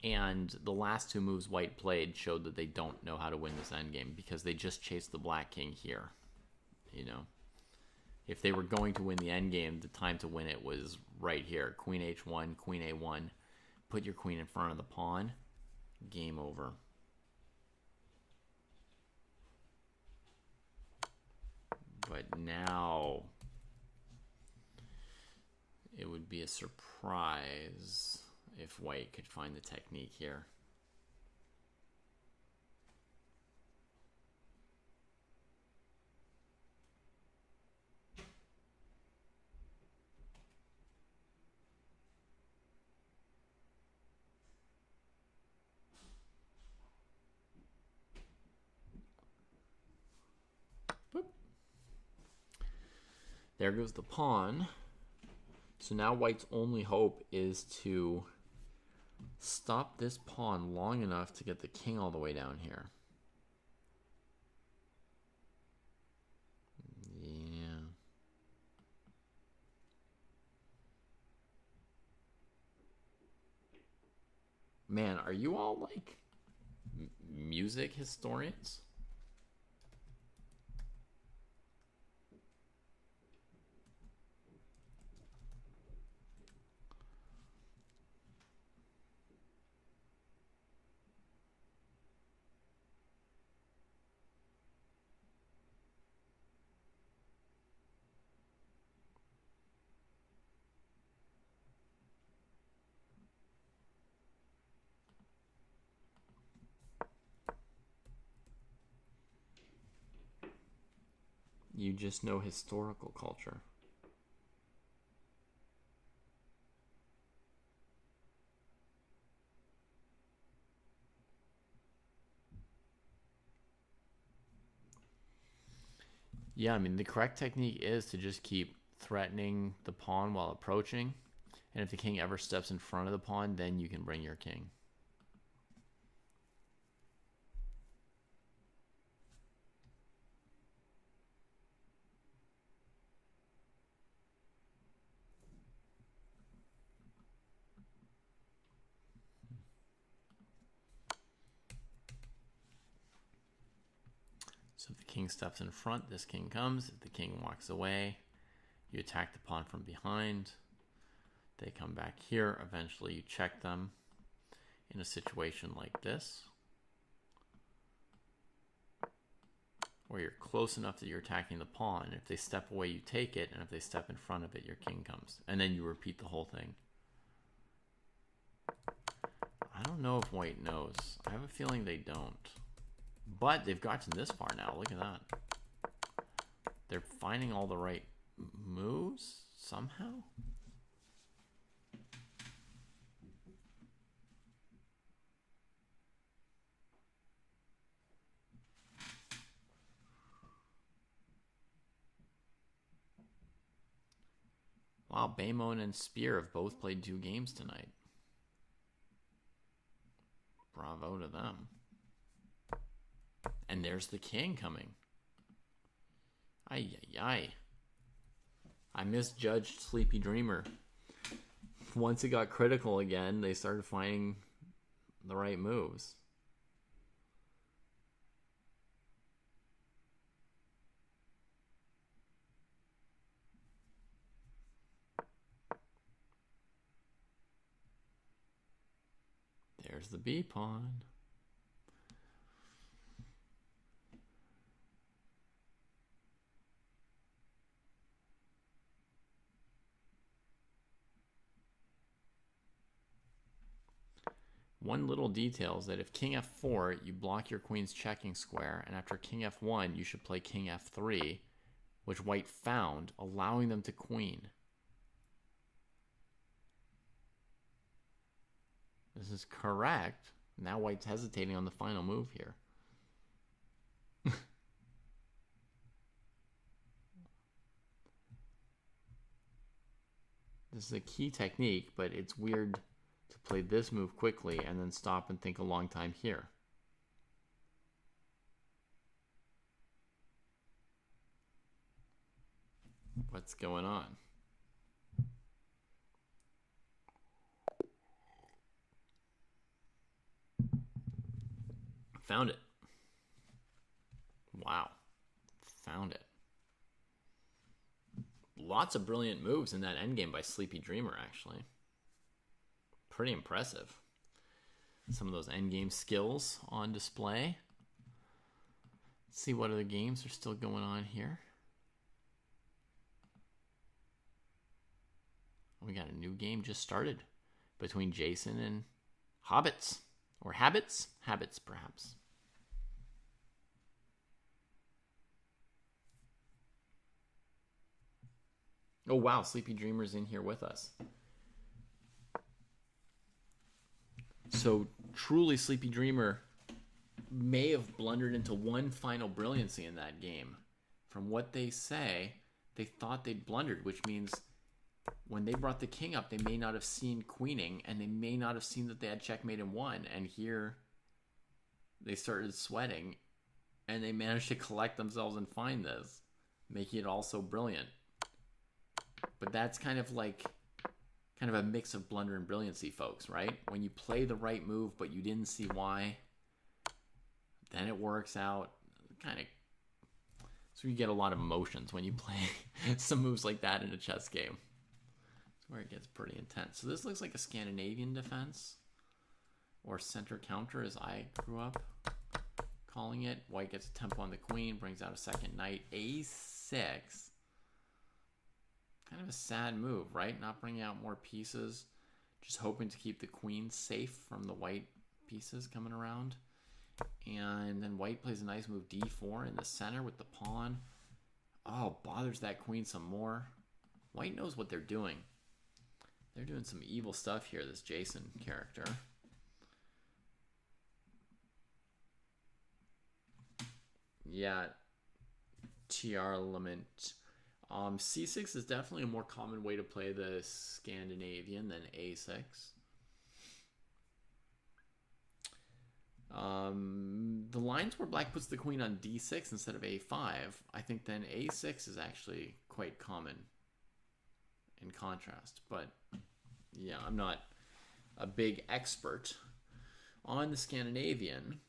And the last two moves White played showed that they don't know how to win this endgame because they just chased the black king here. You know, if they were going to win the endgame, the time to win it was right here. Queen h1, queen a1. Put your queen in front of the pawn. Game over. But now it would be a surprise if White could find the technique here. Boop. There goes the pawn. So now White's only hope is to stop this pawn long enough to get the king all the way down here. Yeah. Man, are you all like music historians? You just know historical culture. Yeah, I mean, the correct technique is to just keep threatening the pawn while approaching. And if the king ever steps in front of the pawn, then you can bring your king. So if the king steps in front, this king comes. If the king walks away, you attack the pawn from behind. They come back here. Eventually you check them in a situation like this, where you're close enough that you're attacking the pawn. If they step away, you take it, and if they step in front of it, your king comes. And then you repeat the whole thing. I don't know if white knows. I have a feeling they don't. But they've gotten this far now. Look at that. They're finding all the right moves somehow. Wow, Baymon and Spear have both played 2 games tonight. Bravo to them. And there's the king coming. Ay, ay, ay. I misjudged Sleepy Dreamer. Once it got critical again, they started finding the right moves. There's the B pawn. One little detail is that if king f4, you block your queen's checking square, and after king f1, you should play king f3, which white found, allowing them to queen. This is correct. Now white's hesitating on the final move here. This is a key technique, but it's weird to play this move quickly and then stop and think a long time here. What's going on? Found it. Wow. Found it. Lots of brilliant moves in that endgame by Sleepy Dreamer, actually. Pretty impressive. Some of those endgame skills on display. Let's see what other games are still going on here. We got a new game just started between Jason and Hobbits. Or Habits? Habits, perhaps. Oh, wow. Sleepy Dreamer's in here with us. So, truly, Sleepy Dreamer may have blundered into one final brilliancy in that game. From what they say, they thought they'd blundered, which means when they brought the king up, they may not have seen queening, and they may not have seen that they had checkmate and won. And here, they started sweating, and they managed to collect themselves and find this, making it all so brilliant. But that's kind of a mix of blunder and brilliancy, folks, right? When you play the right move, but you didn't see why, then it works out. So you get a lot of emotions when you play some moves like that in a chess game. That's where it gets pretty intense. So this looks like a Scandinavian defense, or center counter, as I grew up calling it. White gets a tempo on the queen, brings out a second knight, a6. Kind of a sad move, right? Not bringing out more pieces, just hoping to keep the queen safe from the white pieces coming around. And then white plays a nice move, d4 in the center with the pawn. Oh, bothers that queen some more. White knows what they're doing. They're doing some evil stuff here, this Jason character. Yeah, Tiarlament. C6 is definitely a more common way to play the Scandinavian than A6. The lines where black puts the queen on D6 instead of A5, I think then A6 is actually quite common in contrast. But yeah, I'm not a big expert on the Scandinavian.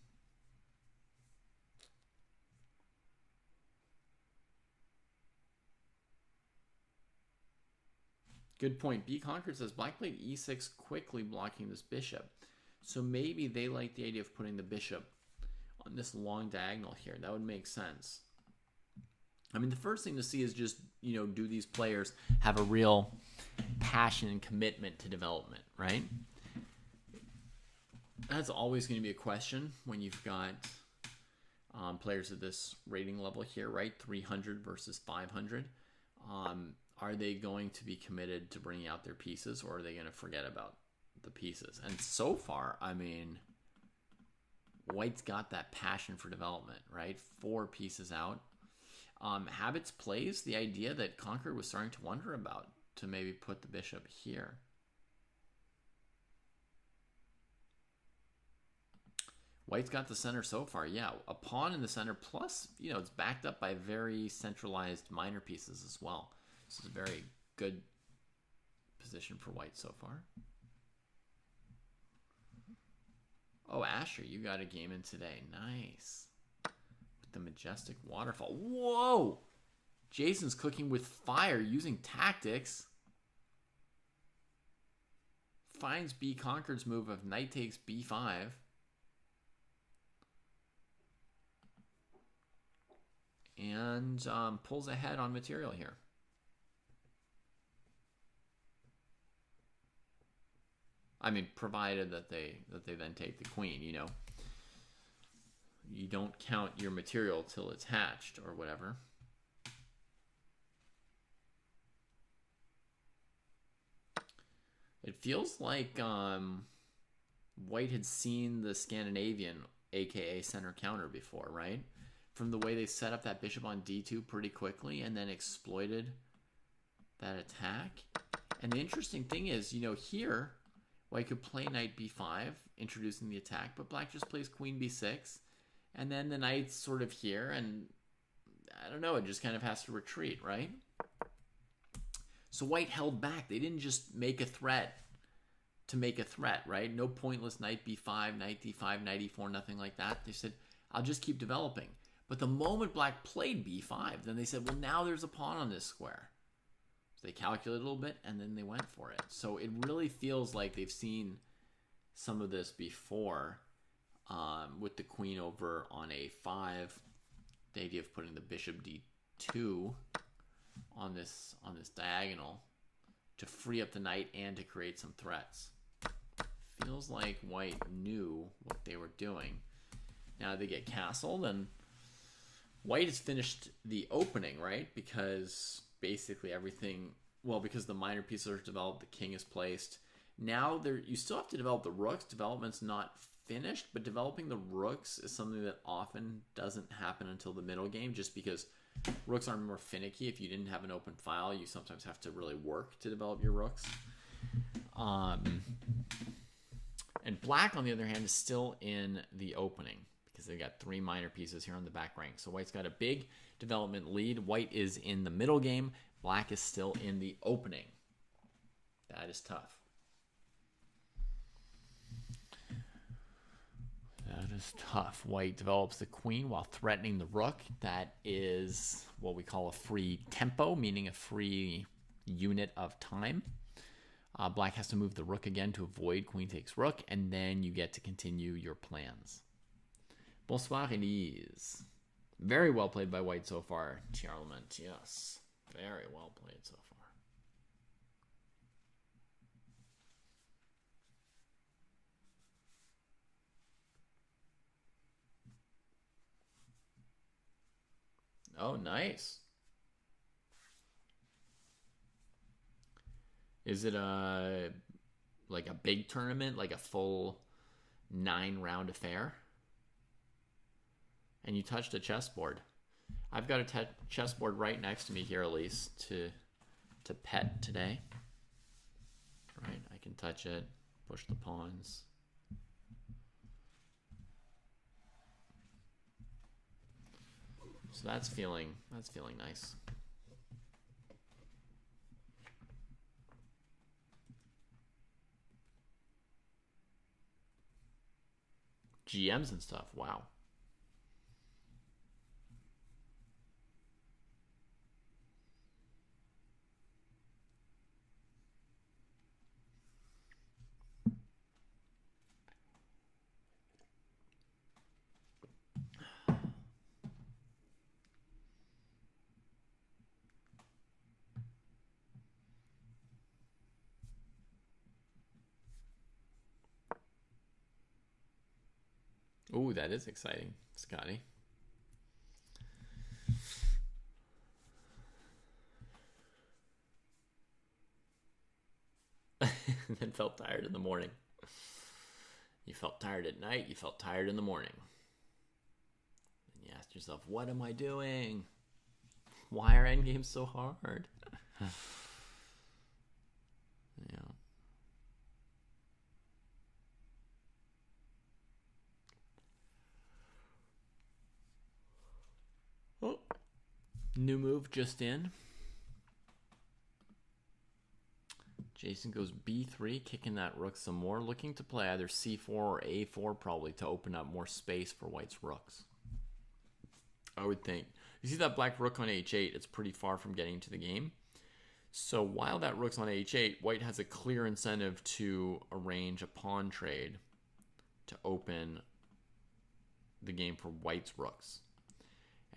Good point. B Conquered says black played E6 quickly, blocking this bishop. So maybe they like the idea of putting the bishop on this long diagonal here. That would make sense. I mean, the first thing to see is just, you know, do these players have a real passion and commitment to development, right? That's always going to be a question when you've got players at this rating level here, right? 300 versus 500. Are they going to be committed to bringing out their pieces, or are they going to forget about the pieces? And so far, I mean, white's got that passion for development, right? 4 pieces out. Habits plays the idea that Conquered was starting to wonder about, to maybe put the bishop here. White's got the center so far. Yeah, a pawn in the center, plus, you know, it's backed up by very centralized minor pieces as well. This is a very good position for white so far. Oh, Asher, you got a game in today. Nice. With the majestic waterfall. Whoa! Jason's cooking with fire using tactics. Finds B Conquered's move of knight takes B5. And pulls ahead on material here. I mean, provided that they then take the queen, you know. You don't count your material till it's hatched or whatever. It feels like white had seen the Scandinavian, aka center counter, before, right? From the way they set up that bishop on d2 pretty quickly and then exploited that attack. And the interesting thing is, you know, here white could play knight b5, introducing the attack, but black just plays queen b6, and then the knight's sort of here, and I don't know, it just kind of has to retreat, right? So white held back. They didn't just make a threat to make a threat, right? No pointless knight b5, knight d5, knight e4, nothing like that. They said, I'll just keep developing. But the moment black played b5, then they said, well, now there's a pawn on this square. So they calculated a little bit, and then they went for it. So it really feels like they've seen some of this before, with the queen over on a5. The idea of putting the bishop d2 on this diagonal to free up the knight and to create some threats. Feels like white knew what they were doing. Now they get castled, and white has finished the opening, right? Because basically everything, well, because the minor pieces are developed, the king is placed. Now you still have to develop the rooks. Development's not finished, but developing the rooks is something that often doesn't happen until the middle game, just because rooks are more finicky. If you didn't have an open file, you sometimes have to really work to develop your rooks. And black, on the other hand, is still in the opening, because they've got 3 minor pieces here on the back rank. So white's got a big development lead. White is in the middle game. Black is still in the opening. That is tough. That is tough. White develops the queen while threatening the rook. That is what we call a free tempo, meaning a free unit of time. Black has to move the rook again to avoid queen takes rook, and then you get to continue your plans. Bonsoir, Elise. Very well played by white so far. Tiarlament, yes. Very well played so far. Oh, nice. Is it like a big tournament, like a full 9-round affair? And you touched a chessboard. I've got a chessboard right next to me here, Elise, to pet today. Right, I can touch it, push the pawns. So that's feeling nice. GMs and stuff. Wow. Ooh, that is exciting, Scotty. Then felt tired in the morning. You felt tired at night, you felt tired in the morning. And you asked yourself, what am I doing? Why are endgames so hard? Yeah. Oh, new move just in. Jason goes b3, kicking that rook some more, looking to play either c4 or a4 probably to open up more space for white's rooks. I would think. You see that black rook on h8, it's pretty far from getting to the game. So while that rook's on h8, white has a clear incentive to arrange a pawn trade to open the game for white's rooks.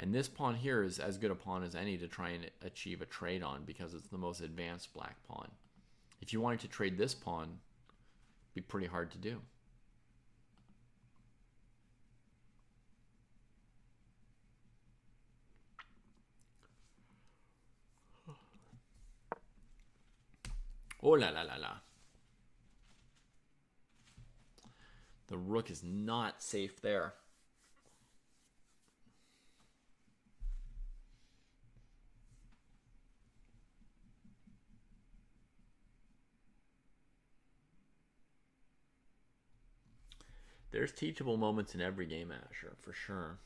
And this pawn here is as good a pawn as any to try and achieve a trade on because it's the most advanced black pawn. If you wanted to trade this pawn, it'd be pretty hard to do. Oh la la la la. The rook is not safe there. There's teachable moments in every game, Asher, for sure.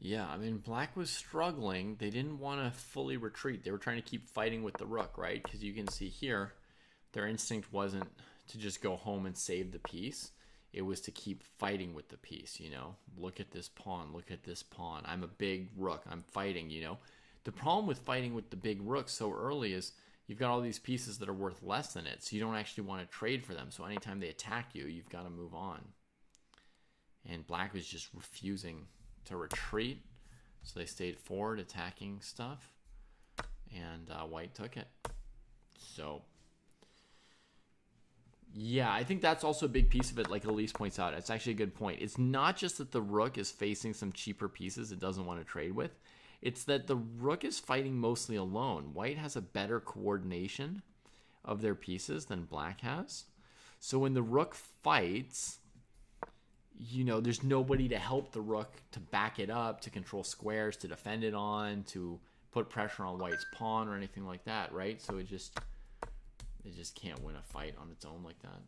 Yeah, I mean, black was struggling. They didn't want to fully retreat. They were trying to keep fighting with the rook, right? Because you can see here, their instinct wasn't to just go home and save the piece. It was to keep fighting with the piece, you know? Look at this pawn. Look at this pawn. I'm a big rook. I'm fighting, you know? The problem with fighting with the big rook so early is you've got all these pieces that are worth less than it, so you don't actually want to trade for them. So anytime they attack you, you've got to move on. And black was just refusing to retreat, so they stayed forward attacking stuff, and white took it. So yeah, I think that's also a big piece of it, like Elise points out. It's actually a good point. It's not just that the rook is facing some cheaper pieces it doesn't want to trade with, it's that the rook is fighting mostly alone. White has a better coordination of their pieces than black has, so when the rook fights, you know, there's nobody to help the rook to back it up, to control squares, to defend it on, to put pressure on white's pawn or anything like that, right? So it just can't win a fight on its own like that.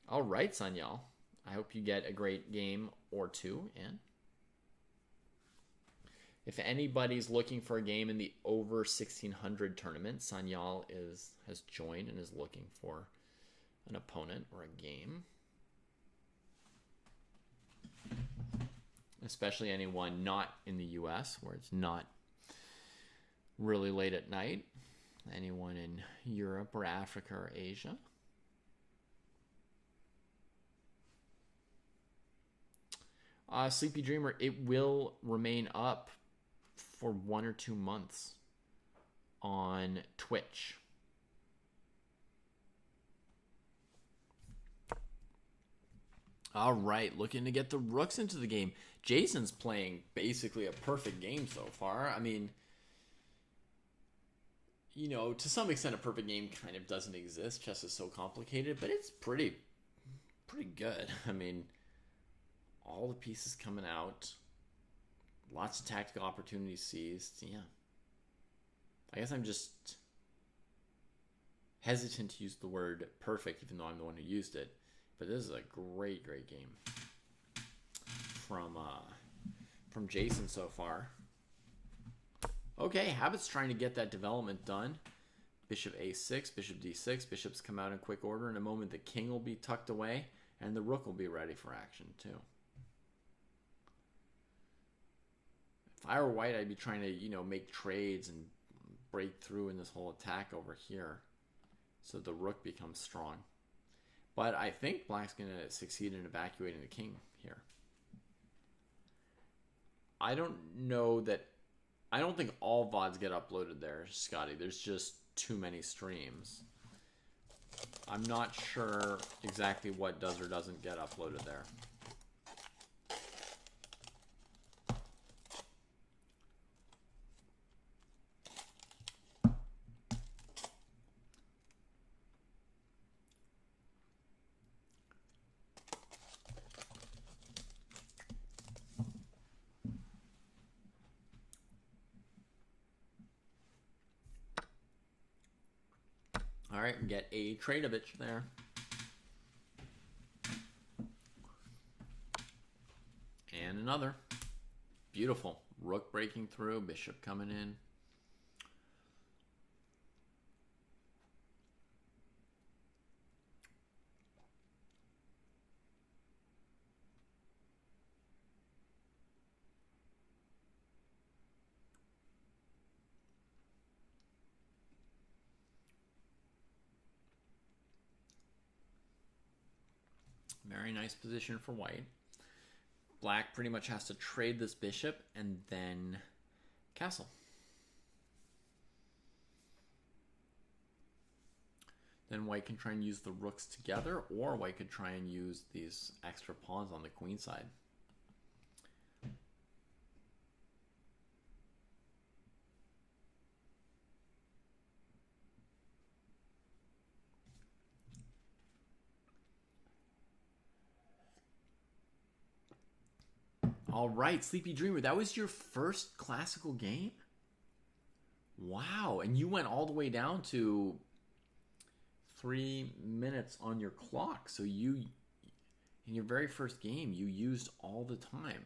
All right, Sanyal. I hope you get a great game or two in. If anybody's looking for a game in the over 1600 tournament, Sanyal has joined and is looking for an opponent or a game, especially anyone not in the US where it's not really late at night, anyone in Europe or Africa or Asia. Sleepy Dreamer, it will remain up for 1 or 2 months. on Twitch. All right, looking to get the rooks into the game. Jason's playing basically a perfect game so far. I mean, you know, to some extent, a perfect game kind of doesn't exist. Chess is so complicated, but it's pretty good. I mean, all the pieces coming out, lots of tactical opportunities seized. Yeah, I guess I'm just hesitant to use the word perfect, even though I'm the one who used it. But this is a great game from Jason so far. Okay, Habit's trying to get that development done. Bishop a6, bishop d6. Bishops come out in quick order. In a moment, the king will be tucked away, and the rook will be ready for action, too. If I were white, I'd be trying to, you know, make trades and break through in this whole attack over here, so the rook becomes strong. But I think black's going to succeed in evacuating the king here. I don't think all VODs get uploaded there, Scotty. There's just too many streams. I'm not sure exactly what does or doesn't get uploaded there. All right, we get a Tradovich there. And another. Beautiful. Rook breaking through, bishop coming in. Very nice position for white. Black pretty much has to trade this bishop and then castle. Then white can try and use the rooks together, or white could try and use these extra pawns on the queen side. All right, Sleepy Dreamer, that was your first classical game? Wow, and you went all the way down to 3 minutes on your clock. So you, in your very first game, you used all the time.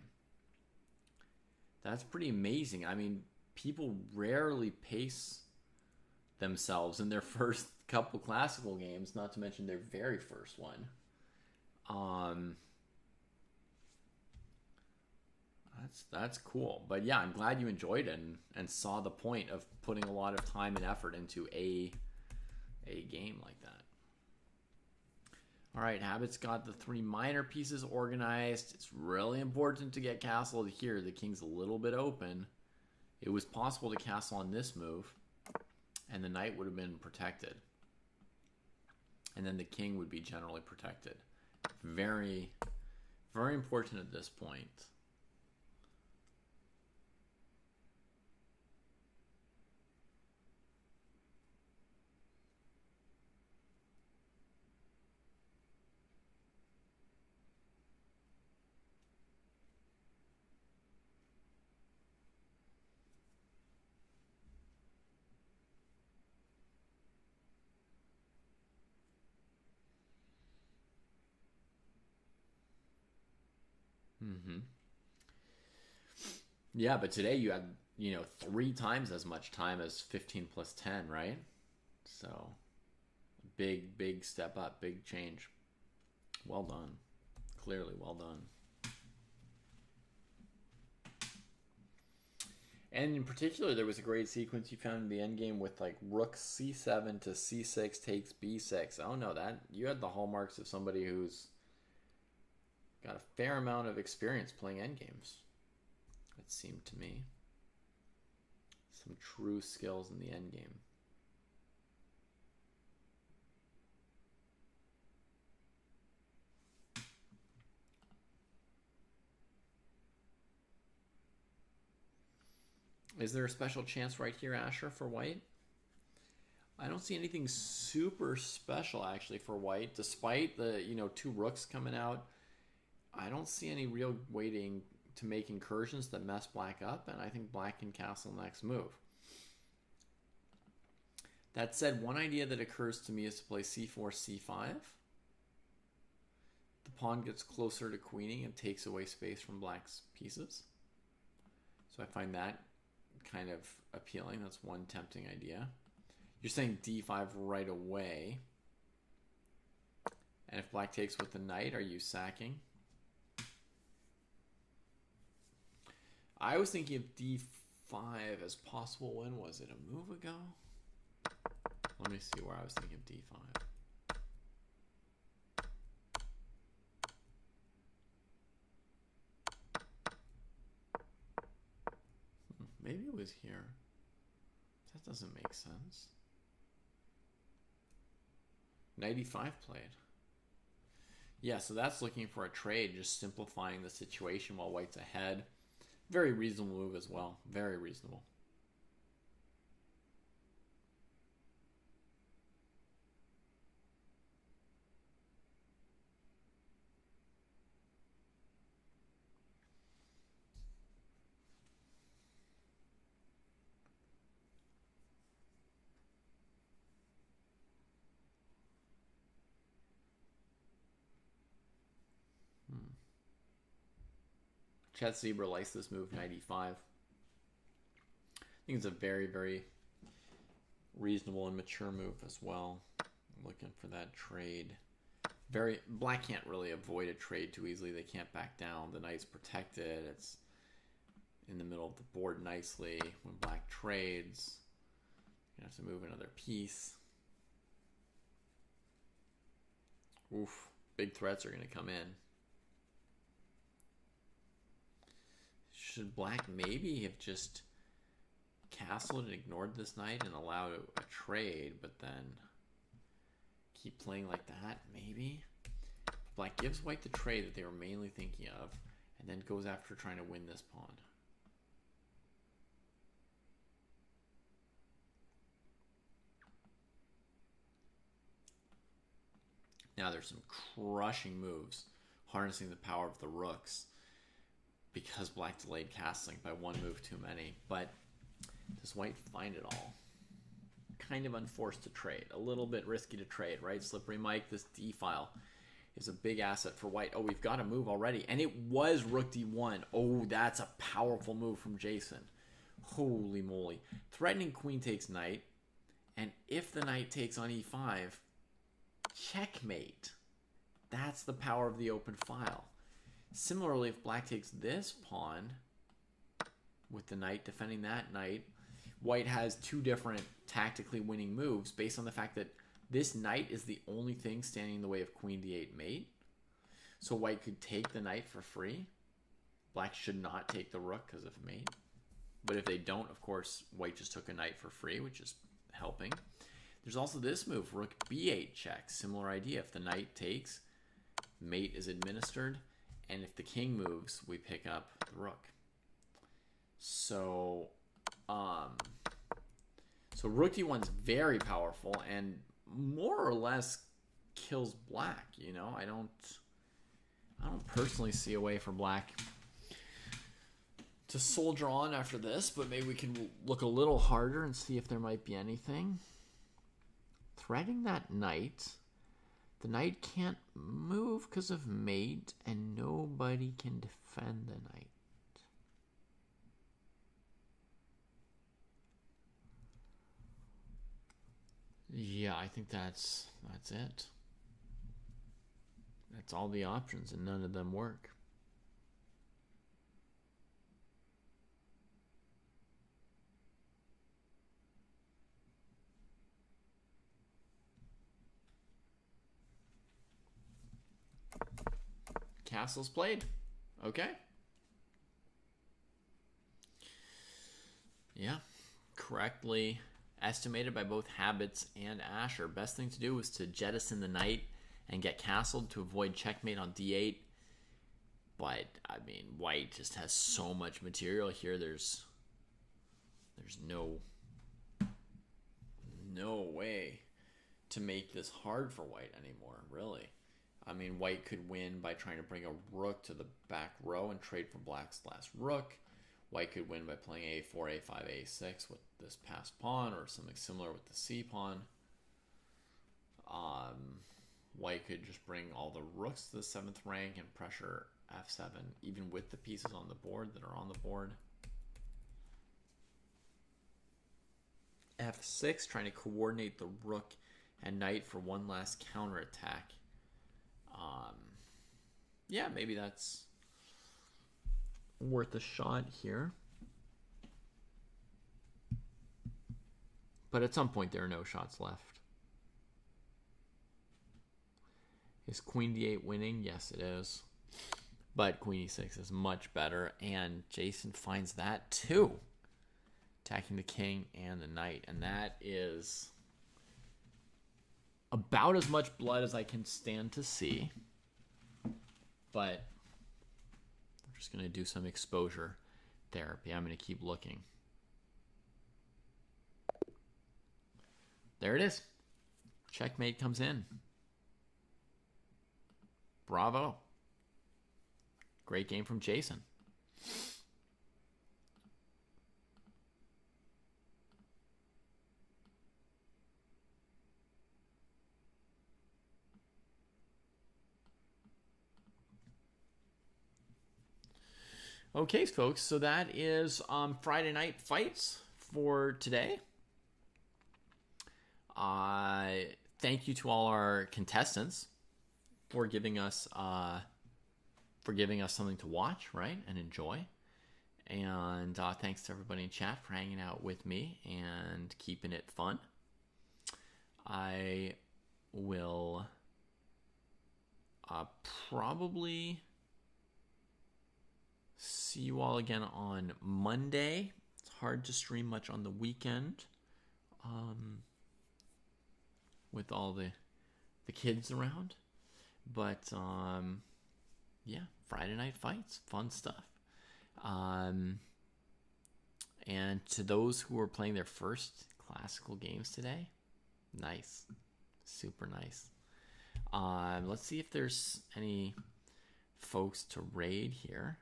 That's pretty amazing. I mean, people rarely pace themselves in their first couple classical games, not to mention their very first one. That's cool. But yeah, I'm glad you enjoyed it and saw the point of putting a lot of time and effort into a game like that. All right, Habit's got the 3 minor pieces organized. It's really important to get castled here. The king's a little bit open. It was possible to castle on this move, and the knight would have been protected. And then the king would be generally protected. Very, very important at this point. Yeah, but today you had, 3 times as much time as 15 plus 10, right? So, big step up, big change. Well done. Clearly well done. And in particular, there was a great sequence you found in the endgame with like rook c7 to c6 takes b6. Oh no, that you had the hallmarks of somebody who's got a fair amount of experience playing endgames. It seemed to me. some true skills in the endgame. Is there a special chance right here, Asher, for white? I don't see anything super special actually for white, despite the 2 rooks coming out. I don't see any real waiting to make incursions that mess black up, and I think black can castle next move. That said, one idea that occurs to me is to play c4, c5. The pawn gets closer to queening and takes away space from black's pieces. So I find that kind of appealing. That's one tempting idea. You're saying d5 right away. And if black takes with the knight, are you sacking? I was thinking of d5 as possible. When was it? A move ago? Let me see where I was thinking of d5. Maybe it was here. That doesn't make sense. Knight e5 played. Yeah, so that's looking for a trade, just simplifying the situation while white's ahead. Very reasonable move as well. Very reasonable. Chet Zebra likes this move, knight e5. I think it's a very, very reasonable and mature move as well. I'm looking for that trade. Black can't really avoid a trade too easily. They can't back down. The knight's protected. It's in the middle of the board nicely. When black trades, you have to move another piece. Oof, big threats are going to come in. Should black maybe have just castled and ignored this knight and allowed a trade, but then keep playing like that, maybe? Black gives white the trade that they were mainly thinking of, and then goes after trying to win this pawn. Now there's some crushing moves, harnessing the power of the rooks, because black delayed castling by one move too many. But does white find it all? Kind of unforced to trade. A little bit risky to trade, right? Slippery Mike, this d-file is a big asset for white. Oh, we've got a move already. And it was rook d1. Oh, that's a powerful move from Jason. Holy moly. Threatening queen takes knight. And if the knight takes on e5, checkmate. That's the power of the open file. Similarly, if black takes this pawn with the knight defending that knight, white has 2 different tactically winning moves based on the fact that this knight is the only thing standing in the way of queen d8 mate. So white could take the knight for free. Black should not take the rook because of mate. But if they don't, of course, white just took a knight for free, which is helping. There's also this move, rook b8 check. Similar idea. If the knight takes, mate is administered. And if the king moves, we pick up the rook. So rook d1 is very powerful and more or less kills black. You know, I don't personally see a way for black to soldier on after this, but maybe we can look a little harder and see if there might be anything. Threading that knight. The knight can't move because of mate, and nobody can defend the knight. Yeah, I think that's it. That's all the options, and none of them work. Castle's played. Okay. Yeah. correctly estimated by both Habits and Asher. Best thing to do is to jettison the knight and get castled to avoid checkmate on d8. But, I mean, white just has so much material here. There's no way to make this hard for white anymore, really. I mean, white could win by trying to bring a rook to the back row and trade for black's last rook. White could win by playing a4, a5, a6 with this passed pawn, or something similar with the c pawn. White could just bring all the rooks to the 7th rank and pressure f7, even with the pieces on the board that are on the board. f6, trying to coordinate the rook and knight for one last counterattack. Yeah, maybe that's worth a shot here. But at some point, there are no shots left. Is queen d8 winning? Yes, it is. But queen e6 is much better, and Jason finds that too. Attacking the king and the knight, and that is about as much blood as I can stand to see. But I'm just going to do some exposure therapy. I'm going to keep looking. There it is. Checkmate comes in. Bravo. Great game from Jason. Okay, folks, so that is Friday night fights for today. Thank you to all our contestants for giving us something to watch, right, and enjoy. And thanks to everybody in chat for hanging out with me and keeping it fun. I will probably see you all again on Monday. It's hard to stream much on the weekend with all the kids around. But yeah, Friday night fights, fun stuff. And to those who are playing their first classical games today, nice, super nice. Let's see if there's any folks to raid here.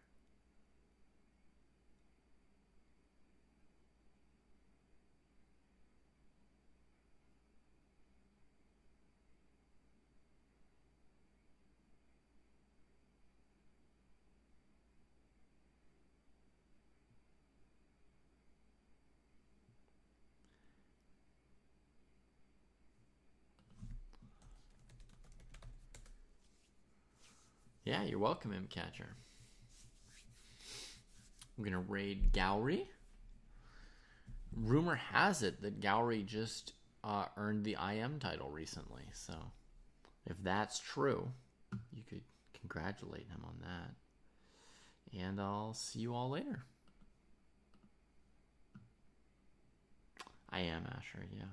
Yeah, you're welcome, Mcatcher. I'm going to raid Gowry. Rumor has it that Gowry just earned the IM title recently. So if that's true, you could congratulate him on that. And I'll see you all later. I am Asher, yeah.